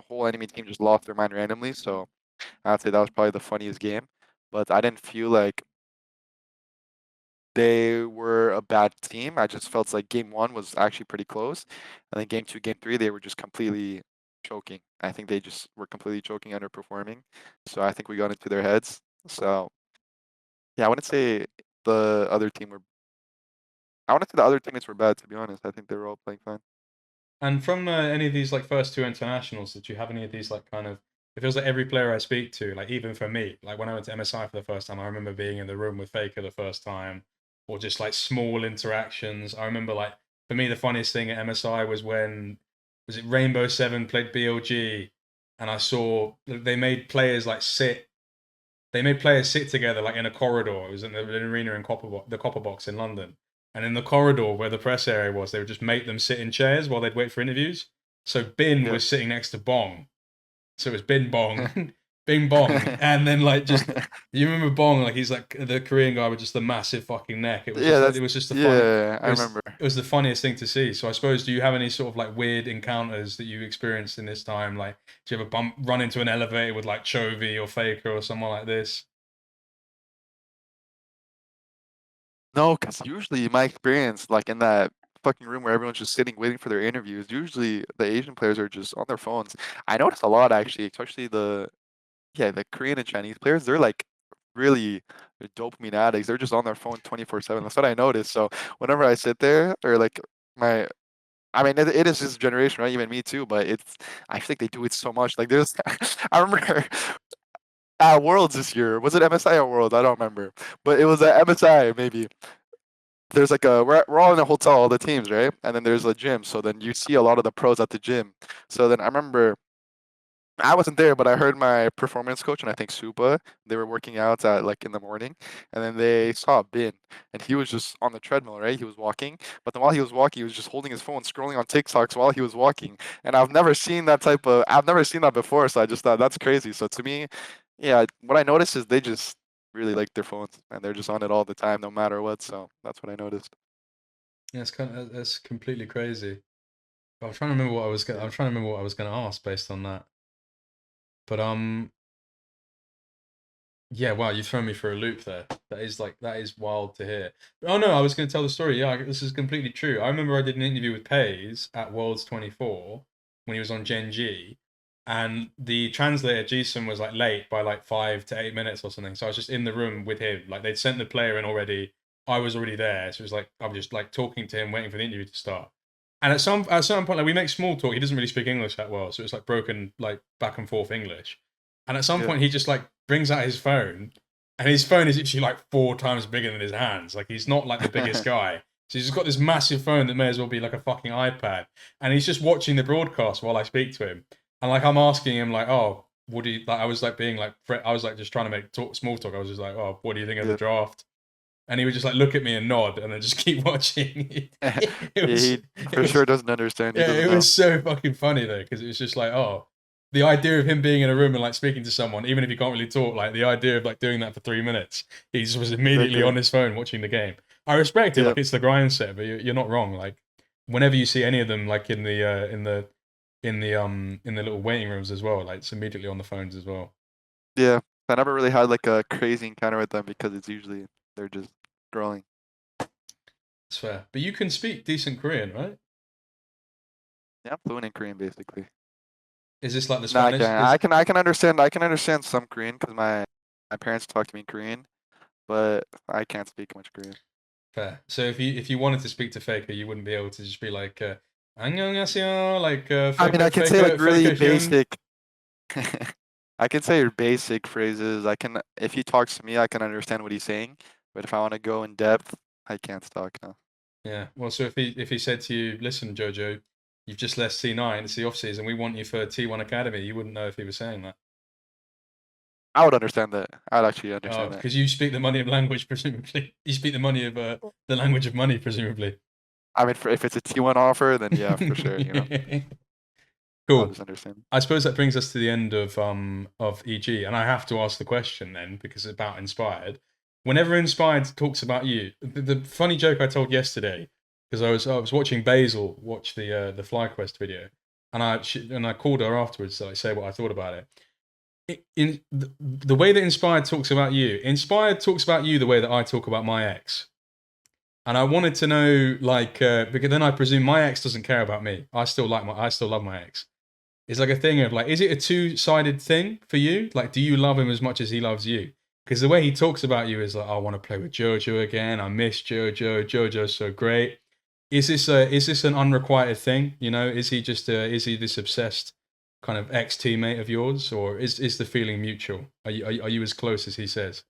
whole enemy team just lost their mind randomly. So I'd say that was probably the funniest game. But I didn't feel like they were a bad team. I just felt like game one was actually pretty close. And then game two, game three, they were just completely choking. I think they just were completely choking, underperforming. So I think we got into their heads. So yeah, I wouldn't say the other teammates were bad, to be honest. I think they were all playing fine. And from any of these like first 2 internationals, did you have any of these like kind of? It feels like every player I speak to, like even for me, like when I went to MSI for the first time, I remember being in the room with Faker the first time, or just like small interactions. I remember like for me the funniest thing at MSI was when was it Rainbow Seven played BLG, and I saw they made players like sit. They made players sit together like in a corridor. It was in the arena in the Copper Box in London. And in the corridor where the press area was, they would just make them sit in chairs while they'd wait for interviews. So Bin Yeah. was sitting next to Bong. So it was Bin Bong, Bing Bong. And then like just you remember Bong, like he's like the Korean guy with just the massive fucking neck. Yeah, It was just the funny yeah, I remember. it was the funniest thing to see. So I suppose do you have any sort of like weird encounters that you experienced in this time? Like do you ever run into an elevator with like Chovy or Faker or someone like this? No, because usually my experience, like in that fucking room where everyone's just sitting waiting for their interviews, usually the Asian players are just on their phones. I noticed a lot actually, especially the Korean and Chinese players, they're like really dopamine addicts. They're just on their phone 24/7. That's what I noticed. So whenever I sit there or like my I mean, it is this generation, right? Even me too, but I feel like they do it so much. Like there's I remember at Worlds this year. Was it MSI or Worlds? I don't remember. But it was at MSI maybe. There's like we're all in a hotel, all the teams, right? And then there's a gym. So then you see a lot of the pros at the gym. So then I remember I wasn't there, but I heard my performance coach and I think Supa, they were working out at like in the morning, and then they saw Bin, and he was just on the treadmill, right? He was walking, but then while he was walking, he was just holding his phone, scrolling on TikToks while he was walking, and I've never seen that before, so I just thought that's crazy. So to me, yeah, what I noticed is they just really like their phones and they're just on it all the time, no matter what. So that's what I noticed. Yeah, that's completely crazy. I'm trying to remember what I was Yeah. I'm trying to remember what I was going to ask based on that. But yeah, wow, you've thrown me for a loop there. That is wild to hear. Oh no, I was going to tell the story. Yeah, this is completely true. I remember I did an interview with Pays at Worlds 24 when he was on Gen G, and the translator Jason was like late by like 5 to 8 minutes or something. So I was just in the room with him. Like they'd sent the player in already. I was already there, so it was like I was just like talking to him, waiting for the interview to start. And at some point, like we make small talk. He doesn't really speak English that well, so it's like broken like back and forth English. And at some Yeah. point, he just like brings out his phone, and his phone is actually like 4 times bigger than his hands. Like he's not like the biggest guy. So he's just got this massive phone that may as well be like a fucking iPad, and he's just watching the broadcast while I speak to him. And like I'm asking him like, oh, what do you like? I was like being like, I was like just trying to make small talk. I was just like, oh, what do you think of the Yeah. draft? And he would just like look at me and nod, and then just keep watching. Yeah, it was, he it for was, sure doesn't understand. He yeah, doesn't it know. was so fucking funny though, because it was just like, oh, the idea of him being in a room and like speaking to someone, even if he can't really talk, like the idea of like doing that for 3 minutes, he just was immediately Exactly. on his phone watching the game. I respect it, Yeah. like it's the grind set, but you're not wrong. Like whenever you see any of them, like in the little waiting rooms as well, like it's immediately on the phones as well. Yeah. I never really had like a crazy encounter with them because it's usually they're just scrolling. It's fair, but you can speak decent Korean, right? Yeah, I'm fluent in Korean basically. Is this like the No, I Spanish? can. I can understand some Korean because my parents talk to me in Korean, but I can't speak much Korean. Fair. So if you wanted to speak to Faker, you wouldn't be able to just be like 안녕하세요, like I mean, I Faker can say like Faker really Faker Hyun. basic. I can say basic phrases. If he talks to me, I can understand what he's saying. But if I want to go in depth, I can't talk now. Yeah. Well, so if he said to you, listen, Jojo, you've just left C9, it's the off season, we want you for T1 Academy, you wouldn't know if he was saying that. I would understand that. I'd actually Oh, understand that. because you speak the money of language, presumably. You speak the money of the language of money, presumably. I mean, if it's a T1 offer, then yeah, for sure. I'll Cool. just understand. I suppose that brings us to the end of EG, and I have to ask the question then because it's about Inspired. Whenever Inspired talks about you, the funny joke I told yesterday, because I was watching Basil watch the FlyQuest video, and I called her afterwards to like say what I thought about it. In the way that Inspired talks about you, Inspired talks about you the way that I talk about my ex. And I wanted to know, like, because then I presume my ex doesn't care about me. I still love my ex. It's like a thing of like, is it a two-sided thing for you? Like, do you love him as much as he loves you? Because the way he talks about you is like, I want to play with Jojo again. I miss Jojo. Jojo's so great. Is this an unrequited thing? Is he just is he this obsessed kind of ex teammate of yours, or is the feeling mutual? Are you as close as he says?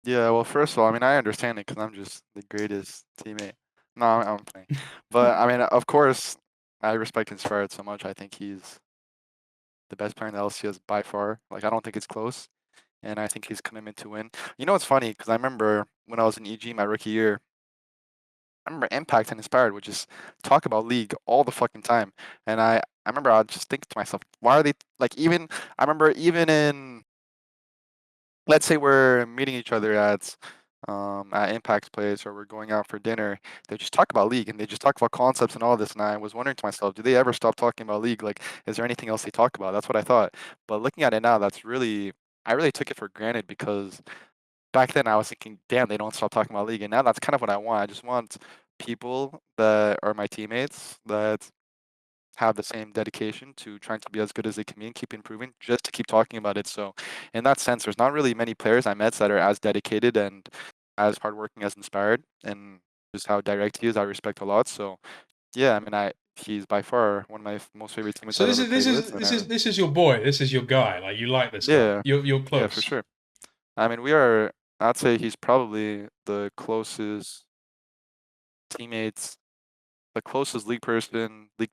Yeah, well, first of all, I mean, I understand it because I'm just the greatest teammate. No, I'm playing. But I mean, of course, I respect Inspired so much. I think he's the best player in the LCS by far. Like, I don't think it's close. And I think he's commitment to win. You know, it's funny because I remember when I was in EG my rookie year, I remember Impact and Inspired would just talk about League all the fucking time. And I remember I'd just think to myself, why are they like I remember even in, let's say we're meeting each other at Impact's place or we're going out for dinner, they just talk about League and they just talk about concepts and all this. And I was wondering to myself, do they ever stop talking about League? Like, is there anything else they talk about? That's what I thought. But looking at it now, I really took it for granted because back then I was thinking, damn, they don't stop talking about League. And now that's kind of what I want. I just want people that are my teammates that have the same dedication to trying to be as good as they can be and keep improving, just to keep talking about it. So, in that sense, there's not really many players I met that are as dedicated and as hardworking as Inspired, and just how direct he is, I respect a lot. So, yeah, I mean, he's by far one of my most favorite teammates So I've this ever is this played is with, and this is this is your boy. This is your guy. Like you like this guy. yeah, You're yeah, for close. sure. I mean, we are. I'd say he's probably the closest teammates, the closest league person, league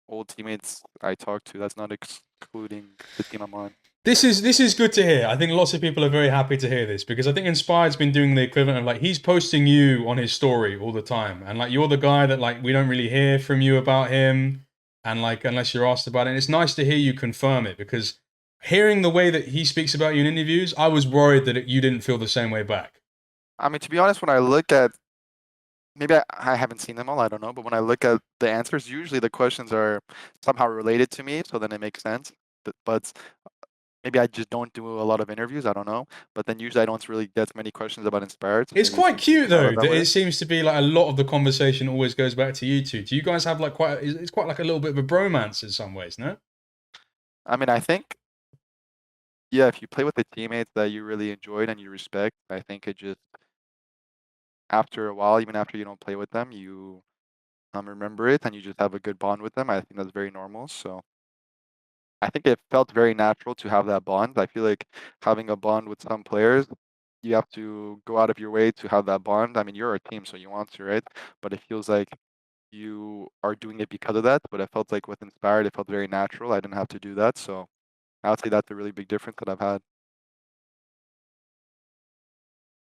old teammates I talk to. That's not excluding the team I'm on. This is good to hear. I think lots of people are very happy to hear this because I think Inspired's been doing the equivalent of like he's posting you on his story all the time, and like you're the guy that like we don't really hear from you about him, and like unless you're asked about it. And it's nice to hear you confirm it because hearing the way that he speaks about you in interviews, I was worried that you didn't feel the same way back. I mean, to be honest, when I look at maybe I haven't seen them all, I don't know, but when I look at the answers, usually the questions are somehow related to me, so then it makes sense. But maybe I just don't do a lot of interviews, I don't know. But then usually I don't really get many questions about Inspired, so It's maybe it quite seems to cute come out though of that that way. it seems to be like a lot of the conversation always goes back to you two. Do you guys have like it's quite like a little bit of a bromance in some ways, no? I mean, I think, yeah, if you play with the teammates that you really enjoyed and you respect, I think it just, after a while, even after you don't play with them, you remember it and you just have a good bond with them. I think that's very normal. So I think it felt very natural to have that bond. I feel like having a bond with some players, you have to go out of your way to have that bond. I mean, you're a team, so you want to, right? But it feels like you are doing it because of that. But it felt like with Inspired, it felt very natural. I didn't have to do that. So I would say that's a really big difference that I've had.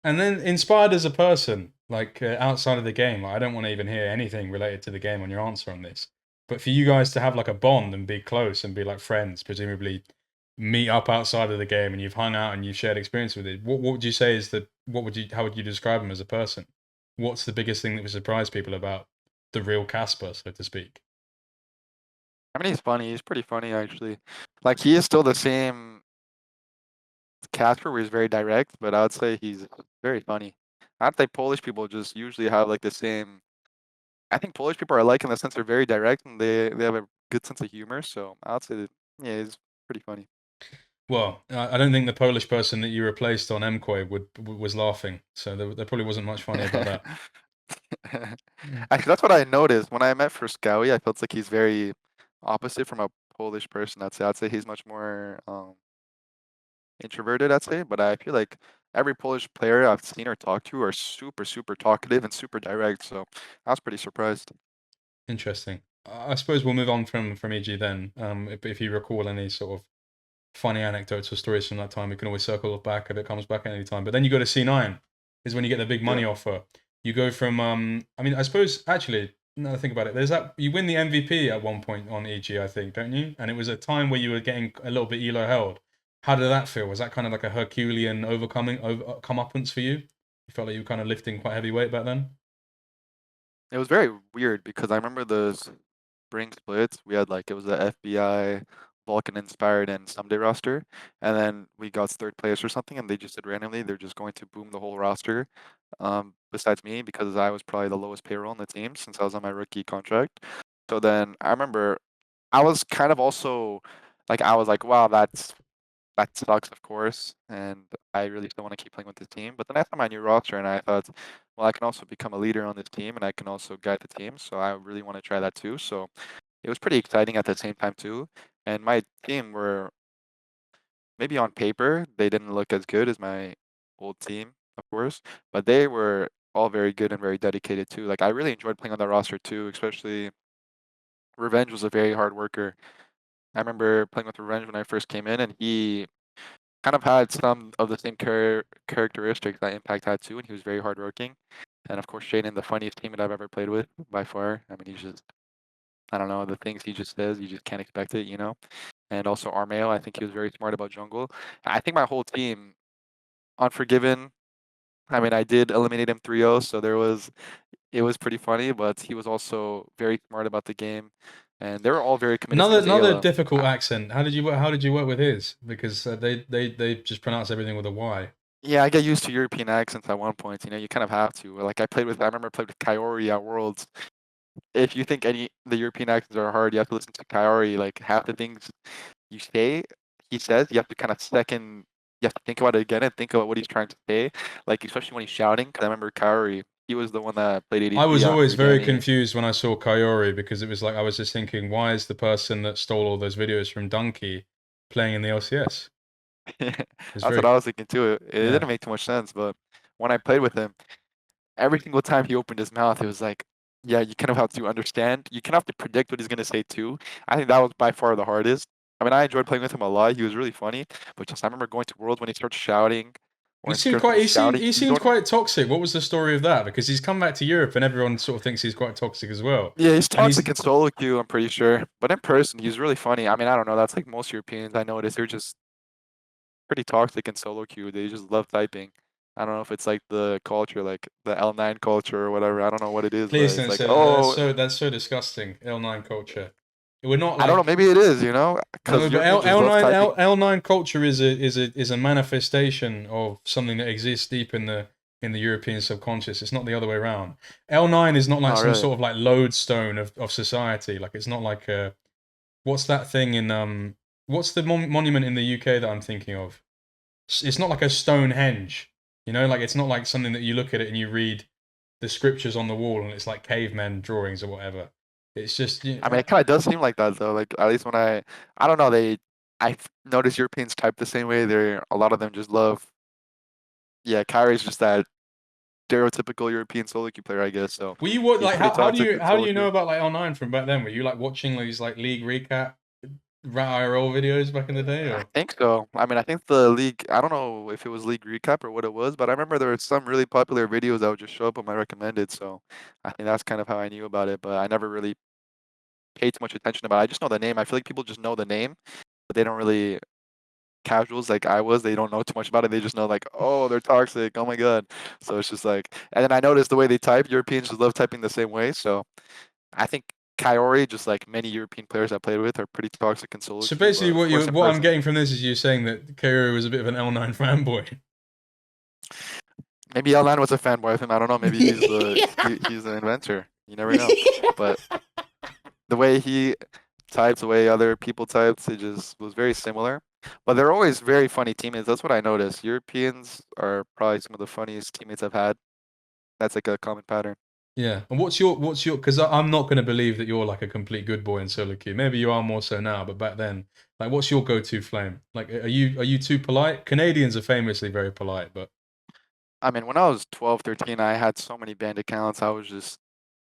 And then inspired as a person, like outside of the game, like, I don't want to even hear anything related to the game on your answer on this. But for you guys to have like a bond and be close and be like friends, presumably meet up outside of the game and you've hung out and you've shared experience with it. What would you say is the how would you describe him as a person? What's the biggest thing that would surprise people about the real Casper, so to speak? I mean, he's funny. He's pretty funny, actually. Like, he is still the same Casper where he's very direct, but I would say he's very funny. I'd say Polish people just usually have like the same. I think Polish people are alike in the sense they're very direct and they have a good sense of humor. So I would say that yeah, he's pretty funny. Well, I don't think the Polish person that you replaced on MKOI was laughing, so there probably wasn't much funny about that. Actually, that's what I noticed when I met for Scowy. I felt like he's very opposite from a Polish person. I'd say he's much more introverted. I'd say, but I feel like every Polish player I've seen or talked to are super super talkative and super direct. So I was pretty surprised. Interesting. I suppose we'll move on from EG then. If you recall any sort of funny anecdotes or stories from that time, we can always circle back if it comes back at any time. But then you go to C9, is when you get the big Yeah. money offer. You go from, I mean, I suppose actually, now that I think about it, there's that you win the MVP at one point on EG, I think, don't you? And it was a time where you were getting a little bit elo held. How did that feel? Was that kind of like a Herculean comeuppance for you? You felt like you were kind of lifting quite heavy weight back then? It was very weird because I remember the spring splits. We had like it was the FBI, Vulcan inspired, and Someday roster, and then we got third place or something, and they just said randomly they're just going to boom the whole roster. Besides me, because I was probably the lowest payroll on the team since I was on my rookie contract. So then I remember I was kind of also like I was like, wow, that sucks, of course, and I really still want to keep playing with this team. But then I saw my new roster, and I thought, well, I can also become a leader on this team, and I can also guide the team. So I really want to try that too. So it was pretty exciting at the same time too. And my team were maybe on paper they didn't look as good as my old team, of course, but they were all very good and very dedicated too. Like I really enjoyed playing on that roster too, especially Revenge was a very hard worker. I remember playing with Revenge when I first came in, and he kind of had some of the same characteristics that Impact had too, and he was very hardworking. And of course, Sheiden, the funniest teammate I've ever played with by far. I mean, he's just, I don't know, the things he just says, you just can't expect it, you know? And also Armeo, I think he was very smart about jungle. I think my whole team, Unforgiven, I mean, I did eliminate him 3-0, so it was pretty funny, but he was also very smart about the game. And they were all very committed to this Another ALO. difficult accent. How did you work with his? Because they just pronounce everything with a Y. Yeah, I get used to European accents at one point. You know, you kind of have to. Like I remember I played with Kaori at Worlds. If you think any the European accents are hard, you have to listen to Kaori. Like half the things you say, he says, you have to kind of second. You have to think about it again and think about what he's trying to say. Like especially when he's shouting. Because I remember Kaori, he was the one that played I was ADC always after very Danny. confused when I saw Kayori because it was like I was just thinking, why is the person that stole all those videos from Donkey playing in the LCS? It was That's what very I was thinking too. It yeah. didn't make too much sense, but when I played with him, every single time he opened his mouth, it was like, yeah, you kind of have to understand. You kind of have to predict what he's gonna say too. I think that was by far the hardest. I mean, I enjoyed playing with him a lot. He was really funny, but just I remember going to Worlds when he starts shouting, or in scrims when he's shouting, He you seemed don't. quite toxic. What was the story of that? Because he's come back to Europe and everyone sort of thinks he's quite toxic as well. Yeah, he's And he's toxic in solo queue, I'm pretty sure, but in person, he's really funny. I mean, I don't know. That's like most Europeans I noticed. They're just pretty toxic in solo queue. They just love typing. I don't know if it's like the culture, like the L9 culture or whatever. I don't know what it is, but please it's don't like, say that. oh, That's so disgusting. L9 culture. We're not I don't know. like Maybe it is, you know, no, because but Europeans just love typing. L9 culture is a manifestation of something that exists deep in the European subconscious. It's not the other way around. L9 is not like Oh, some really? sort of like lodestone of society. Like it's not like a what's that thing in what's the monument in the UK that I'm thinking of? It's not like a Stonehenge. You know, like it's not like something that you look at it and you read the scriptures on the wall and it's like cavemen drawings or whatever. It's just I mean, it kind of does seem like that though. Like at least when I don't know, I've noticed Europeans type the same way. A lot of them just love. Yeah, Kyrie's just that stereotypical European solo queue player, I guess. So were you what he's like pretty toxic with how do solo you know queue. about like online from back then? Were you like watching these like league recap IRL videos back in the day I or? think so. I mean, I think the league. I don't know if it was league recap or what it was, but I remember there were some really popular videos that would just show up on my recommended. So I think that's kind of how I knew about it. But I never really paid too much attention about it. I just know the name. I feel like people just know the name, but they don't really casuals like I was. They don't know too much about it. They just know like, oh, they're toxic. Oh my god. So it's just like, and then I noticed the way they type. Europeans just love typing the same way. So I think Kaori, just like many European players I played with, are pretty toxic in solo So queue. basically, But of course, in what I'm person, getting from this is you saying that Kiro was a bit of an L9 fanboy. maybe L9 was a fanboy of him. I don't know. Maybe he's the inventor. You never know. But the way he types, the way other people typed, it just was very similar. But they're always very funny teammates. That's what I noticed. Europeans are probably some of the funniest teammates I've had. That's like a common pattern. Yeah, and what's your? Because I'm not going to believe that you're like a complete good boy in solo queue. Maybe you are more so now, but back then, like, what's your go-to flame? Like, are you too polite? Canadians are famously very polite, but I mean, when I was 12, 13, I had so many banned accounts. I was just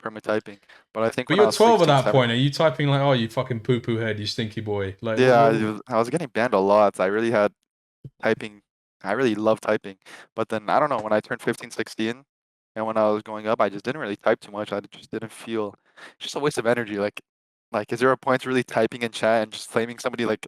perma typing. But I think when I you're was 12 at 16, that point. Are 17, you typing like, oh, you fucking poo poo head, you stinky boy? Like, yeah, I was getting banned a lot. I really had typing. I really loved typing. But then I don't know, when I turned 15, 16, and when I was going up, I just didn't really type too much. I just didn't feel it's just a waste of energy. Like is there a point to really typing in chat and just flaming somebody like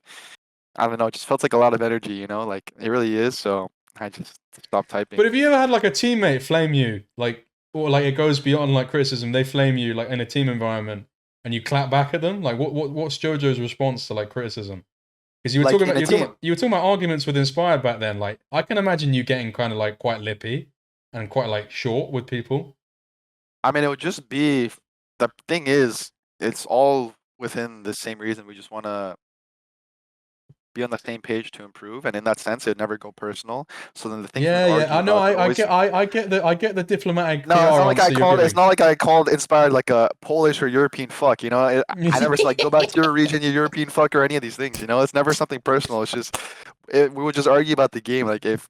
I don't know, it just felt like a lot of energy, you know? Like it really is. So I just stopped typing. but have you ever had like a teammate flame you, like, or like it goes beyond like criticism? They flame you like in a team environment, and you clap back at them. Like, what's Jojo's response to like criticism? Because Like in a team. you were talking about arguments with Inspired back then. Like, I can imagine you getting kind of like quite lippy and quite like short with people. I mean, it would just be the thing is, it's all within the same reason. We just want to be on the same page to improve, and in that sense, it'd never go personal. So then the things we would Yeah, yeah. argue I know. about would always. I get the diplomatic No, it's PR not like I answer you're called. It's giving. not like I called inspired like a Polish or European fuck. You know, I never said like go back to your region, you European fuck, or any of these things. You know, it's never something personal. It's just we would just argue about the game. Like if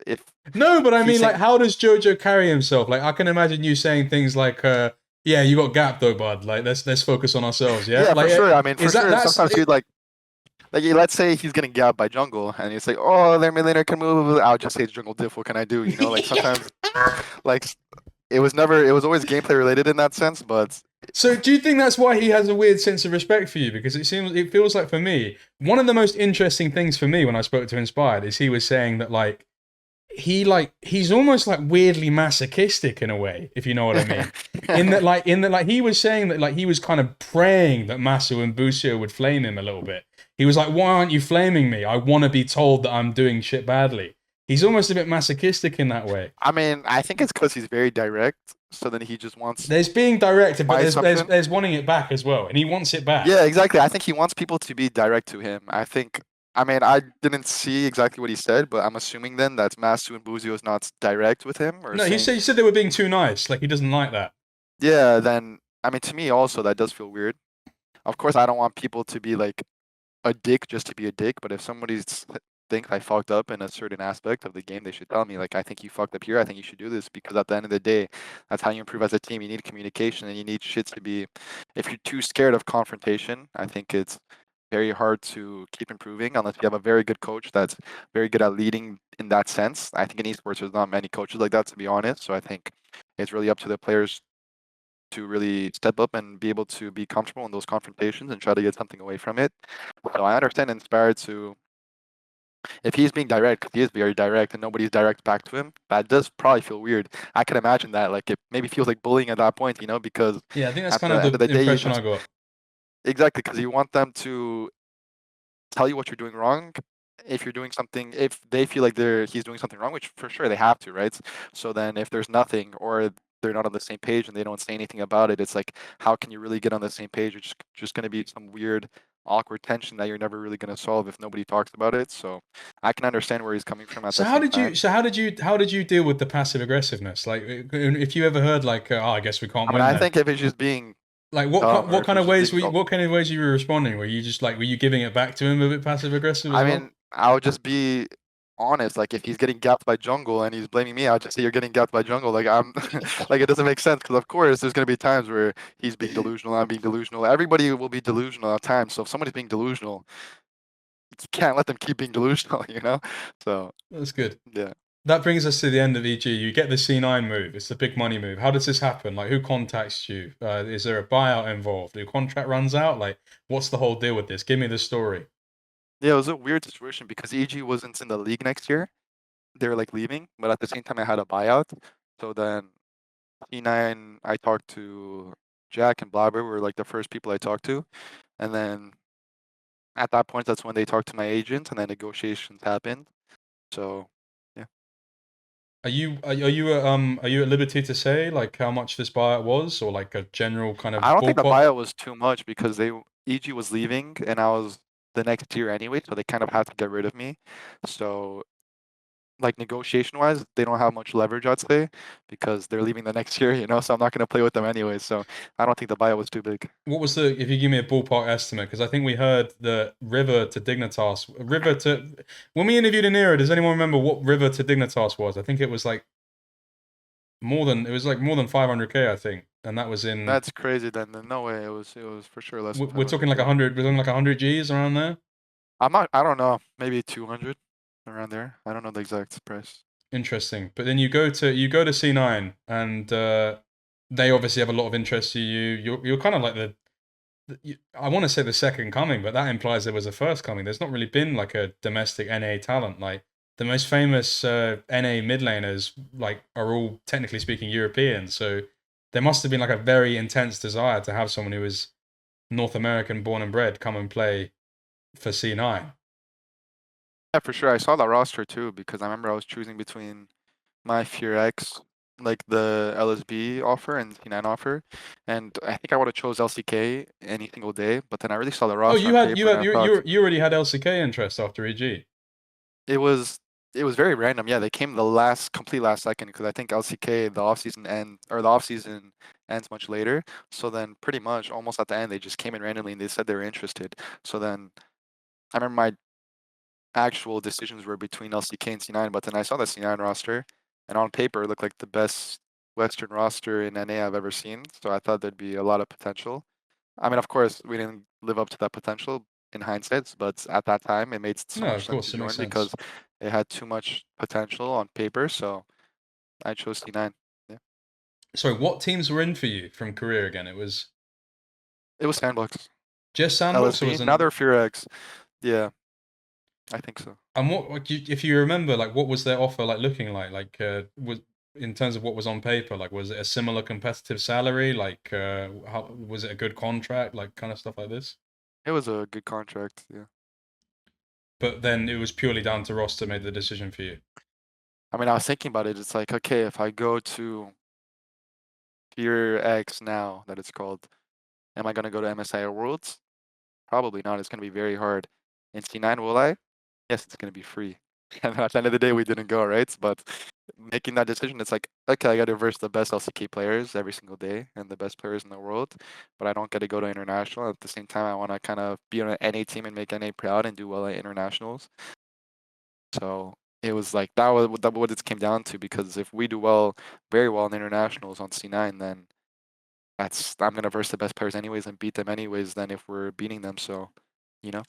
No, but I he's mean, like, saying how does Jojo carry himself? Like, I can imagine you saying things like, "Yeah, you got gapped though, bud. Like, let's focus on ourselves." Yeah, yeah, for like, sure. I mean, for is that sure. that's Sometimes he'd like let's say he's getting gapped by jungle, and he's like, oh, their millionaire can move. I'll just say jungle diff. What can I do? You know, like sometimes like it was always gameplay related in that sense, but So do you think that's why he has a weird sense of respect for you? Because it feels like for me, one of the most interesting things for me when I spoke to Inspired is he was saying that he's almost like weirdly masochistic in a way, if you know what I mean. In that like he was saying that like he was kind of praying that Masu and Busio would flame him a little bit. He was like, "Why aren't you flaming me? I want to be told that I'm doing shit badly." He's almost a bit masochistic in that way. I mean, I think it's because he's very direct. So then he just wants There's being directed, but buy something. there's wanting it back as well, and he wants it back. Yeah, exactly. I think he wants people to be direct to him. I mean, I didn't see exactly what he said, but I'm assuming then that Masu and Buzio is not direct with him or No, saying, he said they were being too nice. Like he doesn't like that. yeah, then, I mean, to me also, that does feel weird. Of course, I don't want people to be like a dick just to be a dick, but if somebody's thinks I fucked up in a certain aspect of the game, they should tell me, like, I think you fucked up here. I think you should do this because at the end of the day, that's how you improve as a team. You need communication and you need shit to be, if you're too scared of confrontation, I think it's very hard to keep improving unless you have a very good coach that's very good at leading in that sense. I think in esports, there's not many coaches like that, to be honest. So I think it's really up to the players to really step up and be able to be comfortable in those confrontations and try to get something away from it. So I understand Inspired to if he's being direct, 'cause he is very direct and nobody's direct back to him, that does probably feel weird. I can imagine that. Like it maybe feels like bullying at that point, you know, because Yeah, I think that's at kind the of end of the the day, you impression just I got. exactly because you want them to tell you what you're doing wrong. If you're doing something, if they feel like he's doing something wrong, which for sure they have to, right? So then if there's nothing or they're not on the same page and they don't say anything about it, it's like how can you really get on the same page? It's just going to be some weird, awkward tension that you're never really going to solve if nobody talks about it. So I can understand where he's coming from at the same time. How did you deal with the passive aggressiveness? Like, if you ever heard like, oh, I guess we can't I mean, win I then. think if it's just being Like or what if kind he's of just ways being were selfish. what kind of ways you were responding? Were you just like were you giving it back to him a bit passive aggressive as I well? mean, I would just be honest. Like if he's getting gapped by jungle and he's blaming me, I'll just say you're getting gapped by jungle. Like I'm, like it doesn't make sense because of course there's gonna be times where he's being delusional, I'm being delusional. Everybody will be delusional at times. So if somebody's being delusional, you can't let them keep being delusional, you know? So That's good. yeah. That brings us to the end of EG. You get the C9 move. It's the big money move. How does this happen? Like, who contacts you? Is there a buyout involved? Your contract runs out? Like, what's the whole deal with this? Give me the story. Yeah, it was a weird situation because EG wasn't in the league next year. They were like leaving, but at the same time I had a buyout. So then E9, I talked to Jack and Blabber were like the first people I talked to. And then at that point, that's when they talked to my agent and then negotiations happened. So yeah. Are you at liberty to say like how much this buyout was, or like a general kind of I don't think the ballpark? buyout was too much because EG was leaving and I was the next year anyway, so they kind of had to get rid of me. So like negotiation wise, they don't have much leverage, I'd say, because they're leaving the next year, you know, so I'm not gonna play with them anyway. So I don't think the buyout was too big. What was the, if you give me a ballpark estimate, because I think we heard the River to Dignitas, River to, when we interviewed Anira, does anyone remember what River to Dignitas was? I think it was like it was like more than 500k, I think. And that was in, That's crazy then. No way. It was for sure less than we're talking like 500K. 100, we're talking like 100 Gs around there. I don't know, maybe 200 around there. I don't know the exact price. Interesting. But then you go to C9 and they obviously have a lot of interest to you. You're kind of like I want to say the second coming, but that implies there was a first coming. There's not really been like a domestic NA talent. Like the most famous NA mid laners, like are all technically speaking Europeans. So there must have been like a very intense desire to have someone who is North American born and bred come and play for C9. Yeah, for sure. I saw that roster too because I remember I was choosing between my Fear X, like the LSB offer and C9 offer, and I think I would have chose LCK any single day. But then I really saw the Oh, roster on paper and I thought you already had LCK interest after EG. it was it was very random. Yeah, they came the complete last second because I think LCK the off season ends much later. So then pretty much almost at the end they just came in randomly and they said they were interested. So then I remember my actual decisions were between LCK and C9, but then I saw the C9 roster, and on paper, it looked like the best Western roster in NA I've ever seen. So I thought there'd be a lot of potential. I mean, of course, we didn't live up to that potential in hindsight, but at that time, it made so No, much of sense to course, it makes join sense. because it had too much potential on paper. So I chose C9. Yeah, So, what teams were in for you from Korea again? It was it was Sandbox, just Sandbox, or LSB, now wasn't? they're Fear X. Yeah, I think so. And what, like, if you remember, like, what was their offer like looking like? Like, was in terms of what was on paper, like, was it a similar competitive salary? Like, how was it a good contract? Like, kind of stuff like this. It was a good contract. Yeah. But then it was purely down to roster made the decision for you. I mean, I was thinking about it. It's like, okay, if I go to Fear X now that it's called, am I gonna go to MSI or Worlds? Probably not. It's gonna be very hard. In C9, will I? Yes, it's gonna be free. And at the end of the day, we didn't go, right? But making that decision, it's like, okay, I gotta verse the best LCK players every single day and the best players in the world, but I don't get to go to international. At the same time, I wanna kind of be on an NA team and make NA proud and do well at internationals. So it was like that was what it came down to because if we do well, very well in internationals on C9, then I'm gonna verse the best players anyways and beat them anyways than if we're beating them. So, you know.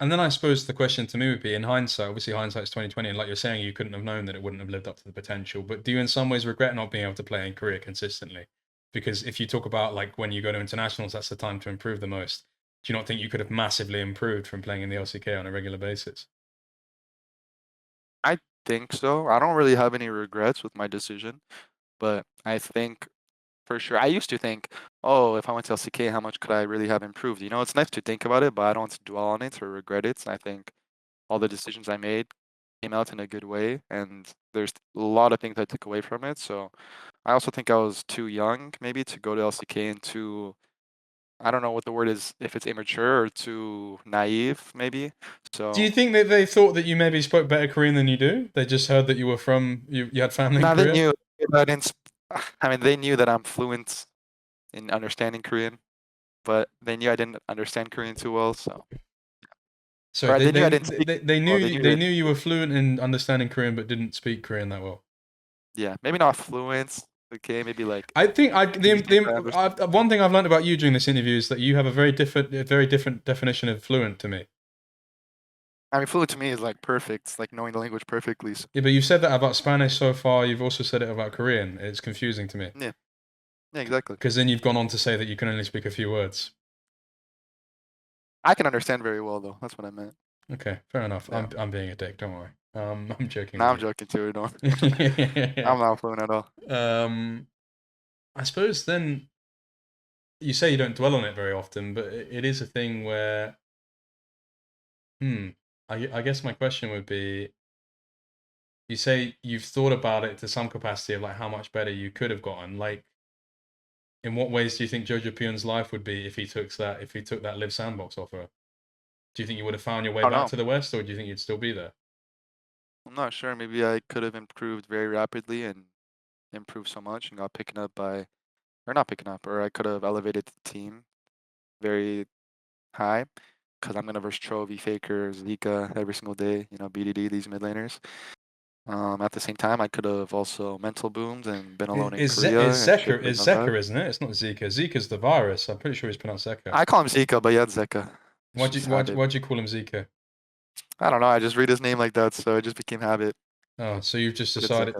And then I suppose the question to me would be, in hindsight, obviously hindsight's 2020, and like you're saying, you couldn't have known that it wouldn't have lived up to the potential. But do you, in some ways, regret not being able to play in Korea consistently? Because if you talk about like when you go to internationals, that's the time to improve the most. Do you not think you could have massively improved from playing in the LCK on a regular basis? I think so. I don't really have any regrets with my decision, but I think for sure. I used to think, oh, if I went to LCK, how much could I really have improved? You know, it's nice to think about it, but I don't want to dwell on it or regret it. I think all the decisions I made came out in a good way, and there's a lot of things I took away from it. So I also think I was too young, maybe, to go to LCK and too, I don't know what the word is, if it's immature or too naive, maybe. Do you So think that they thought that you maybe spoke better Korean than you do? They just heard that you were from you had family in now they Korea. knew that I mean, they knew that I'm fluent in understanding Korean, but they knew I didn't understand Korean too well, so. So Or they they knew I they didn't speak they, it they well. knew They you, knew they it. knew you were fluent in understanding Korean, but didn't speak Korean that well. Yeah, maybe not fluent. Okay, maybe like I think decent. I understand. one thing I've learned about you during this interview is that you have a very different definition of fluent to me. I mean, fluent to me is like perfect. It's like knowing the language perfectly. So, Yeah, but you've said that about Spanish so far. You've also said it about Korean. It's confusing to me yeah, yeah, exactly. because then you've gone on to say that you can only speak a few words. I can understand very well though. That's what I meant. Okay, fair enough. Yeah. I'm being a dick. Don't worry. I'm joking Now with I'm joking too. Don't. you. I'm not fluent at all. I suppose then you say you don't dwell on it very often, but it is a thing where, hmm, I guess my question would be, you say you've thought about it to some capacity of like how much better you could have gotten. Like, in what ways do you think Jojopyun's life would be if he took that live sandbox offer? Do you think you would have found your way I don't back know. to the West, or do you think you'd still be there? I'm not sure. Maybe I could have improved very rapidly and improved so much and got picking up by, or not picking up, or I could have elevated the team very high because I'm gonna verse Trophy, Faker, Zika every single day. You know, BDD these mid laners. At the same time, I could have also mental boomed and been alone in Korea and shit could have gone bad. Zeka, isn't it? It's not Zika. Zika's the virus. I'm pretty sure it's pronounced Zeka. I call him Zika, but yeah, it's Zeka. It's just habit. Why'd you call him Zika? I don't know. I just read his name like that, so it just became habit. Oh, so you've just But it's decided.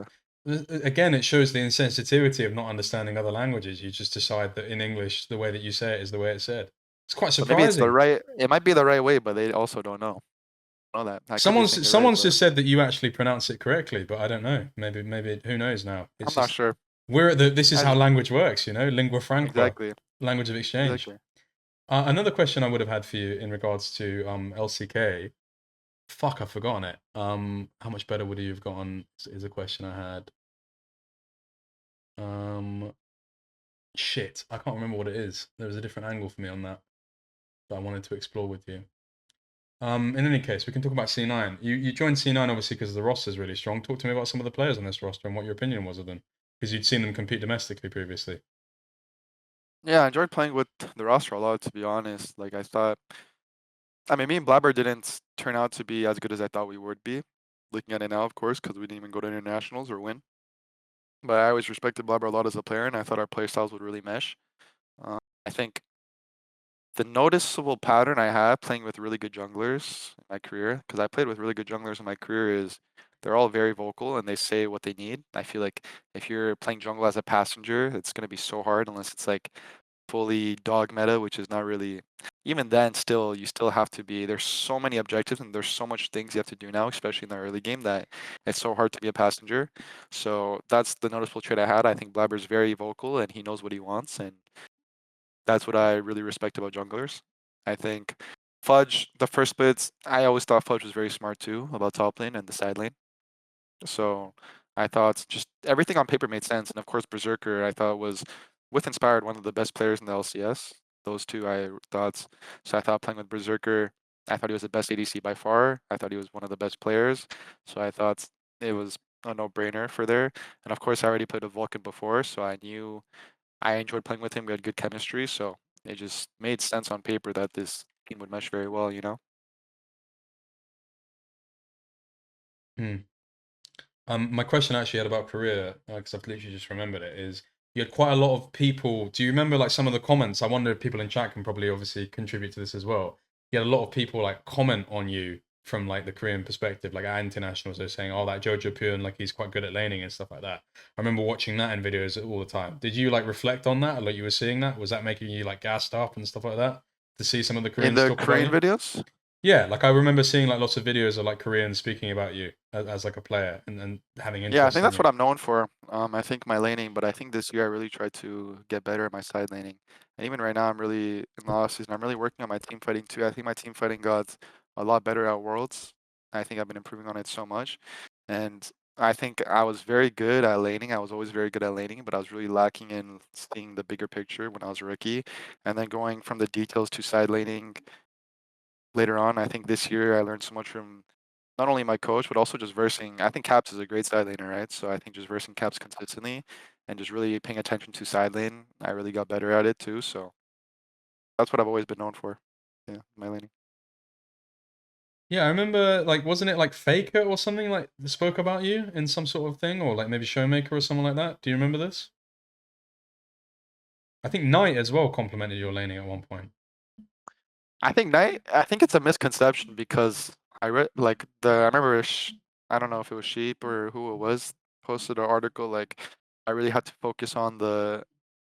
Zeka. Again, it shows the insensitivity of not understanding other languages. You just decide that in English, the way that you say it is the way it's said. It's quite But maybe it's the surprising. right. It might be the right way, but they also don't know that. I could be saying it right, Someone's but just said that you actually pronounce it correctly, but I don't know. Maybe who knows now? I'm It's not just sure. we're at the. This is I how just language works, lingua franca, exactly, language of exchange. exactly. Another question I would have had for you in regards to LCK. Fuck, I've forgotten it. How much better would you have gotten? Is a question I had. Shit, I can't remember what it is. There was a different angle for me on that I wanted to explore with you. In any case, we can talk about C9. You joined C9 obviously because the roster is really strong. Talk to me about some of the players on this roster and what your opinion was of them, because you'd seen them compete domestically previously. Yeah, I enjoyed playing with the roster a lot. To be honest, like I thought. I mean, me and Blabber didn't turn out to be as good as I thought we would be. Looking at it now, of course, because we didn't even go to internationals or win. But I always respected Blabber a lot as a player, and I thought our play styles would really mesh. I think the noticeable pattern I have playing with really good junglers in my career, because I played with really good junglers in my career, is they're all very vocal and they say what they need. I feel like if you're playing jungle as a passenger, it's going to be so hard unless it's like fully dog meta, which is not really. Even then, still, you still have to be. There's so many objectives and there's so much things you have to do now, especially in the early game, that it's so hard to be a passenger. So that's the noticeable trait I had. I think Blabber's very vocal and he knows what he wants, and that's what I really respect about junglers. I think Fudge, the first splits, I always thought Fudge was very smart too about top lane and the side lane. So I thought just everything on paper made sense. And of course, Berserker, I thought was, with Inspired, one of the best players in the LCS. Those two I thought. So I thought playing with Berserker, I thought he was the best ADC by far. I thought he was one of the best players. So I thought it was a no-brainer for there. And of course, I already played with Vulcan before, so I knew I enjoyed playing with him. We had good chemistry, so it just made sense on paper that this team would mesh very well, you know? Hmm. My question actually had about Korea, because I've literally just remembered it, is you had quite a lot of people. Do you remember like some of the comments? I wonder if people in chat can probably obviously contribute to this as well. You had a lot of people like comment on you from like the Korean perspective, like at internationals, they're saying, "Oh, that Jojopyun, like he's quite good at laning and stuff like that." I remember watching that in videos all the time. Did you like reflect on that, or like you were seeing that? Was that making you like gassed up and stuff like that to see some of the In Koreans the talk about Korean you? videos? Yeah, like I remember seeing like lots of videos of like Koreans speaking about you as like a player and having Yeah, I interest think in that's you. what I'm known for. I think my laning, but I think this year I really tried to get better at my side laning. And even right now, I'm really in the off season. I'm really working on my team fighting too. I think my team fighting got a lot better at Worlds. I think I've been improving on it so much, and I think I was very good at laning. I was always very good at laning, but I was really lacking in seeing the bigger picture when I was a rookie. And then going from the details to side laning later on, I think this year I learned so much from not only my coach, but also just versing. I think Caps is a great side laner, right? So I think just versing Caps consistently and just really paying attention to side lane, I really got better at it too. So that's what I've always been known for. Yeah, my laning. Yeah, I remember, like, wasn't it like Faker or something like spoke about you in some sort of thing, or like maybe Showmaker or someone like that? Do you remember this? I think Knight as well complimented your laning at one point. I think Knight. I think it's a misconception because I read like I remember I don't know if it was Sheep or who it was posted an article like I really had to focus on the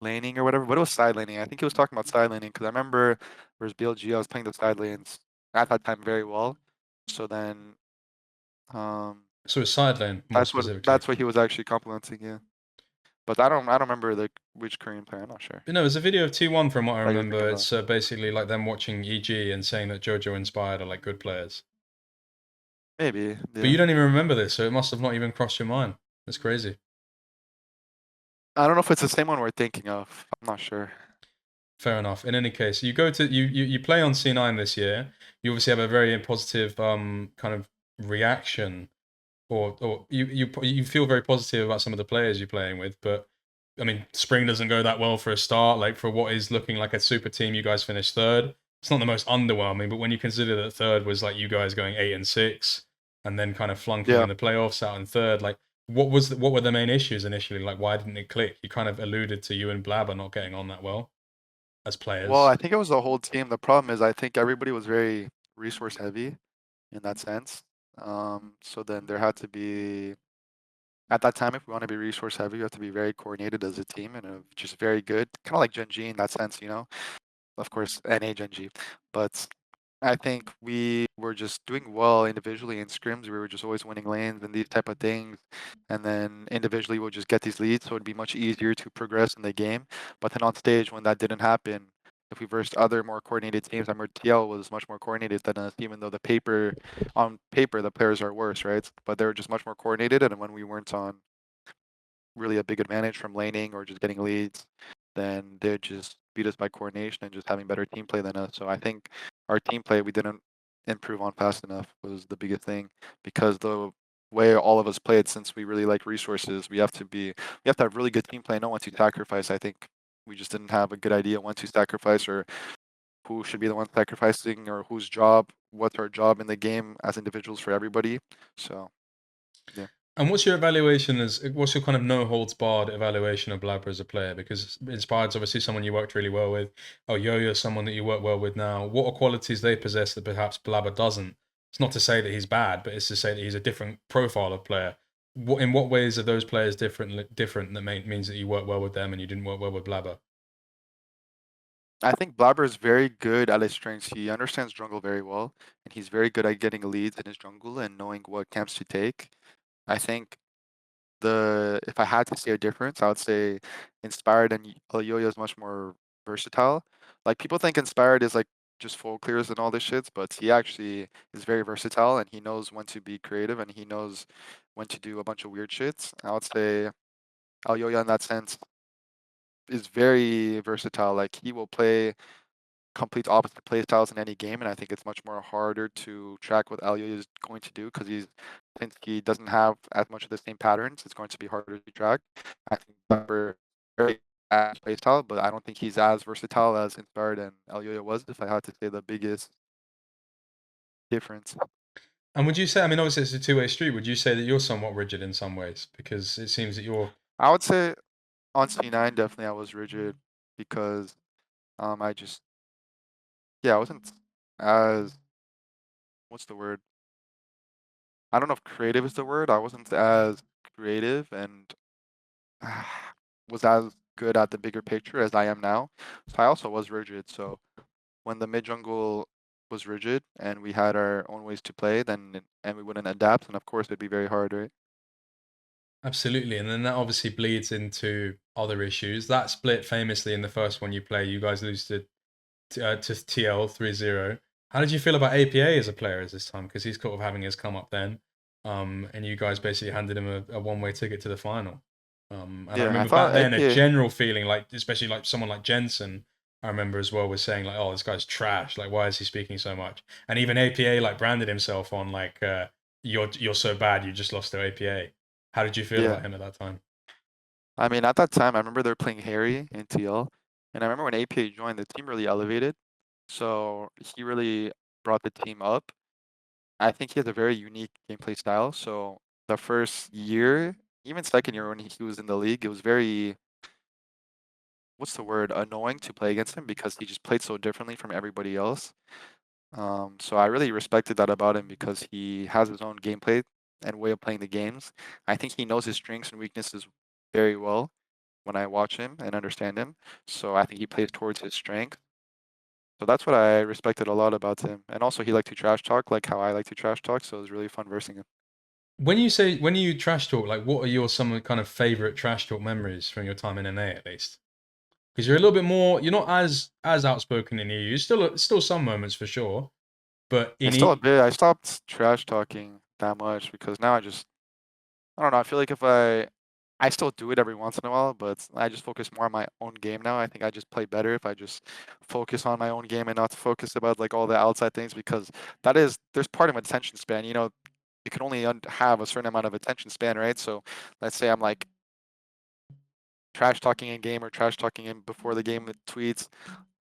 laning or whatever, but it was side laning. I think he was talking about side laning because I remember versus BLG, I was playing the side lanes at that time very well. So then, um, So it's side lane more specifically. that's what he was actually complimenting. Yeah, but I don't remember which Korean player. I'm not sure. But no, there's a video of T1 from what I That you're thinking remember. about. It's basically like them watching EG and saying that Jojo inspired are like good players. Maybe. But Yeah. you don't even remember this, so it must have not even crossed your mind. That's crazy. I don't know if it's the same one we're thinking of. I'm not sure. Fair enough. In any case, you go to you play on C9 this year. You obviously have a very positive kind of reaction, or you feel very positive about some of the players you're playing with. But I mean, spring doesn't go that well for a start. Like for what is looking like a super team, you guys finished third. It's not the most underwhelming, but when you consider that third was like you guys going 8-6, and then kind of flunking Yeah. in the playoffs out in third, like what were the main issues initially? Like why didn't it click? You kind of alluded to you and Blabber not getting on that well as Well, players. I think it was the whole team. The problem is I think everybody was very resource heavy in that sense. So then there had to be at that time, if we want to be resource heavy, you have to be very coordinated as a team and just very good, kind of like Gen G in that sense, you know. Of course, NA Gen G, but I think we were just doing well individually in scrims. We were just always winning lanes and these type of things. And then individually we'll just get these leads, so it'd be much easier to progress in the game. But then on stage, when that didn't happen, if we versed other more coordinated teams, I remember TL was much more coordinated than us, even though on paper, the players are worse, right? But they were just much more coordinated. And when we weren't on really a big advantage from laning or just getting leads, then they'd just beat us by coordination and just having better team play than us. So I think our team play we didn't improve on fast enough was the biggest thing because the way all of us played, since we really like resources, we have to have really good team play, know when to sacrifice. I think we just didn't have a good idea when to sacrifice or who should be the one sacrificing or what's our job in the game as individuals for everybody. So yeah. And what's your evaluation what's your kind of no holds barred evaluation of Blabber as a player? Because Inspired's obviously someone you worked really well with. Oh, Yo-Yo's someone that you work well with now. What are qualities they possess that perhaps Blabber doesn't? It's not to say that he's bad, but it's to say that he's a different profile of player. In what ways are those players different that means that you work well with them and you didn't work well with Blabber? I think Blabber is very good at his strengths. He understands jungle very well, and he's very good at getting leads in his jungle and knowing what camps to take. I think if I had to say a difference, I would say Inspired and Yo-Yo is much more versatile. Like people think Inspired is like just full clears and all this shit, but he actually is very versatile and he knows when to be creative and he knows when to do a bunch of weird shits. I would say Yo-Yo in that sense is very versatile. Like he will play complete opposite play styles in any game, and I think it's much more harder to track what Elio is going to do because since he doesn't have as much of the same patterns, it's going to be harder to track. I think Pepper very bad play style, but I don't think he's as versatile as Inspired and Elio was. If I had to say the biggest difference, And would you say, I mean, obviously it's a two-way street. Would you say that you're somewhat rigid in some ways? Because it seems that you're I would say on C9 definitely I was rigid because I just I wasn't as what's the word? I don't know if creative is the word. I wasn't as creative and was as good at the bigger picture as I am now. So I also was rigid. So when the mid jungle was rigid and we had our own ways to play, and we wouldn't adapt, and of course it'd be very hard, right? absolutely, and then that obviously bleeds into other issues. That split famously in the first one you play, you guys lose to TL 3-0. How did you feel about APA as a player at this time? Because he's kind of having his come up then, and you guys basically handed him a one-way ticket to the final. And I Yeah, I remember back thought then a APA. general feeling like, especially like someone like Jensen, I remember as well was saying like, "Oh, this guy's trash. Like, why is he speaking so much?" And even APA like branded himself on like, "You're so bad. You just lost to APA." How did you feel Yeah, about him at that time? I mean, at that time, I remember they were playing Harry in TL, and I remember when APA joined, the team really elevated. So he really brought the team up. I think he has a very unique gameplay style. So the first year, even second year when he was in the league, it was very, what's the word, annoying to play against him because he just played so differently from everybody else. So I really respected that about him because he has his own gameplay and way of playing the games. I think he knows his strengths and weaknesses very well when I watch him and understand him. So I think he plays towards his strength. So that's what I respected a lot about him. And also he liked to trash talk like how I like to trash talk, so it was really fun versing him. When you trash talk, like what are your some kind of favorite trash talk memories from your time in NA at least? Because you're a little bit more, you're not as outspoken in EU. Still some moments for sure, but in It's still a bit I stopped trash talking that much because now I don't know, I feel like if I still do it every once in a while, but I just focus more on my own game now. I think I just play better if I just focus on my own game and not focus about like all the outside things because there's part of attention span. You can only have a certain amount of attention span, right? So let's say I'm like trash talking in game or trash talking in before the game with tweets.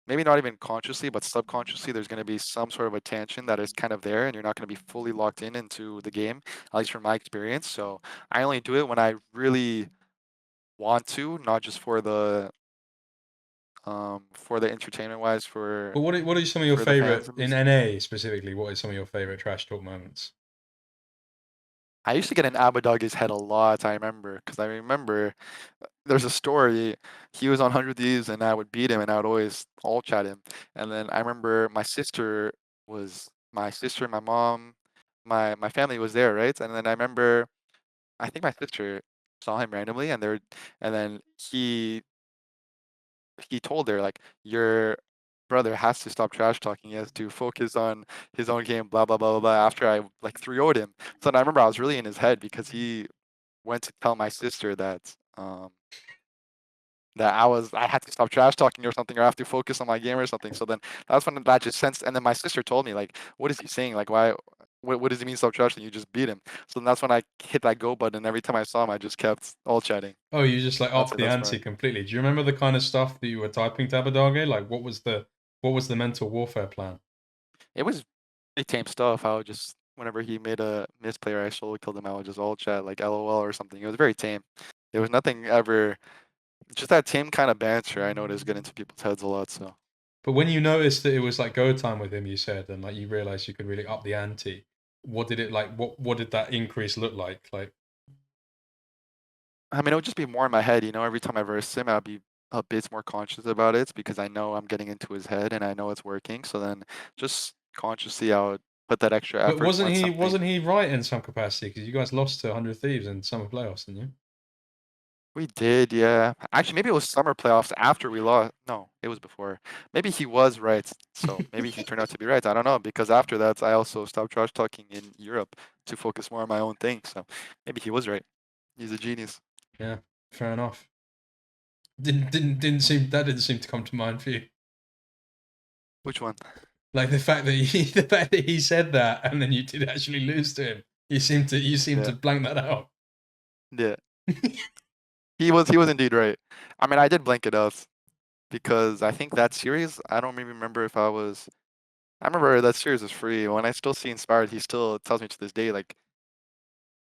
Maybe not even consciously, but subconsciously, there's going to be some sort of attention that is kind of there, and you're not going to be fully locked into the game, at least from my experience. So I only do it when I really want to, not just for the entertainment wise but what are some of your for the fans favorite at in least. NA specifically? What are some of your favorite trash talk moments? I used to get in Abadogi's head a lot, I remember, because I remember there's a story. He was on 100 Thieves and I would beat him and I would always all chat him. And then I remember my sister, my mom, my family was there, right? And then I remember I think my sister saw him randomly and then he told her like your brother has to stop trash talking. He has to focus on his own game, blah blah blah blah blah. After I like 3-0'd him, so then I remember I was really in his head because he went to tell my sister that I had to stop trash talking or something, or I have to focus on my game or something. So then that's when that just sensed. And then my sister told me like, "What is he saying? Like, why? What does he mean stop trash talking? You just beat him." So then that's when I hit that go button. And every time I saw him, I just kept all chatting. Oh, you just like That's upped it. the That's why ante completely. Do you remember the kind of stuff that you were typing to Abadage? Like what was the mental warfare plan? it was pretty tame stuff. I would just whenever he made a misplay or I solo killed him, I would just all chat like LOL or something. It was very tame. There was nothing ever. Just that tame kind of banter. I noticed get into people's heads a lot. So. But when you noticed that it was like go time with him, you said, and like you realized you could really up the ante, what did it like? What did that increase look like? Like, I mean, it would just be more in my head, every time I verse him, I'd be a bit more conscious about it because I know I'm getting into his head and I know it's working. So then just consciously, I would put that extra but effort when something. wasn't he right in some capacity? Because you guys lost to 100 Thieves in summer playoffs, didn't you? We did, yeah. Actually, maybe it was summer playoffs after we lost. No, it was before. Maybe he was right. So maybe he turned out to be right. I don't know because after that, I also stopped trash talking in Europe to focus more on my own thing. So maybe he was right. He's a genius. Yeah, fair enough. Didn't seem to come to mind for you. Which one? Like the fact that he said that and then you did actually lose to him. You seem Yeah, to blank that out. yeah. He was indeed right. I mean, I did blank it out because I think that series, I don't even remember if I remember that series was free. When I still see Inspired, he still tells me to this day, like,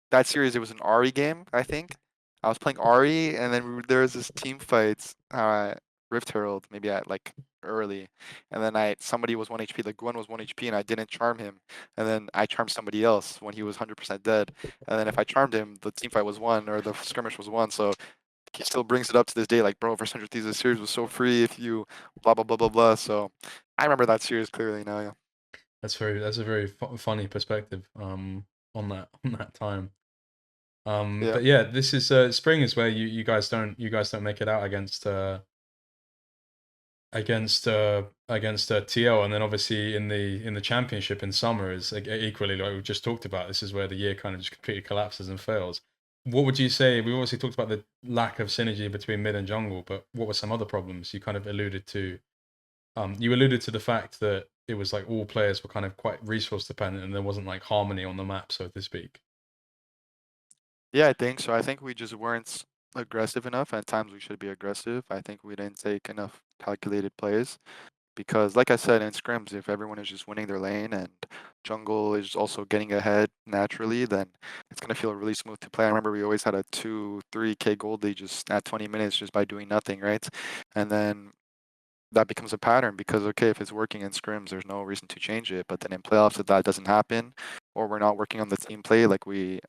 that series, it was an Ari game, I think. I was playing Ari, and then there was this team fight, Rift Herald, maybe at like early, and then somebody was 1 HP, like Gwen was 1 HP, and I didn't charm him, and then I charmed somebody else when he was 100% dead, and then if I charmed him, the team fight was won or the skirmish was won. So he still brings it up to this day, like, bro, Versus 100 Thieves, this series was so free if you blah blah blah blah blah. So I remember that series clearly now. Yeah. That's a very funny perspective on that time. Yeah. But yeah, this is spring is where you guys don't make it out against TL, and then obviously in the championship in summer is equally like we just talked about. This is where the year kind of just completely collapses and fails. What would you say? We obviously talked about the lack of synergy between mid and jungle, but what were some other problems you kind of alluded to? You alluded to the fact that it was like all players were kind of quite resource dependent, and there wasn't like harmony on the map, so to speak. Yeah, I think so. I think we just weren't. aggressive enough. At times we should be aggressive. I think we didn't take enough calculated plays because, like I said, in scrims, if everyone is just winning their lane and jungle is also getting ahead naturally, then it's gonna feel really smooth to play. I remember we always had a 2-3K gold lead just at 20 minutes just by doing nothing, right? And then that becomes a pattern because okay, if it's working in scrims, there's no reason to change it. But then in playoffs, if that doesn't happen, or we're not working on the team play like we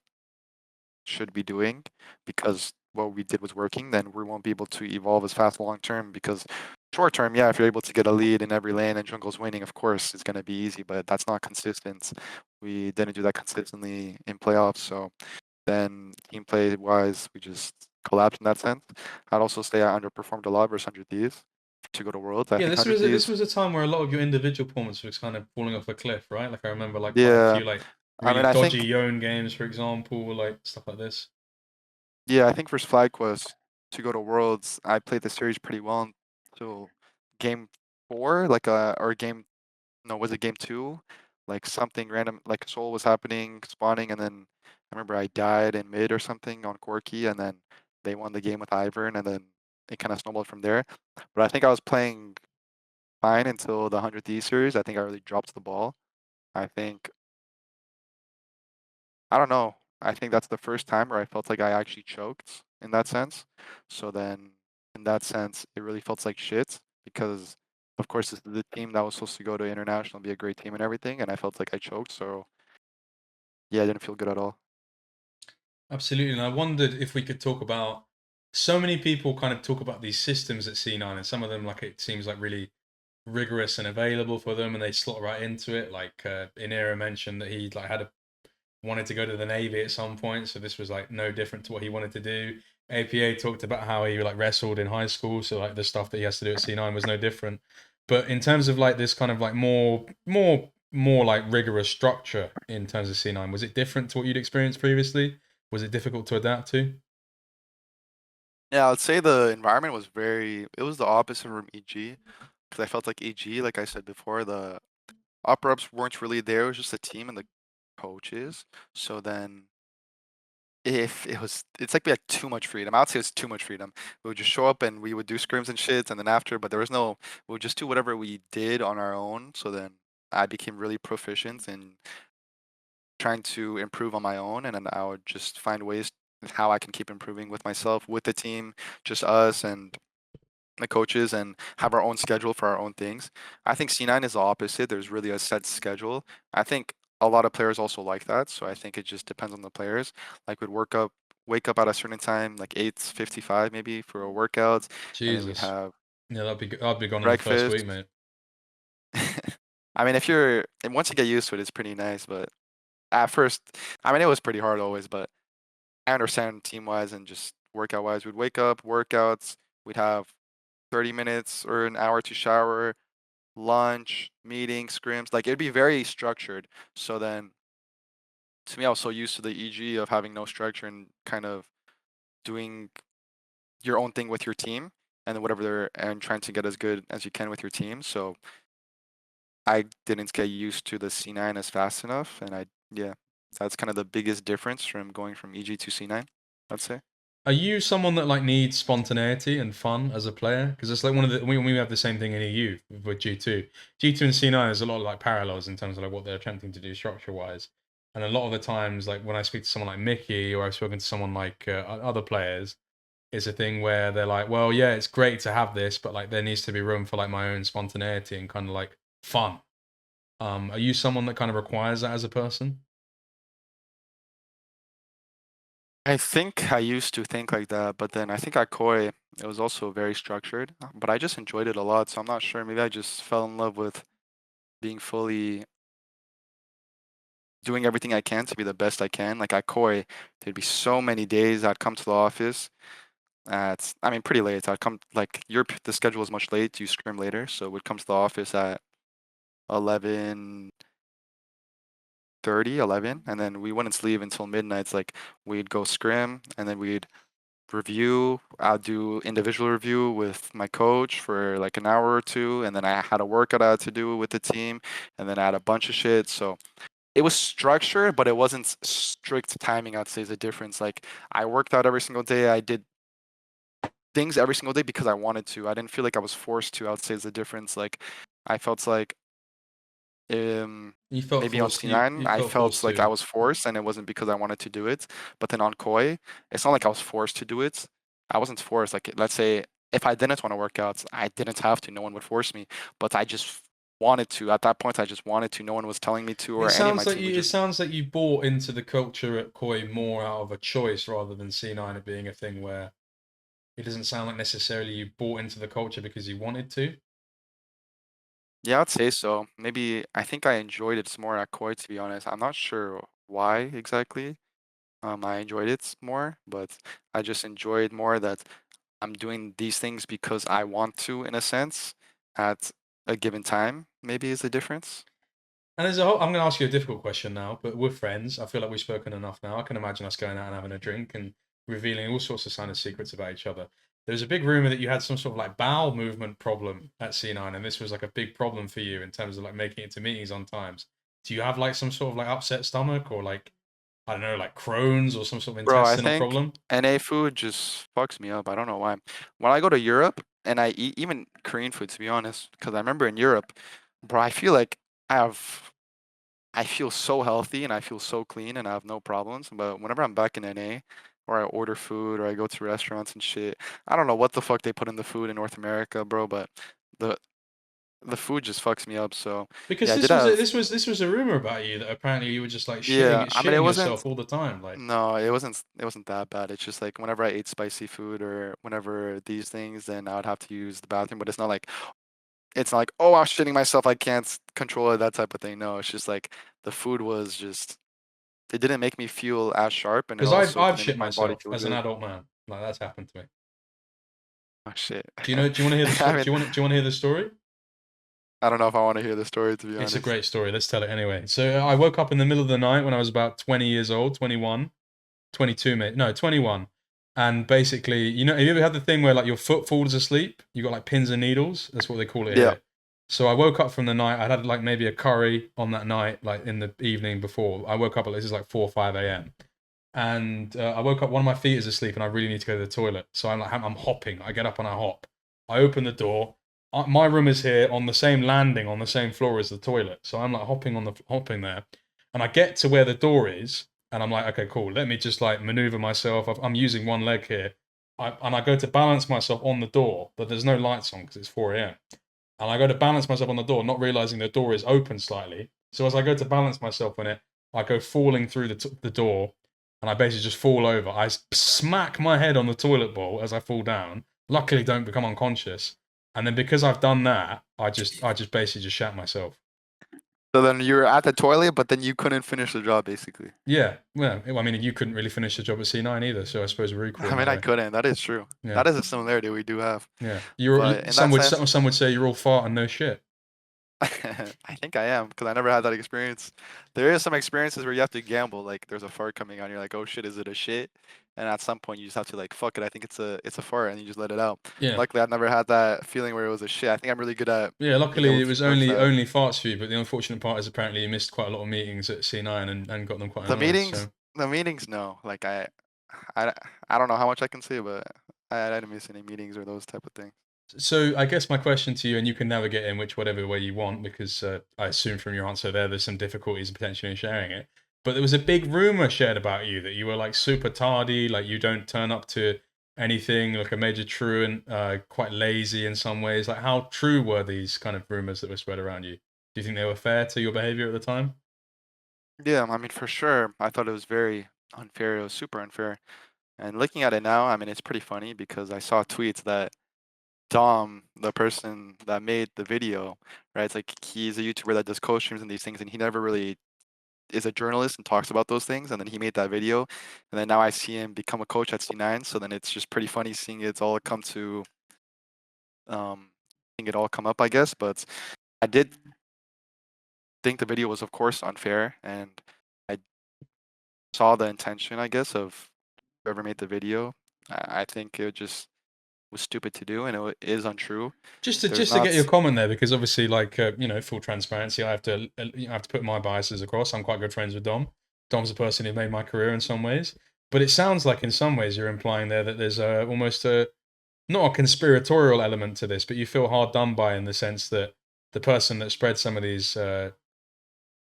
should be doing because what we did was working, then we won't be able to evolve as fast long term. Because short term, yeah, if you're able to get a lead in every lane and jungle's winning, of course it's gonna be easy, but that's not consistent. We didn't do that consistently in playoffs, so then team play wise, we just collapsed in that sense. I'd also say I underperformed a lot versus 100 Thieves to go to Worlds. I Yeah, think this 100 was this Thieves, was a time where a lot of your individual performance was kind of falling off a cliff, right? Like I remember like quite a yeah. few like I really mean, I dodgy think, Yone games, for example, like stuff like this. yeah, I think for FlyQuest to go to Worlds, I played the series pretty well until game 4, like or game no, was it game 2? Like something random, like Soul was happening, spawning, and then I remember I died in mid or something on Corki, and then they won the game with Ivern, and then it kind of snowballed from there. But I think I was playing fine until the 100 E series. I think I really dropped the ball. I think I don't know. I think that's the first time where I felt like I actually choked in that sense. So then, in that sense, it really felt like shit because, of course, this is the team that was supposed to go to international, be a great team and everything, and I felt like I choked. So yeah, I didn't feel good at all. Absolutely. And I wondered if we could talk about so many people kind of talk about these systems at C9 and some of them like it seems like really rigorous and available for them and they slot right into it. Like Inera mentioned that he like wanted to go to the Navy at some point, so this was like no different to what he wanted to do. APA talked about how he like wrestled in high school, so like the stuff that he has to do at C9 was no different. But in terms of like this kind of like more like rigorous structure in terms of C9, was it different to what you'd experienced previously? Was it difficult to adapt to? Yeah, I would say the environment was it was the opposite from EG because I felt like EG, like I said before, the upper ups weren't really there. It was just the team and the coaches. So then if it was, it's like we had too much freedom. I would say it's too much freedom. We would just show up and we would do scrims and shit, and then after, but there was no, we would just do whatever we did on our own. So then I became really proficient in trying to improve on my own, and then I would just find ways how I can keep improving with myself, with the team, just us and the coaches, and have our own schedule for our own things. I think C9 is the opposite. There's really a set schedule. I think a lot of players also like that. So I think it just depends on the players. Like we'd wake up at a certain time, like 8:55 maybe for a workout, and then we'd Jesus. have Yeah, I'd be gone in the first week, breakfast. mate. I mean, and once you get used to it, it's pretty nice. But at first, I mean, it was pretty hard always. But I understand team wise and just workout wise. We'd wake up, workouts. We'd have 30 minutes or an hour to shower, lunch, meetings, scrims. Like it'd be very structured. So then to me, I was so used to the EG of having no structure and kind of doing your own thing with your team and then whatever and trying to get as good as you can with your team. So I didn't get used to the C9 as fast enough. And yeah, that's kind of the biggest difference from going from EG to C9, I'd say. Are you someone that like needs spontaneity and fun as a player? Because it's like one of the we have the same thing in EU with G2. G2 and C9 there's a lot of like parallels in terms of like what they're attempting to do structure wise. And a lot of the times, like when I speak to someone like Mickey or I've spoken to someone like other players, it's a thing where they're like, well, yeah, it's great to have this, but like there needs to be room for like my own spontaneity and kind of like fun. Are you someone that kind of requires that as a person? I think I used to think like that, but then I think at Koi, it was also very structured, but I just enjoyed it a lot. So I'm not sure. Maybe I just fell in love with being fully doing everything I can to be the best I can. Like at Koi, there'd be so many days I'd come to the office I mean, pretty late. I'd come like the schedule is much late. You scrim later, so we'd come to the office at 11:30, 11, and then we wouldn't leave until midnight. It's like we'd go scrim, and then we'd review. I'd do individual review with my coach for like an hour or two, and then I had a workout I had to do with the team, and then I had a bunch of shit. So it was structured, but it wasn't strict timing. I'd say is a difference. Like I worked out every single day. I did things every single day because I wanted to. I didn't feel like I was forced to. I would say is the difference. Like I felt like You felt maybe on forced. You C9, you I felt felt forced like I to. was forced and it wasn't because I wanted to do it. But then on Koi, it's not like I was forced to do it. I wasn't forced. Like let's say if I didn't want to work out, I didn't have to. No one would force me. But I just wanted to. At that point, I just wanted to. No one was telling me to, It or any of my sounds like team you. would It just. sounds like you bought into the culture at Koi more out of a choice rather than C9 it being a thing where it doesn't sound like necessarily you bought into the culture because you wanted to. Yeah, I'd say so. Maybe I think I enjoyed it more at Koi, to be honest. I'm not sure why exactly. I enjoyed it more, but I just enjoyed more that I'm doing these things because I want to, in a sense, at a given time, maybe is the difference. And there's a whole, I'm going to ask you a difficult question now, but we're friends. I feel like we've spoken enough now. I can imagine us going out and having a drink and revealing all sorts of kind of secrets about each other. There's a big rumor that you had some sort of like bowel movement problem at C9, and this was like a big problem for you in terms of like making it to meetings on times. Do you have like some sort of like upset stomach or like, I don't know, like Crohn's or some sort of Bro, I intestinal think problem? NA food just fucks me up. I don't know why. When I go to Europe and I eat even Korean food, to be honest, because I remember in Europe, bro, I feel like I have I feel so healthy and I feel so clean and I have no problems. But whenever I'm back in NA or I order food or I go to restaurants and shit, I don't know what the fuck they put in the food in North America, bro, but the the food just fucks me up. So Because yeah, I did have this was a rumor about you that apparently you were just like yeah, I mean it shitting wasn't yourself all the time. Like, no, it wasn't that bad. It's just like whenever I ate spicy food or whenever these things, then I would have to use the bathroom. But it's not like, oh, I'm shitting myself. I can't control it, that type of thing. No, it's just like the food was just it didn't make me feel as sharp, and it because also I've didn't shit make my body myself feel as an good. adult man. Like that's happened to me. Oh shit. Do you know? Do you want to hear the I story? mean, Do you want to hear the story? I don't know if I want to hear the story, to be It's a honest. great story. Let's tell it anyway. So I woke up in the middle of the night when I was about 20 years old, 21, 22, mate. No, 21. And basically, you know, have you ever had the thing where like your foot falls asleep? You got like pins and needles. That's what they call it Yeah. here. So I woke up from the night. I had like maybe a curry on that night, like in the evening before. I woke up at this is like 4 or 5 a.m. And I woke up. One of my feet is asleep, and I really need to go to the toilet. So I'm hopping. I get up and I hop. I open the door. My room is here on the same landing on the same floor as the toilet. So I'm like hopping there, and I get to where the door is, and I'm like, okay, cool. Let me just like maneuver myself. I'm using one leg here, and I go to balance myself on the door, but there's no lights on because it's 4 a.m. And I go to balance myself on the door, not realizing the door is open slightly. So as I go to balance myself on it, I go falling through the door, and I basically just fall over. I smack my head on the toilet bowl as I fall down. Luckily, don't become unconscious. And then because I've done that, I just basically just shat myself. So then you were at the toilet, but then you couldn't finish the job, basically. Yeah, well, I mean, you couldn't really finish the job at C9 either, so I suppose we're equal I in mean, that I way. couldn't. That is true. Yeah, That is a similarity we do have. yeah. But in that sense, Some would say you're all fart and no shit. I think I am because I never had that experience. There is some experiences where you have to gamble. Like there's a fart coming on, you're like, oh shit, is it a shit? And at some point you just have to like, fuck it, I think it's a fart, and you just let it out. Yeah, Luckily, I've never had that feeling where it was a shit. I think I'm really good at yeah. being Luckily, able it to was judge that. only farts for you, but the unfortunate part is apparently you missed quite a lot of meetings at C9 and got them quite The annoyed. meetings, So. the meetings, no. Like I, I don't know how much I can say, but I didn't miss any meetings or those type of things. So I guess my question to you, and you can navigate in whatever way you want, because I assume from your answer there's some difficulties potentially in sharing it. But there was a big rumor shared about you that you were like super tardy, like you don't turn up to anything, like a major truant, quite lazy in some ways. Like how true were these kind of rumors that were spread around you? Do you think they were fair to your behavior at the time? Yeah, I mean for sure. I thought it was very unfair. It was super unfair. And looking at it now, I mean it's pretty funny because I saw tweets that Dom, the person that made the video, right? It's like he's a YouTuber that does co-streams and these things, and he never really is a journalist and talks about those things. And then he made that video, and then now I see him become a coach at C9. So then it's just pretty funny seeing it's all come to, seeing it all come up, I guess. But I did think the video was, of course, unfair, and I saw the intention, I guess, of whoever made the video. I think it just was stupid to do, and it is untrue. There's Just to get your not. comment there, because obviously, like you know, full transparency, I have to put my biases across. I'm quite good friends with Dom. Dom's a person who made my career in some ways, but it sounds like in some ways you're implying there that there's almost a not a conspiratorial element to this, but you feel hard done by in the sense that the person that spread some of these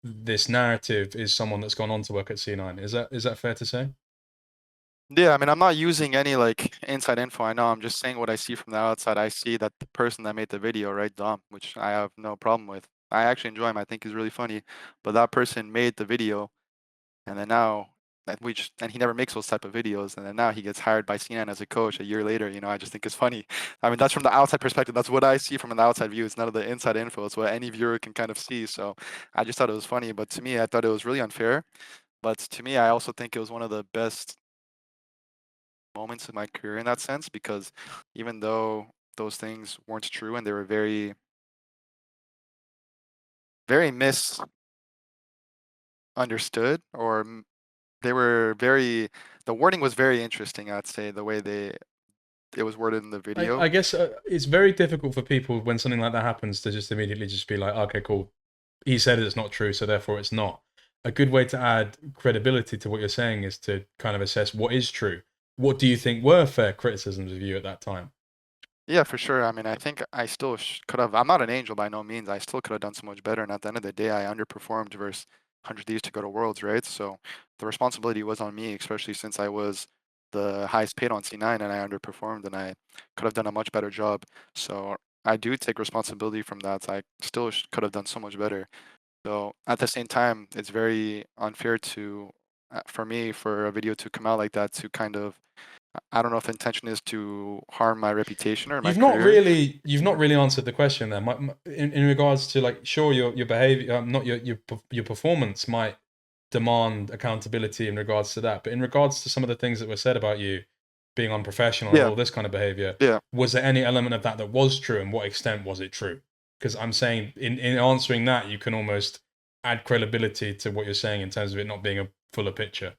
this narrative is someone that's gone on to work at C9. Is that fair to say? Yeah, I mean, I'm not using any like inside info. I know I'm just saying what I see from the outside. I see that the person that made the video, right, Dom, which I have no problem with. I actually enjoy him. I think he's really funny. But that person made the video, and then now and he never makes those type of videos, and then now he gets hired by CNN as a coach a year later. I just think it's funny. I mean, that's from the outside perspective. That's what I see from an outside view. It's none of the inside info. It's what any viewer can kind of see. So I just thought it was funny. But to me, I thought it was really unfair. But to me, I also think it was one of the best moments in my career in that sense, because even though those things weren't true and they were very, very misunderstood, or they were very, the wording was very interesting, I'd say, the way it was worded in the video. I guess it's very difficult for people when something like that happens to just immediately just be like, okay, cool. He said it's not true, so therefore it's not. A good way to add credibility to what you're saying is to kind of assess what is true. What do you think were fair criticisms of you at that time? Yeah, for sure. I mean, I think I still could have. I'm not an angel by no means. I still could have done so much better. And at the end of the day, I underperformed versus 100 Thieves to go to Worlds, right? So the responsibility was on me, especially since I was the highest paid on C9 and I underperformed and I could have done a much better job. So I do take responsibility from that. I still could have done so much better. So at the same time, it's very unfair for me, for a video to come out like that, to kind of, I don't know if the intention is to harm my reputation or my career. You've not really answered the question there. In regards to like, sure, your behavior, not your performance might demand accountability in regards to that, but in regards to some of the things that were said about you being unprofessional and Yeah, all this kind of behavior, yeah. was there any element of that that was true, and what extent was it true? Because I'm saying in answering that, you can almost add credibility to what you're saying in terms of it not being a fuller picture.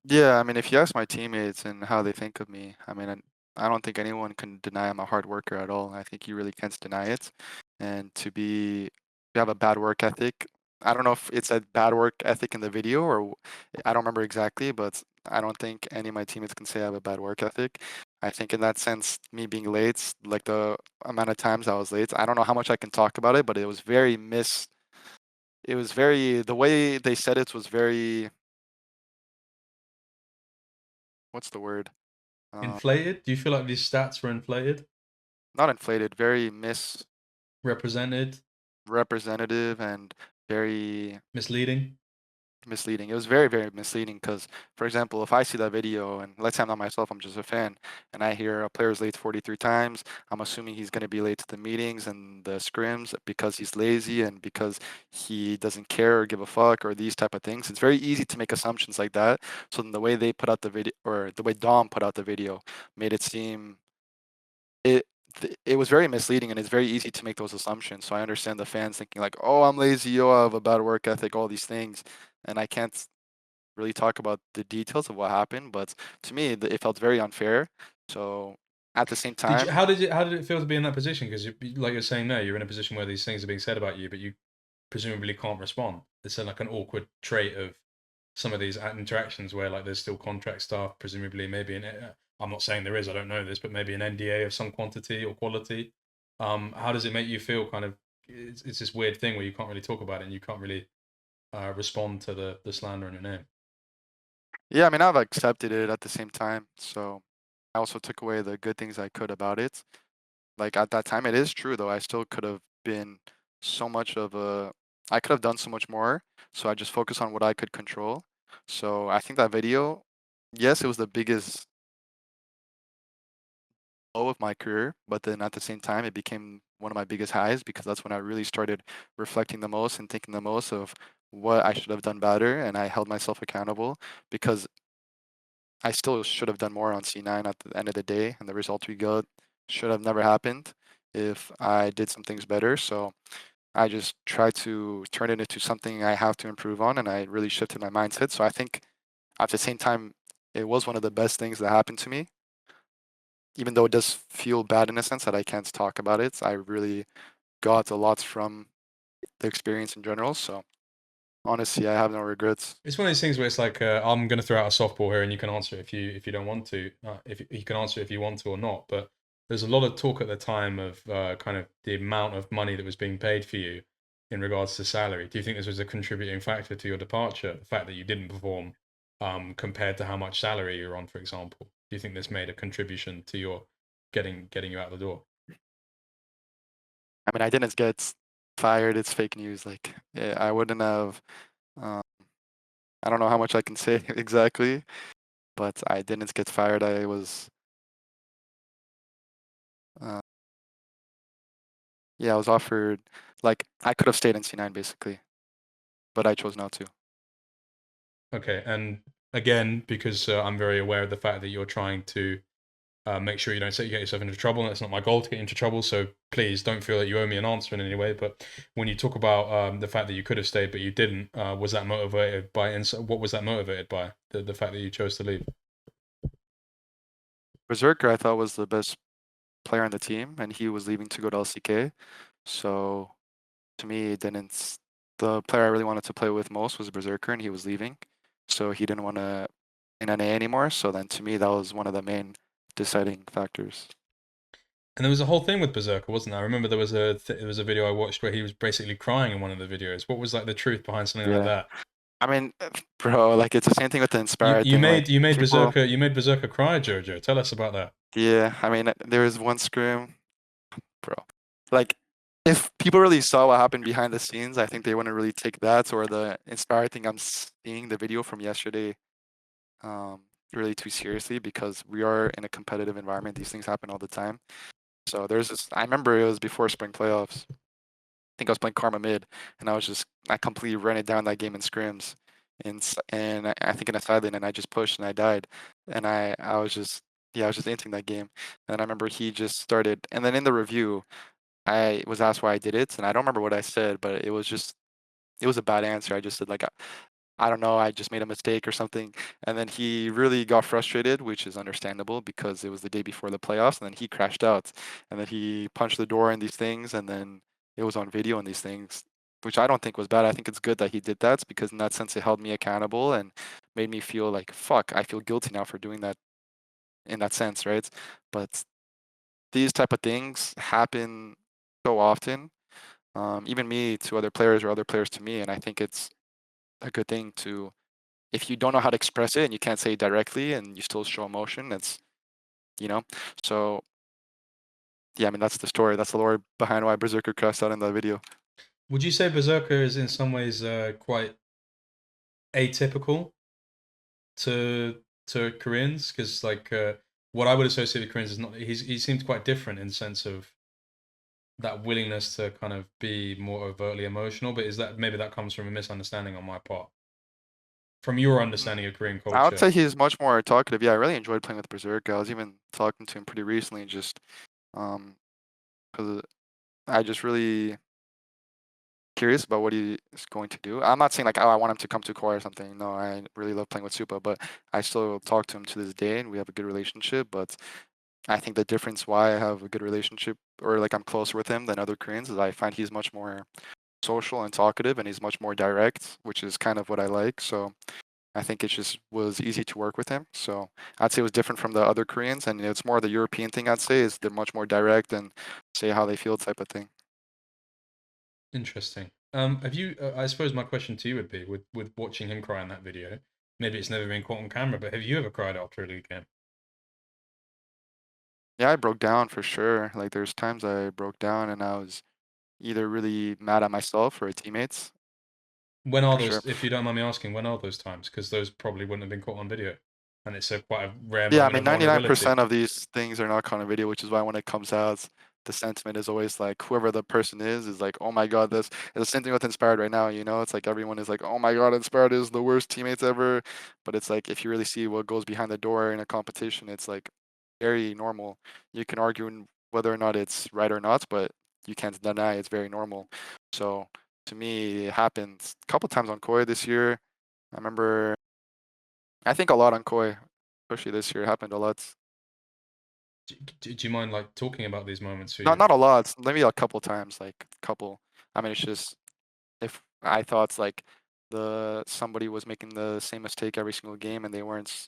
Yeah, I mean, if you ask my teammates and how they think of me, I mean, I don't think anyone can deny I'm a hard worker at all. I think you really can't deny it. And to have a bad work ethic, I don't know if it's a bad work ethic in the video or I don't remember exactly, but I don't think any of my teammates can say I have a bad work ethic. I think in that sense, me being late, like the amount of times I was late, I don't know how much I can talk about it, but it was very, the way they said it was very, what's the word? Um, Inflated? Do you feel like these stats were inflated, Not inflated, very represented, misrepresentative and very misleading? misleading. It was very, very misleading because, for example, if I see that video and let's say I'm not myself, I'm just a fan, and I hear a player's late 43 times, I'm assuming he's going to be late to the meetings and the scrims because he's lazy and because he doesn't care or give a fuck or these type of things. It's very easy to make assumptions like that. So then the way they put out the video, or the way Dom put out the video, made it seem it it was very misleading and it's very easy to make those assumptions. So I understand the fans thinking like, "Oh, I'm lazy. Oh, I have a bad work ethic. All these things," and I can't really talk about the details of what happened. But to me, it felt very unfair. So at the same Did you? time, How did it feel to be in that position? Because like you're saying there, you're in a position where these things are being said about you, but you presumably can't respond. It's like an awkward trait of some of these interactions where like there's still contract staff, presumably maybe I'm not saying there is, I don't know this, but maybe an NDA of some quantity or quality. How does it make you feel? Kind of, it's this weird thing where you can't really talk about it and you can't really respond to the slander on your name. yeah, I mean, I've accepted it at the same time. So I also took away the good things I could about it. Like at that time, it is true though. I still could have been so much of a, I could have done so much more. So I just focused on what I could control. So I think that video, yes, it was the biggest low of my career, but then at the same time, it became one of my biggest highs because that's when I really started reflecting the most and thinking the most of what I should have done better, and I held myself accountable because I still should have done more on C9 at the end of the day, and the result we got should have never happened if I did some things better. So I just try to turn it into something I have to improve on, and I really shifted my mindset. So I think at the same time, it was one of the best things that happened to me, even though it does feel bad in a sense that I can't talk about it. I really got a lot from the experience in general. So honestly, I have no regrets. It's one of those things where it's like I'm going to throw out a softball here, and you can answer it if you don't want to. If you can answer it if you want to or not, but there's a lot of talk at the time of kind of the amount of money that was being paid for you in regards to salary. Do you think this was a contributing factor to your departure? The fact that you didn't perform compared to how much salary you're on, for example. Do you think this made a contribution to your getting you out the door? I mean, I didn't get fired. It's fake news. Like, I wouldn't have. Um, I don't know how much I can say exactly, but I didn't get fired. I was, uh, yeah, I was offered. Like, I could have stayed in C9 basically, but I chose not to. Okay, and again, because I'm very aware of the fact that you're trying to make sure you don't get yourself into trouble, and that's not my goal to get into trouble. So please don't feel that you owe me an answer in any way. But when you talk about the fact that you could have stayed but you didn't, was that motivated by? And so what was that motivated by? The fact that you chose to leave. Berserker, I thought was the best player on the team, and he was leaving to go to LCK. So to me, it didn't. The player I really wanted to play with most was Berserker, and he was leaving, so he didn't want to in NA anymore. So then, to me, that was one of the main deciding factors. And there was a whole thing with Berserker, wasn't there? I remember there was a video I watched where he was basically crying in one of the videos. What was like the truth behind something like Yeah, that? I mean, bro, like it's the same thing with the Inspired thing. Like people, You made Berserker cry, Jojo. Tell us about that. yeah. I mean, there was one scrim, bro. Like, if people really saw what happened behind the scenes, I think they wouldn't really take that or the Inspired thing I'm seeing the video from yesterday um, really too seriously because we are in a competitive environment. These things happen all the time. So there's this. I remember it was before spring playoffs. I think I was playing Karma mid, and I completely ran it down that game in scrims, and I think in a side lane, and I just pushed and I died, and I was just yeah I was just inting that game, and I remember he just started, and then in the review, I was asked why I did it, and I don't remember what I said, but it was a bad answer. I just said like I don't know, I just made a mistake or something. And then he really got frustrated, which is understandable because it was the day before the playoffs. And then he crashed out. And then he punched the door and these things. And then it was on video and these things, which I don't think was bad. I think it's good that he did that because in that sense, it held me accountable and made me feel like, fuck, I feel guilty now for doing that in that sense, right? But these type of things happen so often, even me to other players or other players to me. And I think it's a good thing to if you don't know how to express it and you can't say it directly and you still show emotion, it's you know. So yeah, I mean that's the story. That's the lore behind why Berserker crashed out in the video. Would you say Berserker is in some ways quite atypical to Koreans? Because like what I would associate with Koreans is not he seems quite different in the sense of that willingness to kind of be more overtly emotional. But is that maybe that comes from a misunderstanding on my part, from your understanding Mm, of Korean I would culture? say he's much more talkative. Yeah, I really enjoyed playing with Berserker. I was even talking to him pretty recently, just because I just really curious about what he is going to do. I'm not saying like, oh, I want him to come to core or something. No, I really love playing with Supa, but I still talk to him to this day, and we have a good relationship. But I think the difference why I have a good relationship or like I'm closer with him than other Koreans is I find he's much more social and talkative and he's much more direct, which is kind of what I like. So I think it just was easy to work with him. So I'd say it was different from the other Koreans and it's more the European thing I'd say is they're much more direct and say how they feel type of thing. Interesting. Have you? I suppose my question to you would be, with watching him cry in that video. Maybe it's never been caught on camera, but have you ever cried after a league game? Yeah, I broke down for sure. Like there's times I broke down and I was either really mad at myself or at teammates When are for sure. those? If you don't mind me asking, when are those times? Because those probably wouldn't have been caught on video, and it's a quite a rare Yeah, I moment mean, of vulnerability. 99% of these things are not caught on video, which is why when it comes out, the sentiment is always like whoever the person is like, oh my God, this it's the same thing with Inspired right now, you know? It's like everyone is like, oh my God, Inspired is the worst teammates ever. But it's like if you really see what goes behind the door in a competition, it's like very normal. You can argue whether or not it's right or not, but you can't deny it's very normal. So to me, it happened a couple times on Koi this year. I remember, I think a lot on Koi, especially this year, it happened a lot. Do you mind like talking about these moments for Not you? not a lot, maybe a couple times, like a couple. I mean, it's just if I thought like somebody was making the same mistake every single game and they weren't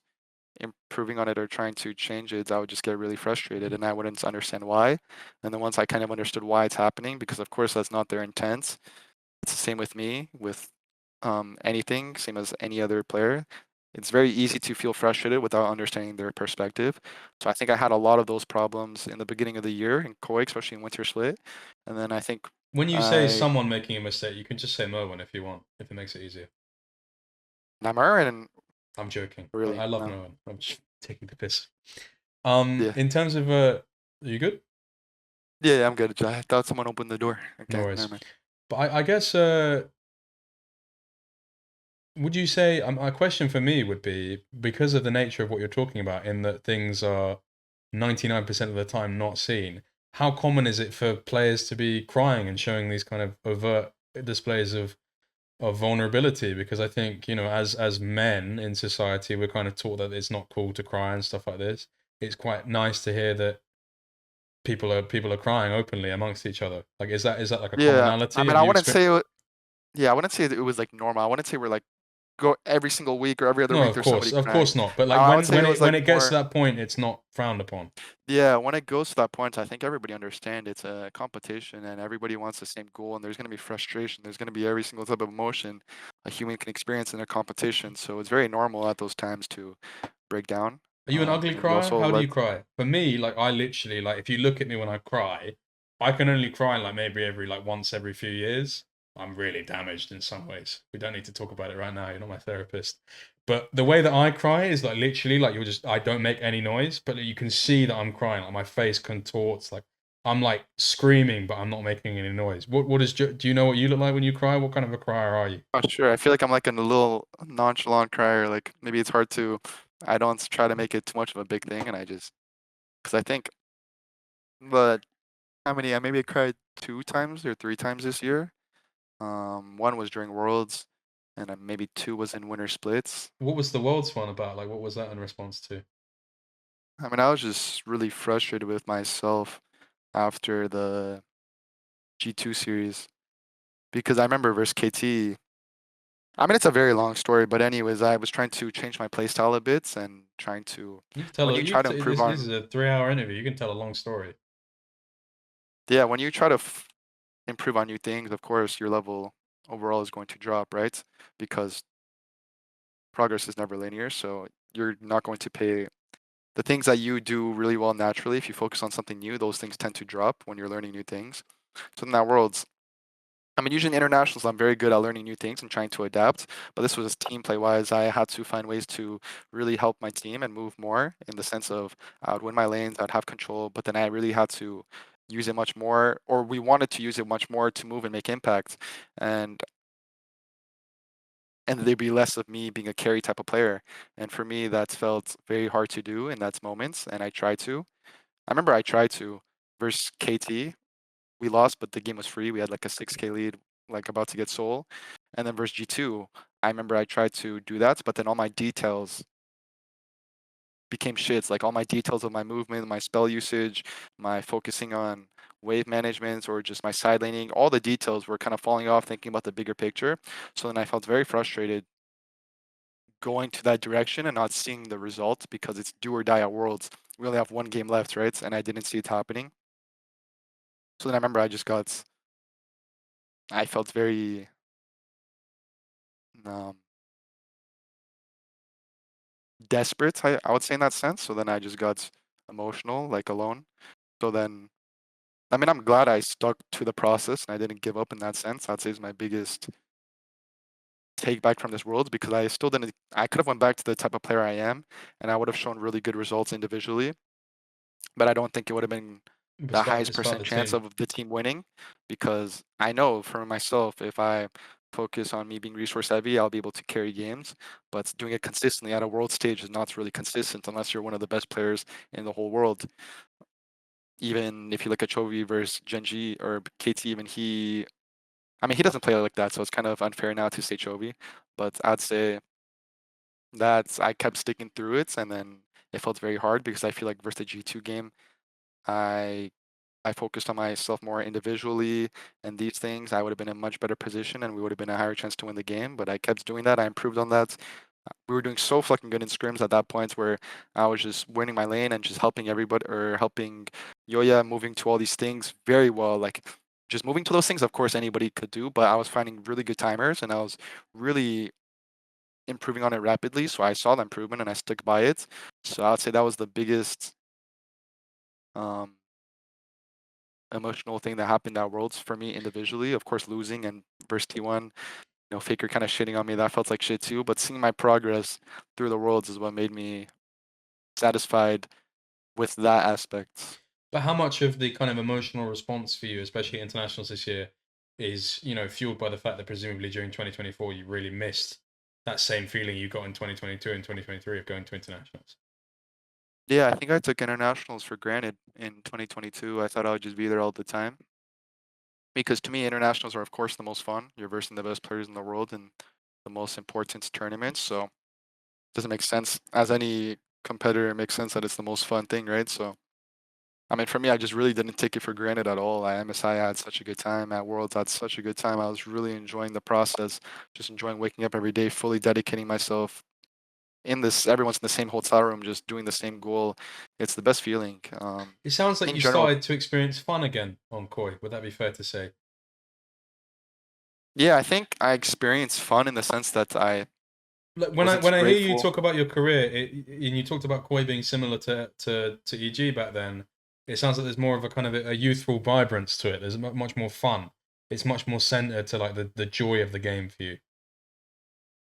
improving on it or trying to change it, I would just get really frustrated and I wouldn't understand why. And then once I kind of understood why it's happening, because of course that's not their intent. It's the same with me, with anything, same as any other player. It's very easy to feel frustrated without understanding their perspective. So I think I had a lot of those problems in the beginning of the year in KOI, especially in Winter Split. And then I think When you say I someone making a mistake, you can just say Merwin if you want, if it makes it easier. Namur and I'm joking. really I love no. Merwin. I'm just taking the piss. Yeah. In terms of are you good? Yeah, I'm good. I thought someone opened the door. No Okay, worries. never mind. But I guess would you say a question for me would be because of the nature of what you're talking about, in that things are 99% of the time not seen. How common is it for players to be crying and showing these kind of overt displays of vulnerability? Because I think, you know, as men in society, we're kind of taught that it's not cool to cry and stuff like this. It's quite nice to hear that people are crying openly amongst each other. Like, is that like a Yeah, I commonality? mean, Have I you wouldn't experienced? say yeah, I wouldn't say that it was like normal. I wouldn't say we're like go every single week or every other No, week there's somebody of crying. course not. But like I would when say when it was it like when it gets to more that point, it's not frowned upon. yeah, when it goes to that point, I think everybody understand it's a competition and everybody wants the same goal and there's going to be frustration. There's going to be every single type of emotion a human can experience in a competition. So it's very normal at those times to break down. Are you an ugly And we crier? also How do let you cry? For me, like I literally like if you look at me when I cry, I can only cry like maybe every like once every few years. I'm really damaged in some ways. We don't need to talk about it right now. You're not my therapist. But the way that I cry is like literally like you're just I don't make any noise, but you can see that I'm crying. Like my face contorts. Like I'm like screaming, but I'm not making any noise. What is do you know what you look like when you cry? What kind of a crier are you? oh, sure. I feel like I'm like a little nonchalant crier. Like maybe it's hard to I don't try to make it too much of a big thing and I just because I think but how many maybe I cried 2 times or 3 times this year. One was during Worlds, and maybe two was in Winter Splits. What was the world's one about? Like what was that in response to? I mean, I was just really frustrated with myself after the G2 series because I remember versus KT. I mean, it's a very long story, but anyways, I was trying to change my playstyle a bit and trying to You can tell when a, you try to improve this is on a 3 hour interview. You can tell a long story. yeah, when you try to improve on new things, of course, your level overall is going to drop, right? Because progress is never linear, so you're not going to pay the things that you do really well naturally. If you focus on something new, those things tend to drop when you're learning new things. So in that world, I mean, usually in internationals, I'm very good at learning new things and trying to adapt. But this was team play wise. I had to find ways to really help my team and move more in the sense of I would win my lanes, I'd have control, but then I really had to use it much more, or we wanted to use it much more to move and make impact. And and there'd be less of me being a carry type of player. And for me, that felt very hard to do in that moments. And I tried to. I remember I tried to versus KT. We lost, but the game was free. We had like a 6K lead, like about to get soul. And then versus G2, I remember I tried to do that, but then all my details became shits. Like all my details of my movement, my spell usage, my focusing on wave management or just my side laning, all the details were kind of falling off thinking about the bigger picture. So then I felt very frustrated going to that direction and not seeing the results because it's do or die at Worlds. We only have one game left, right? And I didn't see it happening. So then I remember I felt very um, desperate, I would say in that sense. So then I just got emotional, like alone. So then, I mean, I'm glad I stuck to the process and I didn't give up in that sense. I'd say is my biggest take back from this world because I still didn't, I could have went back to the type of player I am and I would have shown really good results individually, but I don't think it would have been the highest It's about percent the chance team. of the team winning because I know for myself, if I focus on me being resource heavy, I'll be able to carry games. But doing it consistently at a world stage is not really consistent unless you're one of the best players in the whole world. Even if you look at Chovy versus Genji or KT, even I mean, he doesn't play like that, so it's kind of unfair now to say Chovy. But I'd say that I kept sticking through it, and then it felt very hard because I feel like versus the G2 game, I I focused on myself more individually and these things, I would have been in a much better position and we would have been a higher chance to win the game. But I kept doing that. I improved on that. We were doing so fucking good in scrims at that point where I was just winning my lane and just helping everybody or helping Yoya moving to all these things very well. Like just moving to those things, of course, anybody could do, but I was finding really good timers and I was really improving on it rapidly. So I saw the improvement and I stuck by it. So I would say that was the biggest um, emotional thing that happened at Worlds for me individually. Of course, losing and versus T1, Faker kind of shitting on me, that felt like shit too. But seeing my progress through the Worlds is what made me satisfied with that aspect. But how much of the kind of emotional response for you, especially internationals this year, is fueled by the fact that presumably during 2024 you really missed that same feeling you got in 2022 and 2023 of going to internationals? Yeah, I think I took internationals for granted in 2022. I thought I would just be there all the time. Because to me, internationals are, of course, the most fun. You're versing the best players in the world in the most important tournaments. So it doesn't make sense, as any competitor, it makes sense that it's the most fun thing, right? So, I mean, for me, I just really didn't take it for granted at all. At MSI, I had such a good time. At Worlds, I had such a good time. I was really enjoying the process, just enjoying waking up every day, fully dedicating myself in this. Everyone's in the same hotel room, just doing the same goal. It's the best feeling. It sounds like In you general, started to experience fun again on Koi. Would that be fair to say? yeah, I think I experienced fun in the sense that I Like when was I hear you grateful. talk about your career, and you talked about Koi being similar to EG back then, it sounds like there's more of a kind of a youthful vibrance to it. There's much more fun. It's much more centered to like the joy of the game for you.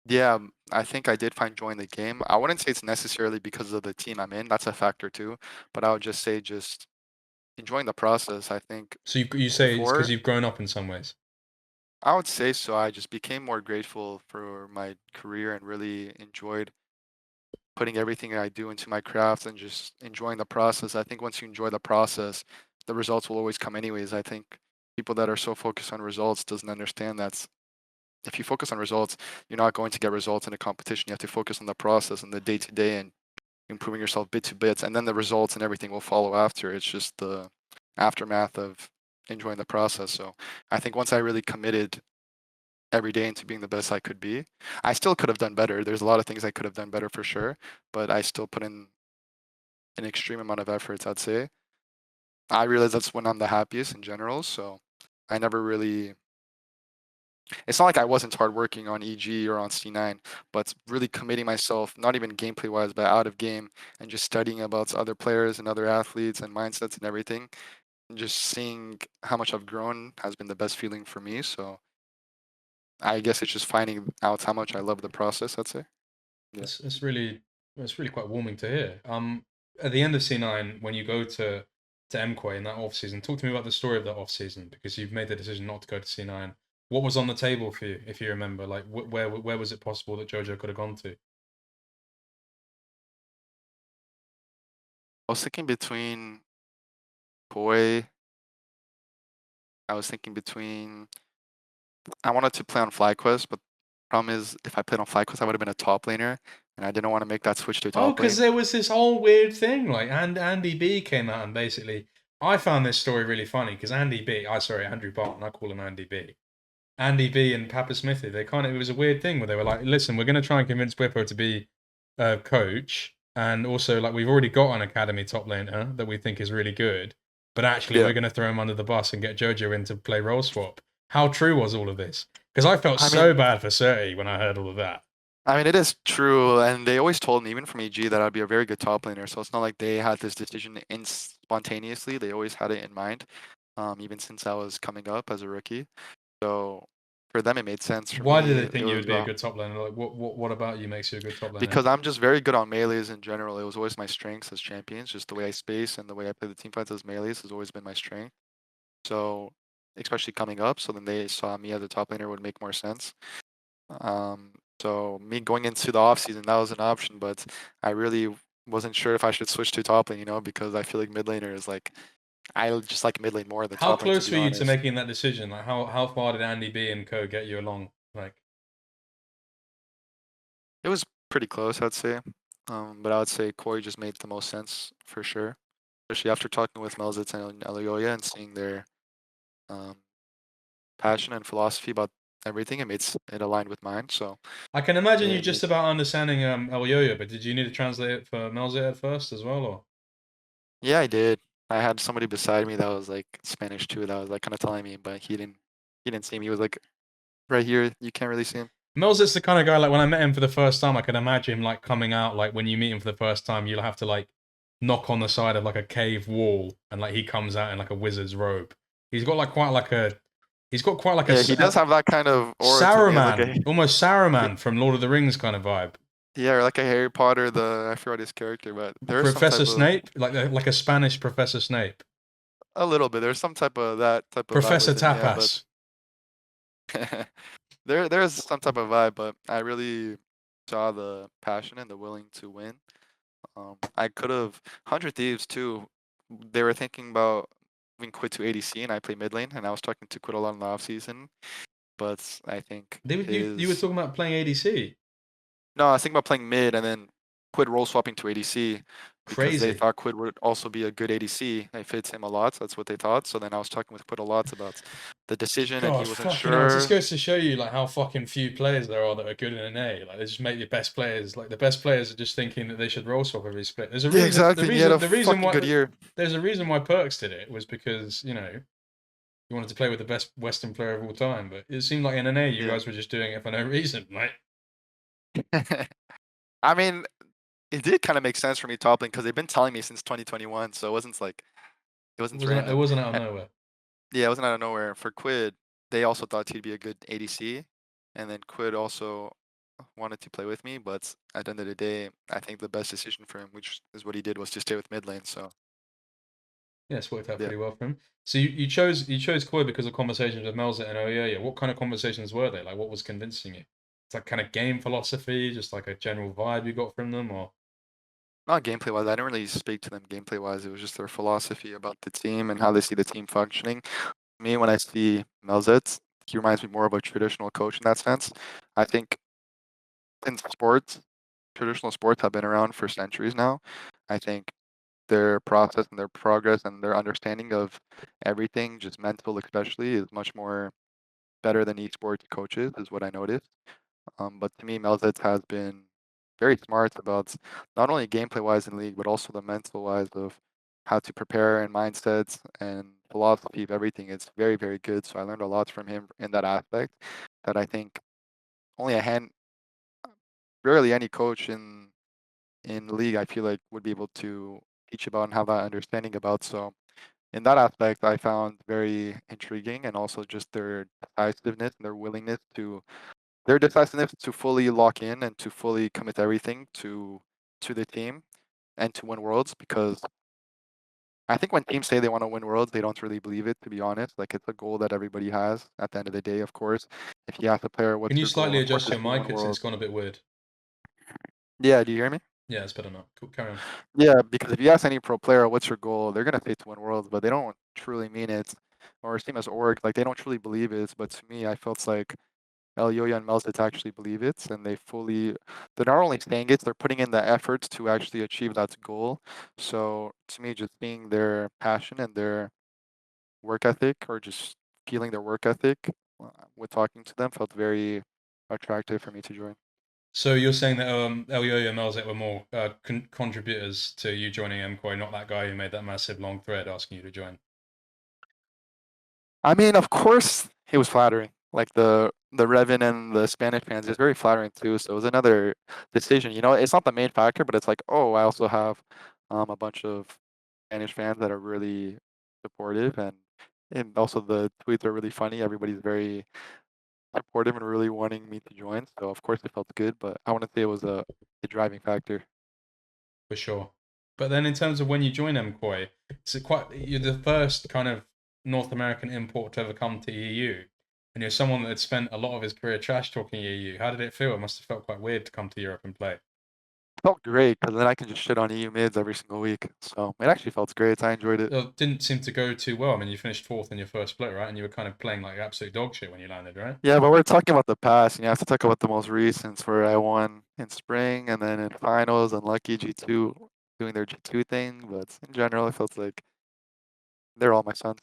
Yeah, I think I did find joy in the game. I wouldn't say it's necessarily because of the team I'm in. That's a factor too. But I would just say just enjoying the process. I think So you say it's because before, you've grown up in some ways. I would say so. I just became more grateful for my career and really enjoyed putting everything I do into my craft and just enjoying the process. I think once you enjoy the process, the results will always come anyways. I think people that are so focused on results doesn't understand that if you focus on results, you're not going to get results in a competition. You have to focus on the process and the day to day and improving yourself bit to bit, and then the results and everything will follow after. It's just the aftermath of enjoying the process. So I think once I really committed every day into being the best I could be, I still could have done better. There's a lot of things I could have done better for sure, but I still put in an extreme amount of efforts, I'd say. I realize that's when I'm the happiest in general. So I never really, it's not like I wasn't hardworking on EG or on C9, but really committing myself, not even gameplay wise, but out of game and just studying about other players and other athletes and mindsets and everything. And just seeing how much I've grown has been the best feeling for me. So I guess it's just finding out how much I love the process, I'd say. Yeah. That's really quite warming to hear. At the end of C9, when you go to MKOI in that off season, talk to me about the story of that off season because you've made the decision not to go to C9. What was on the table for you, if you remember? Like, where was it possible that Jojo could have gone to? I was thinking between Koi. I was thinking between, I wanted to play on FlyQuest, but problem is if I played on FlyQuest, I would have been a top laner, and I didn't want to make that switch to Oh, top because lane. there was this whole weird thing, like, and Andy B came out and basically, I found this story really funny because Andrew Barton, I call him Andy B. Andy B and Papa Smithy, it was a weird thing where they were like, listen, we're going to try and convince Whipper to be a coach. And also, like, we've already got an academy top laner that we think is really good. But actually, Yeah. we're going to throw him under the bus and get Jojo in to play role swap. How true was all of this? Because I felt I so mean, bad for Surrey when I heard all of that. it is true, and they always told me, even from EG, that I'd be a very good top laner. So it's not like they had this decision in spontaneously. They always had it in mind, even since I was coming up as a rookie. So for them, it made sense. For Why did me, they it think you was would be a good top laner? Like, what about you makes you a good top laner? because I'm just very good on melees in general. It was always my strengths as champions. Just the way I space and the way I play the team fights as melees has always been my strength. So especially coming up, so then they saw me as a top laner would make more sense. Um, so me going into the off season, that was an option, but I really wasn't sure if I should switch to top lane, because I feel like mid laner is like I just like mid lane more than How top lane, to close be were you to honest. making that decision? Like, how far did Andy B and Co get you along? Like, It was pretty close, I'd say. But I would say Corey just made the most sense for sure, especially after talking with Melzitz and Elioya and seeing their um, passion and philosophy about everything. It aligned with mine. So I can imagine you it just made about understanding El Yo-Yo, but did you need to translate it for Melzit at first as well, or? Yeah, I did. I had somebody beside me that was like Spanish too. That was like kind of telling me, but he didn't see me. He was like right here. You can't really see him. Melzit's the kind of guy, like when I met him for the first time, I can imagine him like coming out, like when you meet him for the first time, you'll have to like knock on the side of like a cave wall, and like he comes out in like a wizard's robe. He's got like quite like a, he's got quite like Yeah, he does have that kind of aura to him. He has like Saruman, almost yeah, Saruman from Lord of the Rings kind of vibe. yeah, or like a Harry Potter. I forgot his character, but there's some Professor type of Snape, like a Spanish Professor Snape. a little bit. There's some type of that type of vibe Professor with him. Yeah, but Tapas. there's some type of vibe. But I really saw the passion and the willing to win. I could have 100 Thieves too. They were thinking about moving Quid to ADC, and I play mid lane, and I was talking to Quid a lot in the off season. But I think You were his talking about playing ADC. no, I was thinking about playing mid and then Quid role swapping to ADC because they Crazy. thought Quid would also be a good ADC. It fits him a lot. So that's what they thought. So then I was talking with Quid a lot about the decision, and he God, wasn't fucking hell. It just sure. goes to show you like how fucking few players there are that are good in an A. Like they just make the best players. Like the best players are just thinking that they should roll swap every split. There's a Yeah, reason. exactly. And he had a The reason fucking why. good year. There's a reason why Perks did it was because you wanted to play with the best Western player of all time. But it seemed like in an A you Yeah. guys were just doing it for no reason, right? I mean, it did kind of make sense for me toppling because they've been telling me since 2021. So it wasn't like it wasn't It random. wasn't out of Uh, nowhere. Yeah, it wasn't out of nowhere. For Quid, they also thought he'd be a good ADC, and then Quid also wanted to play with me. But at the end of the day, I think the best decision for him, which is what he did, was to stay with mid lane. So Yeah, it's worked out yeah, pretty well for him. So you chose Koi because of conversations with Melza and Oyoya. What kind of conversations were they? Like what was convincing you? It's like kind of game philosophy, just like a general vibe you got from them, or not gameplay wise. I didn't really speak to them gameplay wise. It was just their philosophy about the team and how they see the team functioning. Me, when I see Melzet, he reminds me more of a traditional coach in that sense. I think in sports, traditional sports have been around for centuries now. I think their process and their progress and their understanding of everything, just mental especially, is much more better than esports coaches, is what I noticed. But to me, Melzet has been very smart about not only gameplay wise in league, but also the mental wise of how to prepare and mindsets and philosophy of everything. It's very, very good. So I learned a lot from him in that aspect that I think only a hand, rarely any coach in the league I feel like would be able to teach about and have that understanding about. So in that aspect, I found very intriguing, and also just their decisiveness and their decisiveness to fully lock in and to fully commit everything to the team and to win worlds. Because I think when teams say they want to win worlds, they don't really believe it. To be honest, like it's a goal that everybody has. At the end of the day, of course, if you ask a player, can "What's you your goal?" slightly Of course, adjust it's your to win mic? It's worlds. gone a bit weird. Yeah, do you hear me? Yeah, it's better now. Cool, carry on. Yeah, because if you ask any pro player, "What's your goal?" They're gonna say to win worlds, but they don't truly mean it. Or same as org, like they don't truly believe it. But to me, I felt like Elyoya and Melzit actually believe it, and they're not only saying it, they're putting in the effort to actually achieve that goal. So to me, just seeing their passion and their work ethic, or just feeling their work ethic with talking to them, felt very attractive for me to join. So you're saying that Elyoya and Melzet were more contributors to you joining MKOI, not that guy who made that massive long thread asking you to join. I mean, of course, it was flattering. Like the Revan and the Spanish fans, it's very flattering too. So it was another decision. It's not the main factor, but it's like, oh, I also have a bunch of Spanish fans that are really supportive, and also the tweets are really funny. Everybody's very supportive and really wanting me to join. So of course it felt good, but I wouldn't say it was a driving factor. For sure. But then in terms of when you join MKOI, you're the first kind of North American import to ever come to EU. And you're someone that had spent a lot of his career trash talking EU. How did it feel? It must have felt quite weird to come to Europe and play. Felt great because then I can just shit on EU mids every single week. So it actually felt great. I enjoyed it. It didn't seem to go too well. I mean, you finished fourth in your first split, right? And you were kind of playing like absolute dog shit when you landed, right? Yeah, but we're talking about the past, and you have to talk about the most recent, where I won in spring and then in finals, unlucky G2 doing their G2 thing. But in general, it felt like they're all my sons.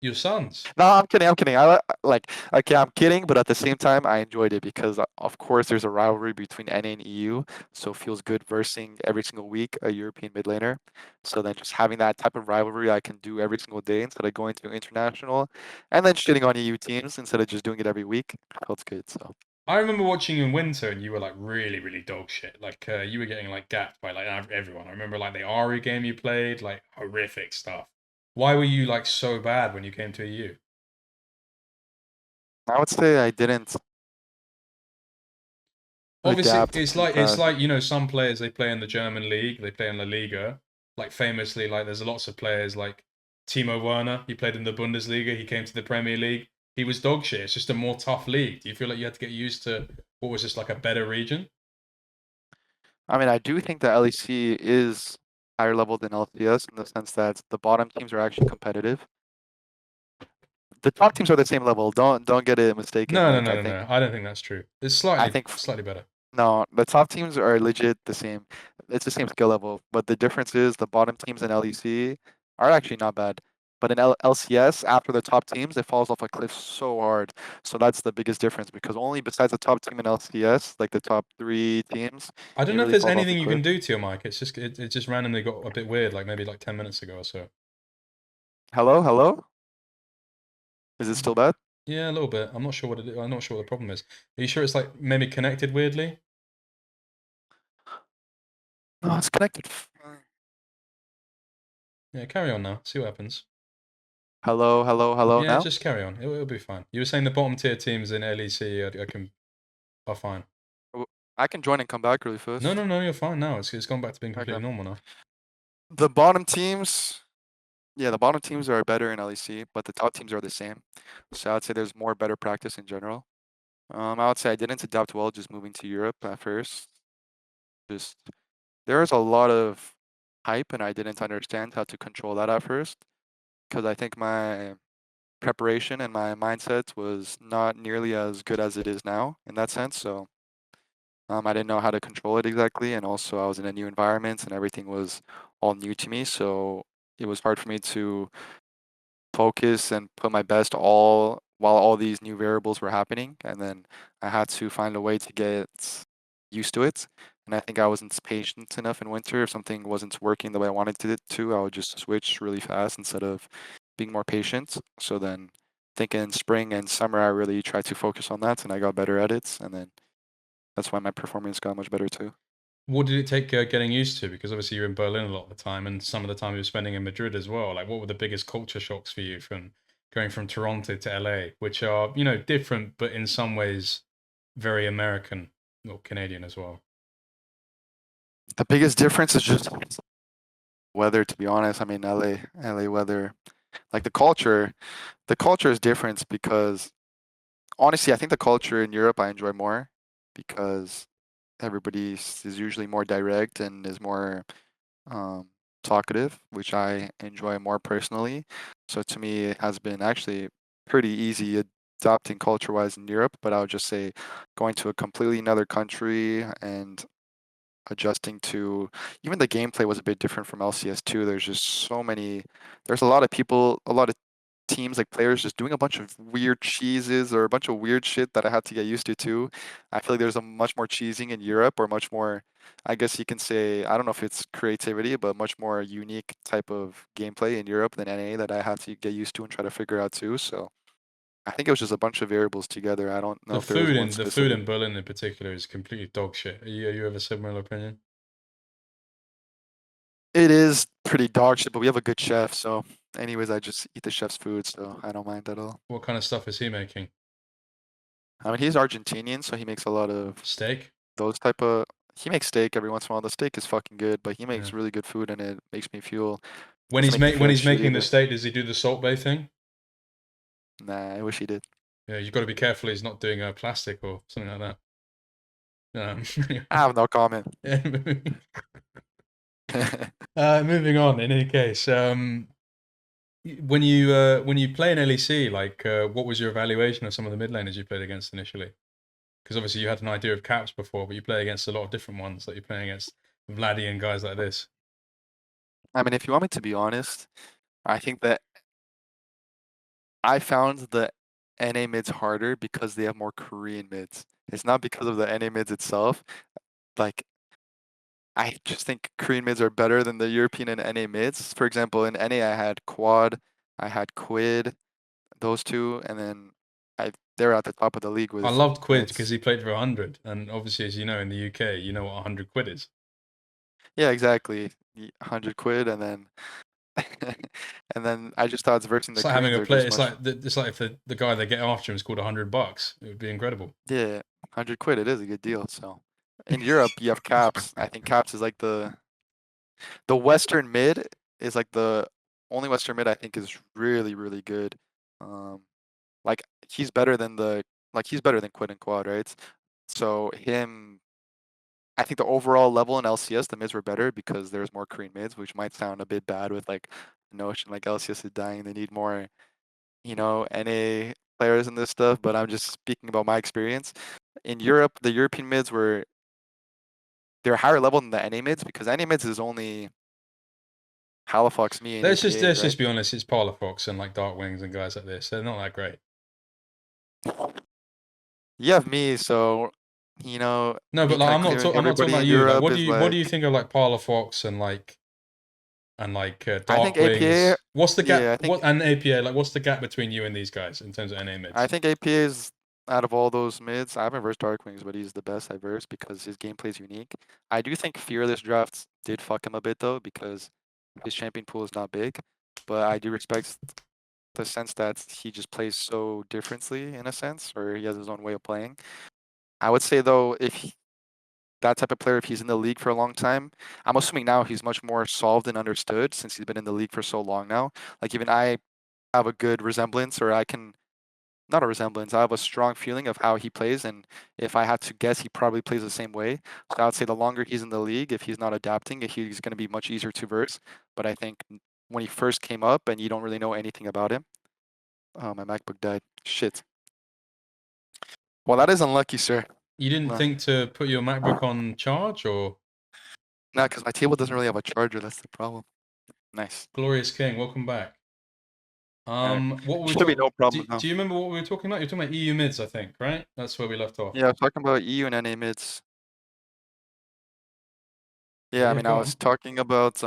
Your sons. No, I'm kidding. I'm kidding. Like, okay, I'm kidding, but at the same time, I enjoyed it because, of course, there's a rivalry between NA and EU, so it feels good versing every single week a European mid laner. So then just having that type of rivalry I can do every single day instead of going to international, and then shitting on EU teams instead of just doing it every week felt good. So I remember watching you in winter, and you were like really, really dog shit. Like you were getting like gapped by like everyone. I remember like the Ari game you played, like horrific stuff. Why were you like so bad when you came to EU? I would say I didn't Obviously, adapt it's too fast. like you know some players they play in the German league, they play in La Liga. Like famously, like there's lots of players like Timo Werner. He played in the Bundesliga. He came to the Premier League. He was dog shit. It's just a more tough league. Do you feel like you had to get used to what was just like a better region? I mean, I do think that LEC is higher level than LCS in the sense that the bottom teams are actually competitive. The top teams are the same level. Don't get it mistaken. No, no, Like no, no, no. I don't think that's true. It's I think slightly better. no, the top teams are legit the same. It's the same skill level, but the difference is the bottom teams in LEC are actually not bad. But in LCS, after the top teams, it falls off a cliff so hard. So that's the biggest difference because only besides the top team in LCS, like the top three teams, I don't it know if really there's falls off the anything you can cliff. do to your mic. It's just it just randomly got a bit weird, like maybe like 10 minutes ago or so. Hello, hello? Is it still bad? Yeah, a little bit. I'm not sure what I'm not sure what the problem is. Are you sure it's like maybe connected weirdly? No, it's connected. Yeah, carry on now. See what happens. Hello, hello, hello Yeah, now? just carry on. It'll be fine. You were saying the bottom tier teams in LEC are fine. I can join and come back really No, fast. no, no. You're fine now. It's gone back to being Okay. completely normal now. The bottom teams, yeah, the bottom teams are better in LEC, but the top teams are the same. So I'd say there's more better practice in general. I would say I didn't adapt well just moving to Europe at first. Just there was a lot of hype, and I didn't understand how to control that at first because I think my preparation and my mindset was not nearly as good as it is now in that sense. So I didn't know how to control it exactly, and also I was in a new environment, and everything was all new to me. So it was hard for me to focus and put my best all while all these new variables were happening. And then I had to find a way to get used to it. And I think I wasn't patient enough in winter. If something wasn't working the way I wanted it to, I would just switch really fast instead of being more patient. So then I think in spring and summer, I really tried to focus on that and I got better at it. And then that's why my performance got much better too. What did it take getting used to? Because obviously you're in Berlin a lot of the time, and some of the time you were spending in Madrid as well. Like, what were the biggest culture shocks for you from going from Toronto to LA, which are different, but in some ways very American or Canadian as well? The biggest difference is just weather, to be honest. I mean, LA weather, like the culture is different because honestly, I think the culture in Europe I enjoy more because everybody is usually more direct and is more um, talkative, which I enjoy more personally. So to me, it has been actually pretty easy adapting culture-wise in Europe, but I would just say going to a completely another country and adjusting to even the gameplay was a bit different from LCS 2. There's just so many, there's a lot of people, a lot of teams like players just doing a bunch of weird cheeses or a bunch of weird shit that I had to get used to too. I feel like there's a much more cheesing in Europe or much more, I guess you can say, I don't know if it's creativity, but much more unique type of gameplay in Europe than NA that I have to get used to and try to figure out too. So I think it was just a bunch of variables together. I don't know if there was one The food specific. in Berlin in particular is completely dog shit. Are you of a similar opinion? It is pretty dog shit, but we have a good chef. So anyways, I just eat the chef's food, so I don't mind at all. What kind of stuff is he making? I mean, he's Argentinian, so he makes a lot of Steak? those type of he makes steak every once in a while. The steak is fucking good, but he Yeah. makes really good food and it makes me feel doesn't make me feel When like he's shit making the either. steak, does he do the Salt Bay thing? Nah, I wish he did. Yeah, you've got to be careful he's not doing plastic or something like that. I have no comment. Yeah, moving on. In any case, when you play in LEC, like, what was your evaluation of some of the mid laners you played against initially? Because obviously you had an idea of caps before, but you play against a lot of different ones. Like you're playing against Vladdy and guys like this. I mean, if you want me to be honest, I think that I found the NA mids harder because they have more Korean mids. It's not because of the NA mids itself. Like I just think Korean mids are better than the European and NA mids. For example, in NA I had Quad, I had Quid, those two, and then they're at the top of the league I with loved Quid because mids. he played for 100, and obviously, as you know, in the UK, you know what 100 quid is. Yeah, exactly. 100 quid, and then and then I just thought it's versing It's the like having Koreans a are play. just It's much. like it's like if the guy they get after him is called $100. It would be incredible. Yeah, 100 quid. It is a good deal. So in Europe, you have caps. I think caps is like the Western mid is like the only Western mid I think is really really good. Um, like he's better than he's better than Quid and Quad, right? So him, I think the overall level in LCS, the mids were better because there's more Korean mids, which might sound a bit bad with like the notion like LCS is dying. They need more, NA players and this stuff. But I'm just speaking about my experience. In Europe, the European mids they're higher level than the NA mids because NA mids is only Halifax, me, and APA, Let's right? just be honest. It's Parlofox and like Dark Wings and guys like this. They're not that great. You have me, so No, me but like kind of clearing I'm not talking everybody about in you. Like, Europe is what do you like think of like Parlofox and I think Dark APA. Wings? What's the gap? Yeah, What and APA? Like, what's the gap between you and these guys in terms of NA I mids? think APA is out of all those mids. I haven't versed Darkwings, but he's the best I've versed because his gameplay is unique. I do think Fearless drafts did fuck him a bit though because his champion pool is not big. But I do respect the sense that he just plays so differently in a sense, or he has his own way of playing. I would say though, that type of player, if he's in the league for a long time, I'm assuming now he's much more solved and understood since he's been in the league for so long now. Like even I have a good resemblance, or I can not a resemblance. I have a strong feeling of how he plays, and if I had to guess, he probably plays the same way. So I would say the longer he's in the league, if he's not adapting, he's going to be much easier to verse. But I think when he first came up and you don't really know anything about him, oh, my MacBook died. Shit. Well, that is unlucky, sir. You didn't No, think to put your MacBook on charge or because my table doesn't really have a charger. That's the problem. Nice. Glorious King? Welcome back. All right. What were we Should be talking? no problem now. Do you remember what we were talking about? You're talking about EU mids, I think, right? That's where we left off. Yeah, I was talking about EU and NA mids. Yeah, I Yeah, mean, I go was on. talking about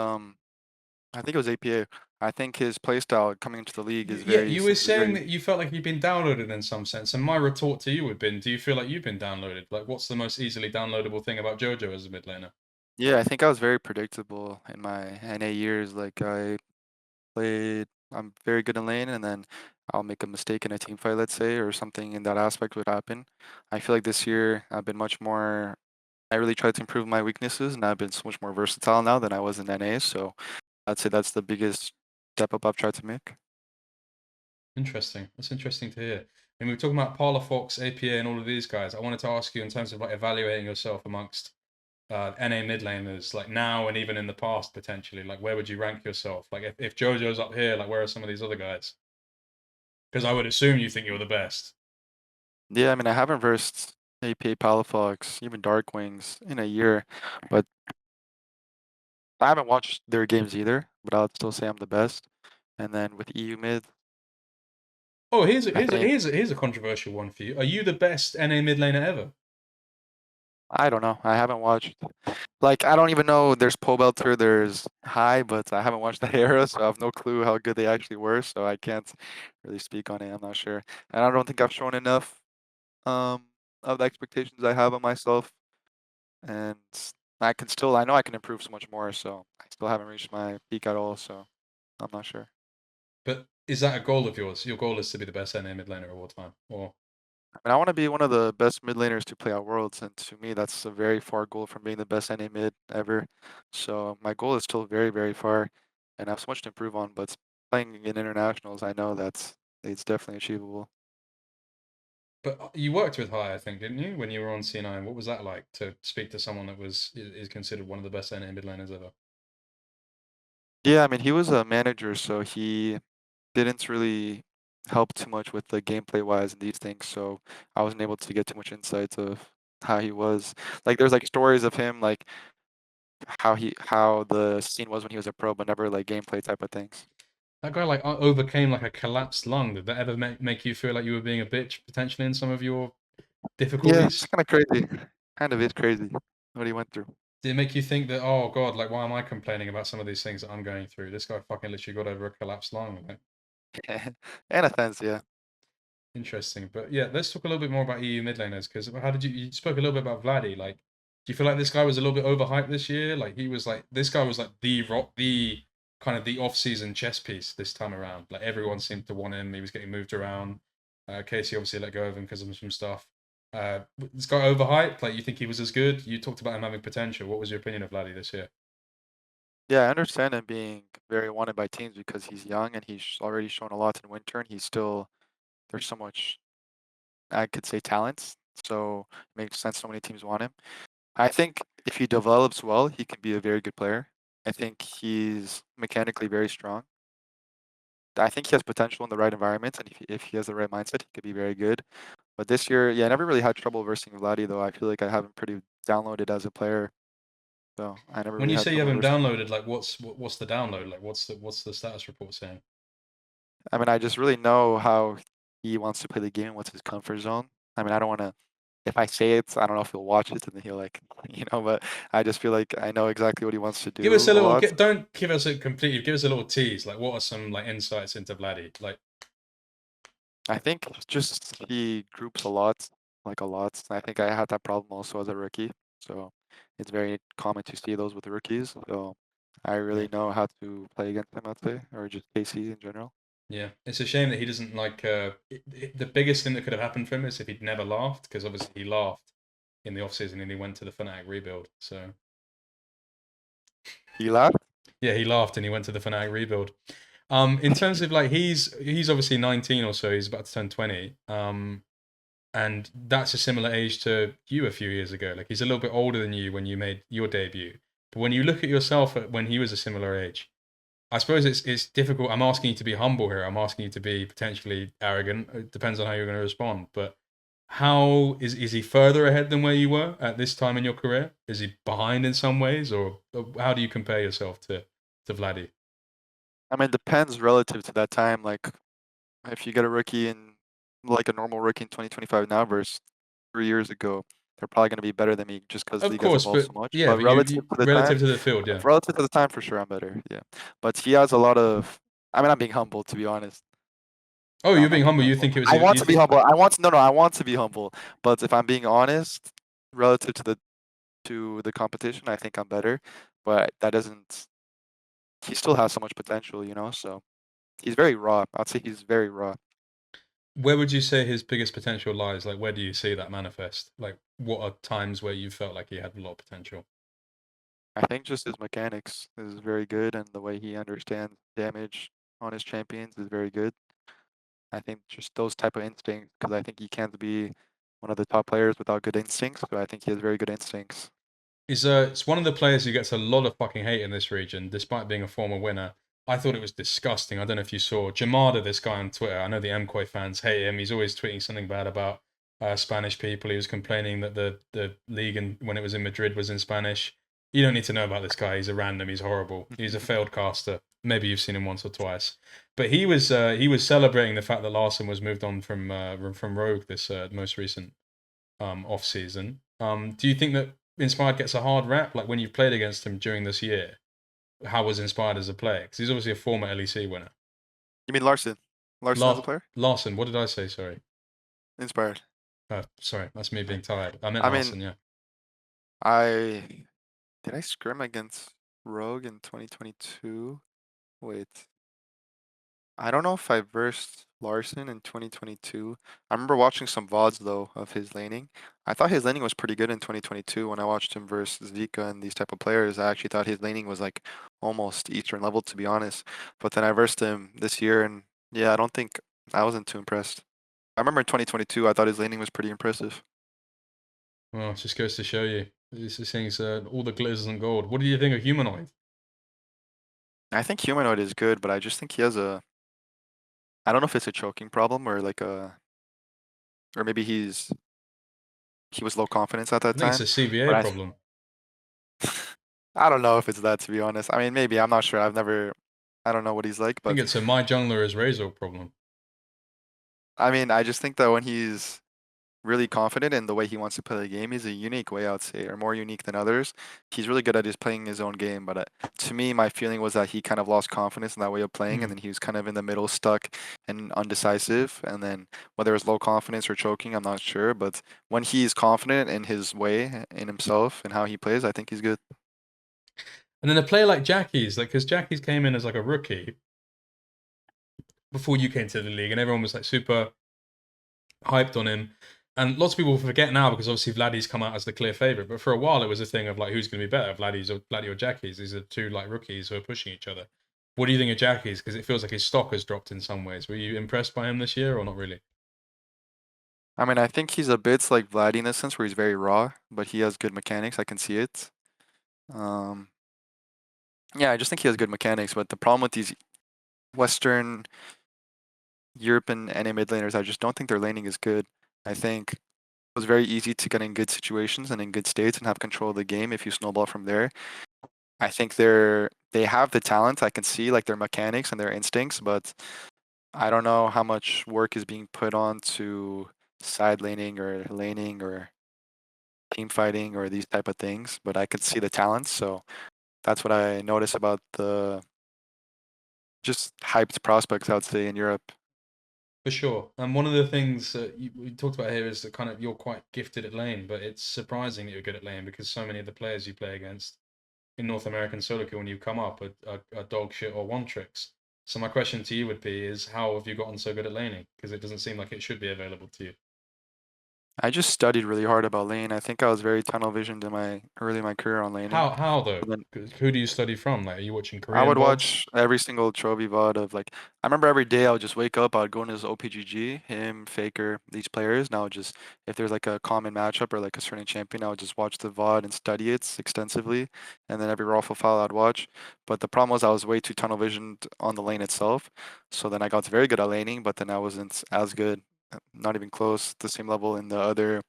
I think it was APA. I think his playstyle coming into the league is Yeah, very you were saying very that you felt like you'd been downloaded in some sense, and my retort to you would have been, do you feel like you've been downloaded? Like, what's the most easily downloadable thing about Jojo as a mid laner? Yeah, I think I was very predictable in my NA years. Like I'm very good in lane, and then I'll make a mistake in a team fight, let's say, or something in that aspect would happen. I feel like this year I've been much more. I really tried to improve my weaknesses, and I've been so much more versatile now than I was in NA. So I'd say that's the biggest step up I've tried to make. Interesting. That's interesting to hear. And we were talking about Parlofox, APA, and all of these guys. I wanted to ask you in terms of like evaluating yourself amongst NA mid laners, like now and even in the past potentially. Like, where would you rank yourself? Like, if Jojo's up here, like, where are some of these other guys? Because I would assume you think you're the best. Yeah, I mean, I haven't versed APA, Palafox, even Darkwings in a year, but I haven't watched their games either. But I would still say I'm the best. And then with EU mid, Oh, I think here's a controversial one for you. Are you the best NA mid laner ever? I don't know. I haven't watched. Like, I don't even know there's Pobelter, there's High, but I haven't watched that era, so I have no clue how good they actually were. So I can't really speak on it. I'm not sure, and I don't think I've shown enough um of the expectations I have on myself. And I know I can improve so much more. So I still haven't reached my peak at all. So I'm not sure. But is that a goal of yours? Your goal is to be the best NA mid laner of all time, or I mean, I want to be one of the best mid laners to play at Worlds, and to me, that's a very far goal from being the best NA mid ever. So my goal is still very, very far, and I have so much to improve on. But playing in internationals, I know it's definitely achievable. but you worked with High, I think, didn't you, when you were on C9? What was that like to speak to someone that is considered one of the best NA mid laners ever? Yeah, I mean, he was a manager, so he didn't really help too much with the gameplay wise and these things. So I wasn't able to get too much insights of how he was. Like, there's like stories of him, like how the scene was when he was a pro, but never like gameplay type of things. That guy like overcame like a collapsed lung. Did that ever make you feel like you were being a bitch potentially in some of your Yeah, it's difficulties? kind of crazy. Kind of is crazy what he went through. Did it make you think that, oh God, like why am I complaining about some of these things that I'm going through? This guy fucking literally got over a collapsed lung. Like, In a sense, yeah. interesting. But yeah, let's talk a little bit more about EU mid laners because how did you spoke a little bit about Vladdy? Like, do you feel like this guy was a little bit overhyped this year? Like he was like this guy was like the kind of the off-season chess piece this time around. Like everyone seemed to want him. He was getting moved around. Casey obviously let go of him because of some stuff. This guy overhyped. Like you think he was as good? You talked about him having potential. What was your opinion of Vladdy this year? Yeah, I understand him being very wanted by teams because he's young and he's already shown a lot in winter and he's still there's so much I could say talent. So it makes sense so many teams want him. I think if he develops well, he can be a very good player. I think he's mechanically very strong. I think he has potential in the right environment, and if he has the right mindset, he could be very good. But this year, yeah, I never really had trouble versing Vladdy, though. I feel like I have him pretty downloaded as a player, so I never When really you had say you have trouble him versing him. downloaded, like what's the download? Like what's the status report saying? I mean, I just really know how he wants to play the game, what's his comfort zone. I mean, I don't want to. If I say it, I don't know if he'll watch it and then he'll like, But I just feel like I know exactly what he wants to Give us do a a little. lot. Don't give us a completely. Give us a little tease. Like, what are some like insights into Vladdy? Like, I think just he groups a lot, like a lot. I think I had that problem also as a rookie, so it's very common to see those with rookies. So I yeah, really know how to play against him, I'd say, or just KC in general. yeah. It's a shame that he doesn't like. The biggest thing that could have happened for him is if he'd never laughed, because obviously he laughed in the off season and he went to the Fnatic rebuild. So He laughed. yeah, he laughed and he went to the Fnatic rebuild. In terms of like he's obviously 19 or so. He's about to turn 20. And that's a similar age to you a few years ago. Like he's a little bit older than you when you made your debut. But when you look at yourself when he was a similar age, I suppose it's difficult. I'm asking you to be humble here. I'm asking you to be potentially arrogant. It depends on how you're going to respond. But how is he further ahead than where you were at this time in your career? Is he behind in some ways, or how do you compare yourself to Vladdy? I mean, it depends relative to that time. Like if you get a rookie in like a normal rookie in 2025 now versus 3 years ago, they're probably going to be better than me just because Of league has course, evolved but so much. yeah, But but relative to the relative time, to the field, yeah. for sure, I'm better. Yeah, but he has a lot of. I mean, I'm being humble to be honest. Oh, No, you're I'm being not being humble. You humble. think it was I want you to be think humble. I want to no, no. I want to be humble. But if I'm being honest, relative to the competition, I think I'm better. But that doesn't. He still has so much potential. So he's very raw. I'd say he's very raw. where would you say his biggest potential lies? Like, where do you see that manifest? Like, what are times where you felt like he had a lot of potential? I think just his mechanics is very good, and the way he understands damage on his champions is very good. I think just those type of instincts, because I think he can't be one of the top players without good instincts. So I think he has very good instincts. It's one of the players who gets a lot of fucking hate in this region, despite being a former winner. I thought it was disgusting. I don't know if you saw Jamada, this guy on Twitter. I know the MKOI fans hate him. He's always tweeting something bad about Spanish people. He was complaining that the league when it was in Madrid was in Spanish. You don't need to know about this guy. He's a random. He's horrible. He's a failed caster. Maybe you've seen him once or twice. But he was celebrating the fact that Larson was moved on from Rogue this most recent off season. Do you think that Inspired gets a hard rap? Like when you've played against him during this year, how was Inspired as a player? Because he's obviously a former LEC winner. You mean Larson? Larson as a player? Larson, what did I say? Sorry. Inspired. Sorry, that's me being tired. I meant I mean, Larson, yeah. I did I scrim against Rogue in 2022? Wait, I don't know if I versed Larson in 2022. I remember watching some VODs though of his laning. I thought his laning was pretty good in 2022 when I watched him versus Zika and these type of players. I actually thought his laning was like almost Eastern level to be honest. But then I versed him this year and yeah, I wasn't too impressed. I remember in 2022 I thought his laning was pretty impressive. Well, it just goes to show you. This thing's all the glitters and gold. What do you think of Humanoid? I think Humanoid is good, but I just think he has a I don't know if it's a choking problem or like a or maybe he was low confidence at that I think it's time. a CBA But problem. I don't know if it's that to be honest. I mean, maybe I'm not sure. I've never I don't know what he's like, I think but it's a my jungler is Razor problem. I mean, I just think that when he's really confident in the way he wants to play the game, he's a unique way, I would say, or more unique than others. He's really good at just playing his own game, but to me, my feeling was that he kind of lost confidence in that way of playing, and Hmm. then he was kind of in the middle, stuck and undecisive. And then whether it's low confidence or choking, I'm not sure. But when he's confident in his way, in himself, and how he plays, I think he's good. And then a player like Jackie's, like, because Jackie's came in as like a rookie before you came to the league, and everyone was like super hyped on him. And lots of people forget now because obviously Vladdy's come out as the clear favorite. But for a while, it was a thing of like, who's going to be better, Vladdy or Jackie's? These are two like rookies who are pushing each other. What do you think of Jackie's? Because it feels like his stock has dropped in some ways. Were you impressed by him this year or not really? I mean, I think he's a bit like Vladdy in the sense where he's very raw, but he has good mechanics. I can see it. Um, yeah, I just think he has good mechanics. But the problem with these Western Europe and NA mid laners, I just don't think their laning is good. I think it was very easy to get in good situations and in good states and have control of the game if you snowball from there. I think they have the talent. I can see like their mechanics and their instincts, but I don't know how much work is being put on to side laning or team fighting or these type of things. But I could see the talent, so that's what I notice about the just hyped prospects, I would say, in Europe. For sure. And one of the things we talked about here is that kind of you're quite gifted at lane, but it's surprising that you're good at lane because so many of the players you play against in North American solo queue when you come up are dog shit or one tricks. So my question to you would be is how have you gotten so good at laning? Because it doesn't seem like it should be available to you. I just studied really hard about lane. I think I was very tunnel visioned in my early in my career on laning. How though? And then 'Cause who do you study from? Like, are you watching I Korean would VODs? watch every single trophy VOD of like I remember every day I would just wake up, I would go into his OPGG, him, Faker, these players, and I would just if there's like a common matchup or like a certain champion, I would just watch the VOD and study it extensively. And then every raffle file I'd watch. But the problem was I was way too tunnel visioned on the lane itself. So then I got very good at laning, but then I wasn't as good, not even close, the same level in the other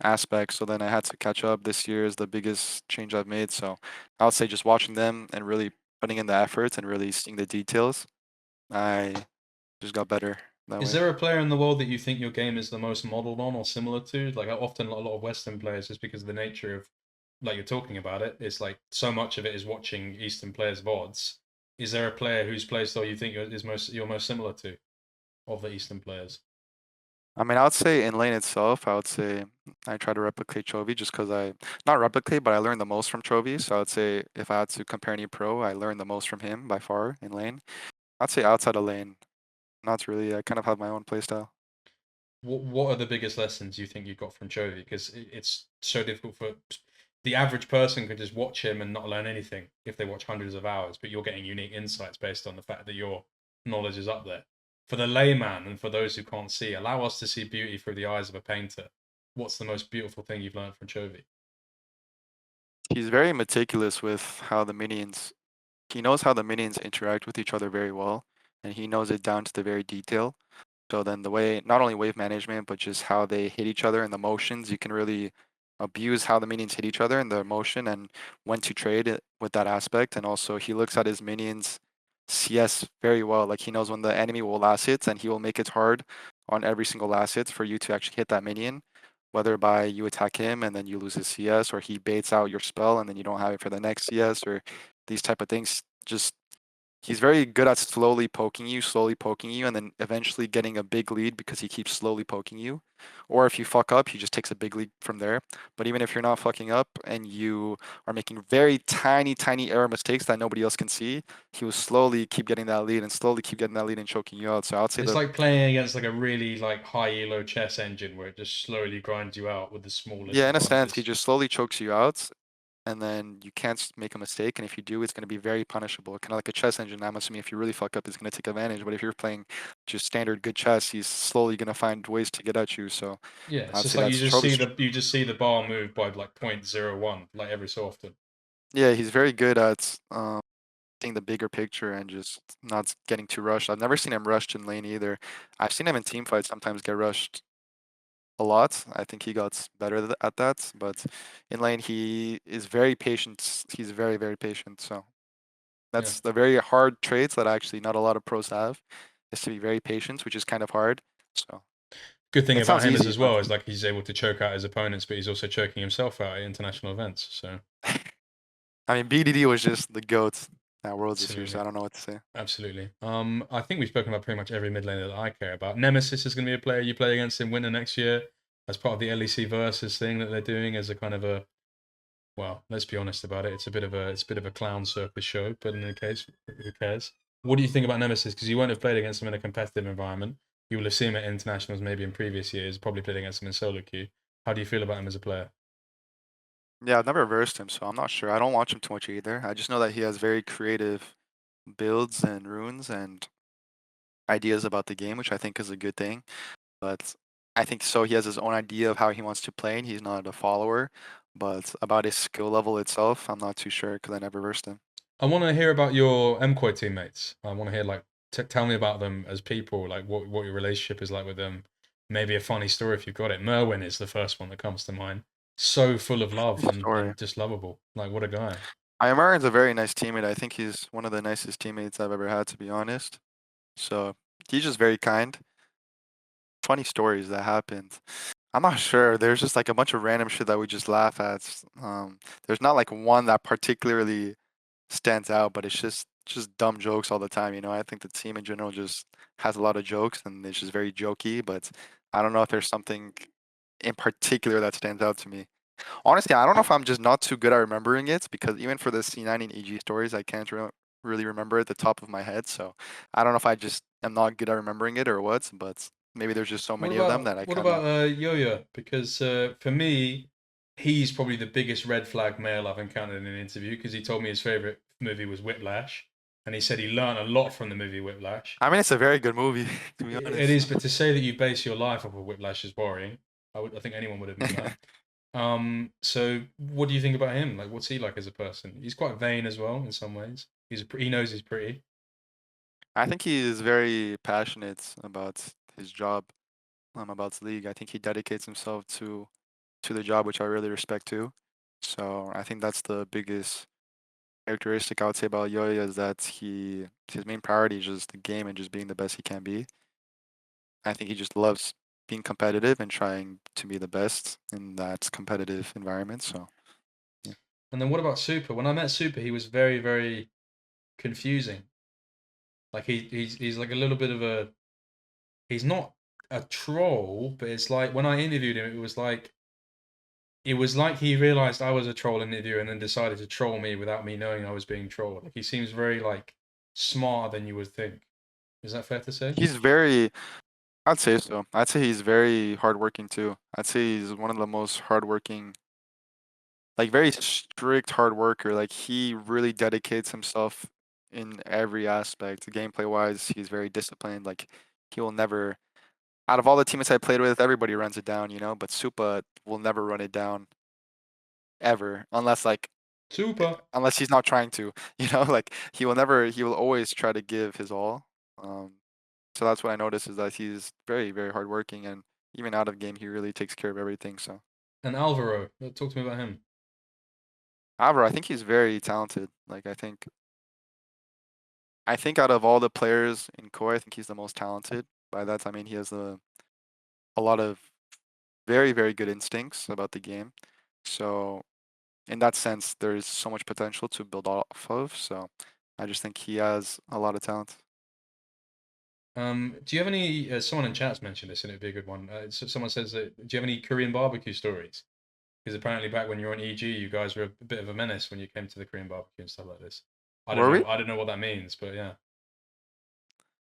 aspect. So then I had to catch up. This year is the biggest change I've made. So I would say just watching them and really putting in the efforts and really seeing the details, I just got better that Is way. there a player in the world that you think your game is the most modeled on or similar to? Like often a lot of Western players, just because of the nature of like you're talking about it, it's like so much of it is watching Eastern players' VODs. Is there a player whose playstyle you think you're most similar to of the Eastern players? I mean, I would say in lane itself, I would say I try to replicate Chovy just because not replicate, but I learned the most from Chovy. So I would say if I had to compare any pro, I learned the most from him by far in lane. I'd say outside of lane, not really. I kind of have my own playstyle. What are the biggest lessons you think you got from Chovy? Because it's so difficult for the average person could just watch him and not learn anything if they watch hundreds of hours, but you're getting unique insights based on the fact that your knowledge is up there. For the layman and for those who can't see, allow us to see beauty through the eyes of a painter. What's the most beautiful thing you've learned from Chovy? He's very meticulous with how the minions he knows how the minions interact with each other very well, and he knows it down to the very detail. So then the way, not only wave management, but just how they hit each other and the motions, you can really abuse how the minions hit each other and the motion and when to trade it with that aspect. And also he looks at his minions CS very well. Like he knows when the enemy will last hit and he will make it hard on every single last hit for you to actually hit that minion. Whether by you attack him and then you lose his CS, or he baits out your spell and then you don't have it for the next CS, or these type of things. Just he's very good at slowly poking you, and then eventually getting a big lead because he keeps slowly poking you. Or if you fuck up, he just takes a big lead from there. But even if you're not fucking up and you are making very tiny, tiny error mistakes that nobody else can see, he will slowly keep getting that lead and slowly keep getting that lead and choking you out. So I'd say It's the like playing against like a really like high elo chess engine where it just slowly grinds you out with the smallest yeah, of in a sense, he punches. just slowly chokes you out, and then you can't make a mistake. And if you do, it's going to be very punishable. Kind of like a chess engine. I'm assuming if you really fuck up, it's going to take advantage. But if you're playing just standard good chess, he's slowly going to find ways to get at you. So Yeah, it's I'd just say like that's Trovy's. you just see the bar move by like 0.01 like every so often. Yeah, he's very good at seeing the bigger picture and just not getting too rushed. I've never seen him rushed in lane either. I've seen him in team fights sometimes get rushed a lot. I think he got better at that. But in lane, he is very patient. He's very, very patient. So. Yeah. That's the very hard traits that actually not a lot of pros have, is to be very patient, which is kind of hard. So Good thing it about sounds him is easy, as but well is like he's able to choke out his opponents, but he's also choking himself out at international events. So I mean, BDD was just the GOAT at Worlds this year, so absolutely. I don't know what to say. Absolutely. I think we've spoken about pretty much every mid laner that I care about. Nemesis is going to be a player you play against in winter next year as part of the LEC versus thing that they're doing as a kind of a, well, let's be honest about it. It's a bit of a clown circus show, but in any case, who cares? What do you think about Nemesis? Because you won't have played against him in a competitive environment. You will have seen him at internationals maybe in previous years. Probably played against him in solo queue. How do you feel about him as a player? Yeah, I've never versed him, so I'm not sure. I don't watch him too much either. I just know that he has very creative builds and runes and ideas about the game, which I think is a good thing. But I think so he has his own idea of how he wants to play, and he's not a follower. But about his skill level itself, I'm not too sure because I never versed him. I want to hear about your MKOI teammates. I want to hear like tell me about them as people, like what your relationship is like with them. Maybe a funny story if you've got it. Merwin is the first one that comes to mind. So full of love Story. and just lovable. Like what a guy. Ayamaran's a very nice teammate. I think he's one of the nicest teammates I've ever had, to be honest. So he's just very kind. Funny stories that happened. I'm not sure. There's just like a bunch of random shit that we just laugh at. There's not like one that particularly stands out, but it's just dumb jokes all the time. I think the team in general just has a lot of jokes and it's just very jokey. But I don't know if there's something in particular that stands out to me. Honestly, I don't know if I'm just not too good at remembering it because even for the C9 and EG stories, I can't really remember at the top of my head. So I don't know if I just am not good at remembering it or what, but maybe there's just so many of them that I What kind of. about Yo-Yo? Because for me, he's probably the biggest red flag male I've encountered in an interview because he told me his favorite movie was Whiplash, and he said he learned a lot from the movie Whiplash. I mean, it's a very good movie, to be It honest. is, but to say that you base your life off of Whiplash is worrying. I think anyone would admit that. So what do you think about him? Like, what's he like as a person? He's quite vain as well in some ways. He knows he's pretty. I think he is very passionate about his job, about the league. I think he dedicates himself to the job, which I really respect too. So I think that's the biggest characteristic I would say about Yoya is that his main priority is just the game and just being the best he can be. I think he just loves being competitive and trying to be the best in that competitive environment. So yeah. And then what about Super? When I met Super, he was very, very confusing. Like he's like a little bit of a he's not a troll, but it's like when I interviewed him, it was like he realized I was a troll interviewer and then decided to troll me without me knowing I was being trolled. Like he seems very like smarter than you would think. Is that fair to say? He's very, I'd say so. I'd say he's very hardworking too. I'd say he's one of the most hardworking, like very strict hard worker. Like he really dedicates himself in every aspect. Gameplay wise, he's very disciplined. Like he will never, out of all the teammates I played with, everybody runs it down. But Supa will never run it down ever, Super. unless he's not trying to. Like he will always try to give his all. Um, so that's what I noticed is that he's very, very hardworking, and even out of game, he really takes care of everything. So And Alvaro, talk to me about him. however, I think he's very talented. Like I think out of all the players in Koi, I think he's the most talented. By that I mean he has a lot of very, very good instincts about the game. So in that sense, there's so much potential to build off of. So I just think he has a lot of talent. Do you have any? Someone in chat's mentioned this, and it'd be a good one. So someone says that. Do you have any Korean barbecue stories? Because apparently back when you were on EG, you guys were a bit of a menace when you came to the Korean barbecue and stuff like this. I don't Were know. we? I don't know what that means, but yeah.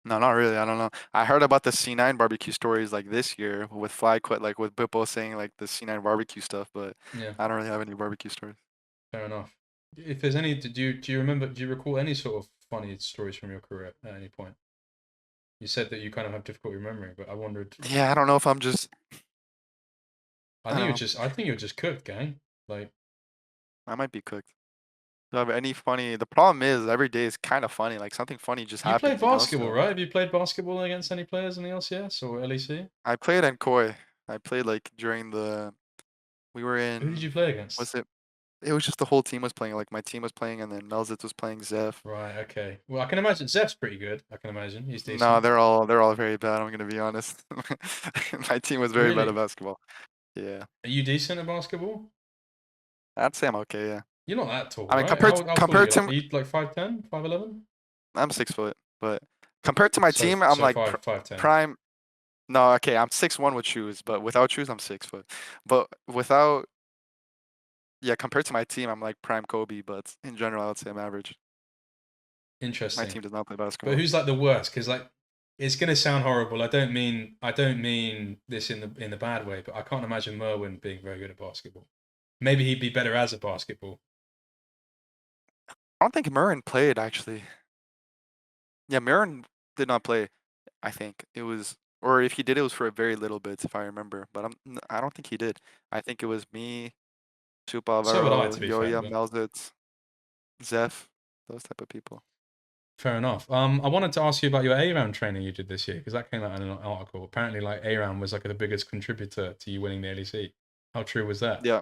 No, not really. I don't know. I heard about the C9 barbecue stories like this year with FlyQuit, like with Bippo saying like the C9 barbecue stuff, but Yeah, I don't really have any barbecue stories. fair enough. If there's any, do you remember? Do you recall any sort of funny stories from your career at any point? You said that you kind of have difficulty remembering, but I wondered. Yeah, I don't know if I'm just, I I think don't you're know. just. I think you're just cooked, gang. Like I might be cooked. Do I have any funny? The problem is every day is kind of funny. Like something funny just you played happens. basketball, So right? Have you played basketball against any players in the LCS or LEC? I played in Koi. I played like during we were Who did you in, play against? what's it? It was just the whole team was playing. Like my team was playing, and then Melzitz was playing Zeph. Right. Okay. Well, I can imagine Zeph's pretty good. I can imagine he's No, decent. they're all very bad. I'm gonna be honest. My team was very bad at Really? basketball. Yeah, Are you decent at basketball? I'd say I'm okay. Yeah, You're not that tall, I mean right? How tall are you? compared Like, to are you like 5'10", 5'11"? I'm 6 foot, but compared to my So team, I'm so like 5'10". prime. No, okay, I'm 6'1" with shoes, but without shoes, I'm 6 foot. But without, yeah, compared to my team, I'm like prime Kobe. But in general, I would say I'm average. My Interesting. team does not play But basketball. who's like the worst? Because like it's gonna sound horrible. I don't mean this in the bad way, but I can't imagine Merwin being very good at basketball. Maybe he'd be better as a basketball. I don't think Murrin played actually. Yeah, Murrin did not play. I think it was, or if he did, it was for a very little bit, if I remember. But I don't think he did. I think it was me, Super So would I, Alvaro, to be fair, Yoya, but Melzitz, Zeph, those type of people. fair enough. I wanted to ask you about your ARAM training you did this year because that came out in an article. Apparently, like ARAM was like the biggest contributor to you winning the LEC. How true was that? Yeah,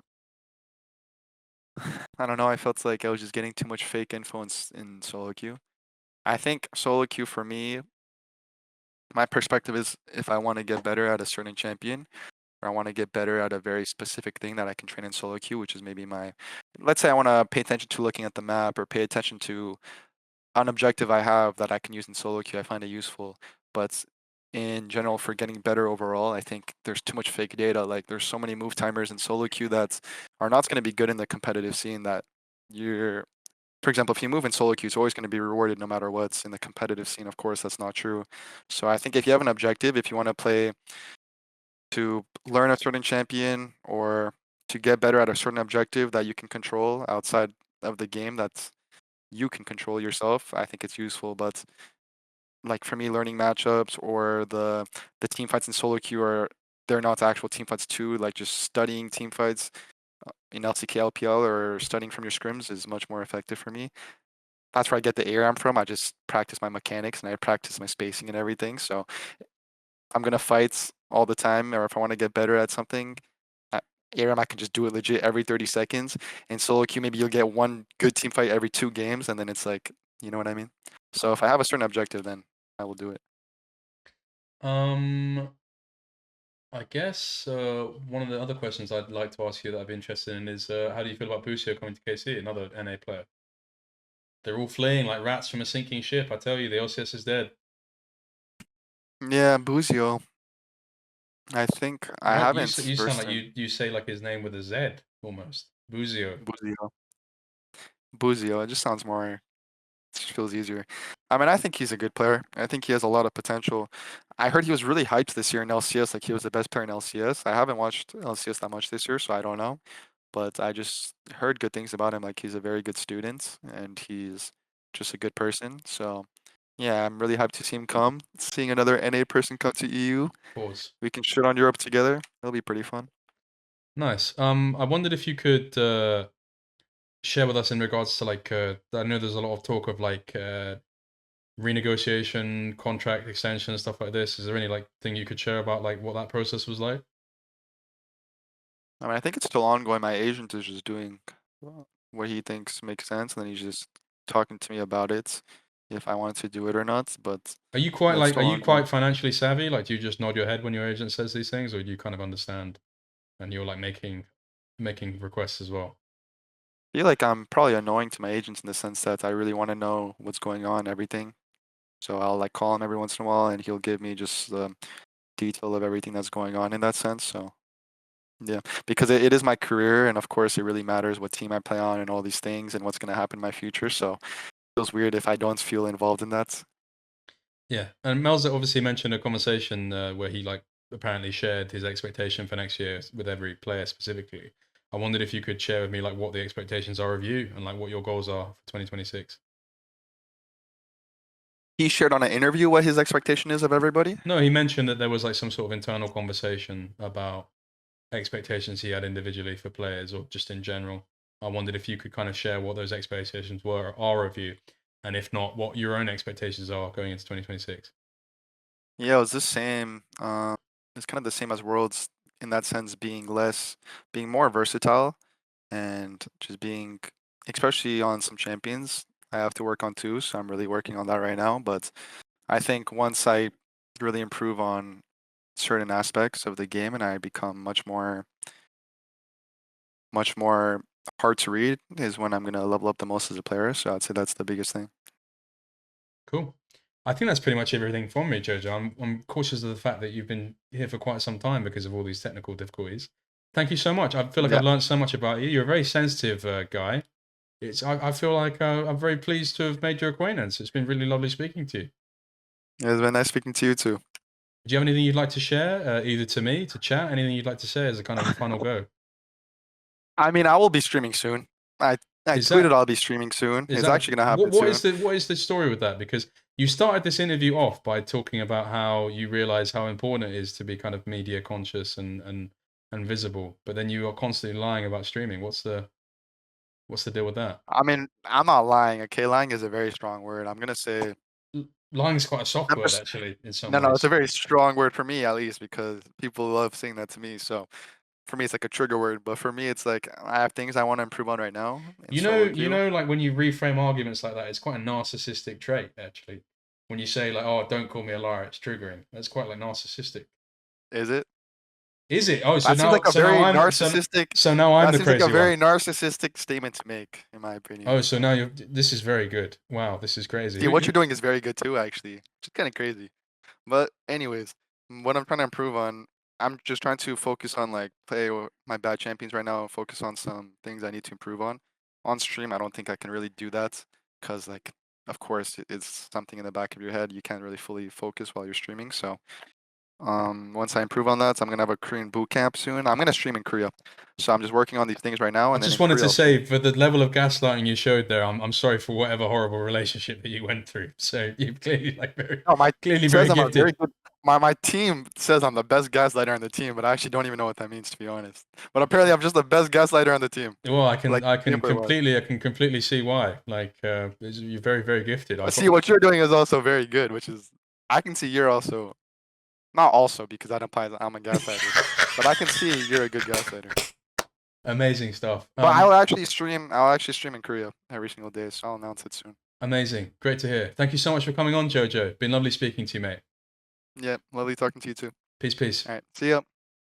I don't know. I felt like I was just getting too much fake info in solo queue. I think solo queue for me, my perspective is if I want to get better at a certain champion, or I want to get better at a very specific thing that I can train in solo queue, which is maybe let's say I want to pay attention to looking at the map or pay attention to an objective I have that I can use in solo queue. I find it useful, but in general, for getting better overall, I think there's too much fake data. Like there's so many move timers in solo queue that are not going to be good in the competitive scene. That you're, for example, if you move in solo queue, it's always going to be rewarded no matter what's in the competitive scene. Of course, that's not true. So I think if you have an objective, if you want to play to learn a certain champion or to get better at a certain objective that you can control outside of the game that you can control yourself, I think it's useful. But like for me, learning matchups or the team fights in solo queue are they're not actual team fights too. Like just studying team fights in LCK, LPL, or studying from your scrims is much more effective for me. That's where I get the ARAM from. I just practice my mechanics and I practice my spacing and everything. So I'm gonna fight all the time, or if I want to get better at something, at ARAM I can just do it legit every 30 seconds. In solo queue, maybe you'll get one good team fight every 2 games, and then it's like, you know what I mean? So if I have a certain objective, then I will do it. Um, I guess one of the other questions I'd like to ask you that I'd be interested in is how do you feel about Busio coming to KC, another NA player? They're all fleeing like rats from a sinking ship. I tell you, the LCS is dead. Yeah, Busio. I think I What haven't you sound versed like him. you say like his name with a Z almost. Busio. Busio. Busio. It just sounds more. It just feels easier. I mean, I think he's a good player. I think he has a lot of potential. I heard he was really hyped this year in LCS, like he was the best player in LCS. I haven't watched LCS that much this year, so I don't know. But I just heard good things about him. Like he's a very good student and he's just a good person. So yeah, I'm really hyped to see him come. Seeing another NA person come to EU, Pause. we can shit on Europe together. It'll be pretty fun. Nice. I wondered if you could share with us in regards to like I know there's a lot of talk of like renegotiation, contract extension, stuff like this. Is there any like thing you could share about like what that process was like? I mean, I think it's still ongoing. My agent is just doing what he thinks makes sense, and then he's just talking to me about it, if I want to do it or not. But yeah, it's Are still you ongoing. quite financially savvy? Like do you just nod your head when your agent says these things, or do you kind of understand and you're like making requests as well? I feel like I'm probably annoying to my agents in the sense that I really want to know what's going on, everything. So I'll like call him every once in a while, and he'll give me just the detail of everything that's going on in that sense. So yeah, because it is my career, and of course, it really matters what team I play on and all these things and what's going to happen in my future. So it feels weird if I don't feel involved in that. Yeah, and Melza obviously mentioned a conversation where he like apparently shared his expectation for next year with every player specifically. I wondered if you could share with me like what the expectations are of you and like what your goals are for 2026. He shared on an interview what his expectation is of everybody. No, he mentioned that there was like some sort of internal conversation about expectations he had individually for players or just in general. I wondered if you could kind of share what those expectations are of you, and if not, what your own expectations are going into 2026. Yeah, it was the same. It's kind of the same as Worlds in that sense, being more versatile. and just being, especially on some champions, I have to work on too. So I'm really working on that right now. But I think once I really improve on certain aspects of the game and I become much more hard to read is when I'm gonna level up the most as a player. So I'd say that's the biggest thing. Cool. I think that's pretty much everything from me, Jojo. I'm cautious of the fact that you've been here for quite some time because of all these technical difficulties. Thank you so much. I feel like Yeah, I've learned so much about you. You're a very sensitive guy. I feel like I'm very pleased to have made your acquaintance. It's been really lovely speaking to you. it's been nice speaking to you too. Do you have anything you'd like to share, either to me, to chat, anything you'd like to say as a kind of a final go? I mean, I will be streaming soon. I I Is tweeted that I'll be streaming soon. Is It's that actually gonna happen soon. what is the story with that? Because you started this interview off by talking about how you realize how important it is to be kind of media conscious and visible, but then you are constantly lying about streaming. What's the deal with that? I mean, I'm not lying. Okay, lying is a very strong word. I'm gonna say Lying is quite a soft I'm word, just actually, in some no, it's a ways. very strong word for me at least because people love saying that to me. So for me, it's like a trigger word. But for me, it's like I have things I want to improve on right now, and so would you. Like when you reframe arguments like that, it's quite a narcissistic trait, actually. When you say like, "Oh, don't call me a liar," it's triggering. That's quite like narcissistic. Is it? Is it? Oh, That seems like a very narcissistic. so now I'm That the seems like a crazy very one. narcissistic statement to make, in my opinion. Oh, so now you're. This is very good. Wow, this is crazy. Yeah, what you're doing is very good too, actually. It's kind of crazy. But anyways, what I'm trying to improve on, I'm just trying to focus on like my bad champions right now and focus on some things I need to improve on. On stream, I don't think I can really do that because like of course it's something in the back of your head. You can't really fully focus while you're streaming. So once I improve on that, I'm gonna have a Korean boot camp soon. I'm gonna stream in Korea. So I'm just working on these things right now I and then just in wanted Korea to I'll stream. say, for the level of gaslighting you showed there, I'm sorry for whatever horrible relationship that you went through. So you're clearly like No, my clearly team very says I'm a very gifted. good. My team says I'm the best gaslighter on the team, but I actually don't even know what that means to be honest. But apparently, I'm just the best gaslighter on the team, Well, like gameplay wise. I can completely see why. Like, you're very gifted. I See, what you're doing is also very good, which is I can see you're also not also because that implies I'm a gaslighter, but I can see you're a good gaslighter. amazing stuff. But I will actually stream. I'll actually stream in Korea every single day, so I'll announce it soon. Amazing, great to hear. Thank you so much for coming on, Jojo. Been lovely speaking to you, mate. Yeah, lovely talking to you too. Peace. All right, see ya.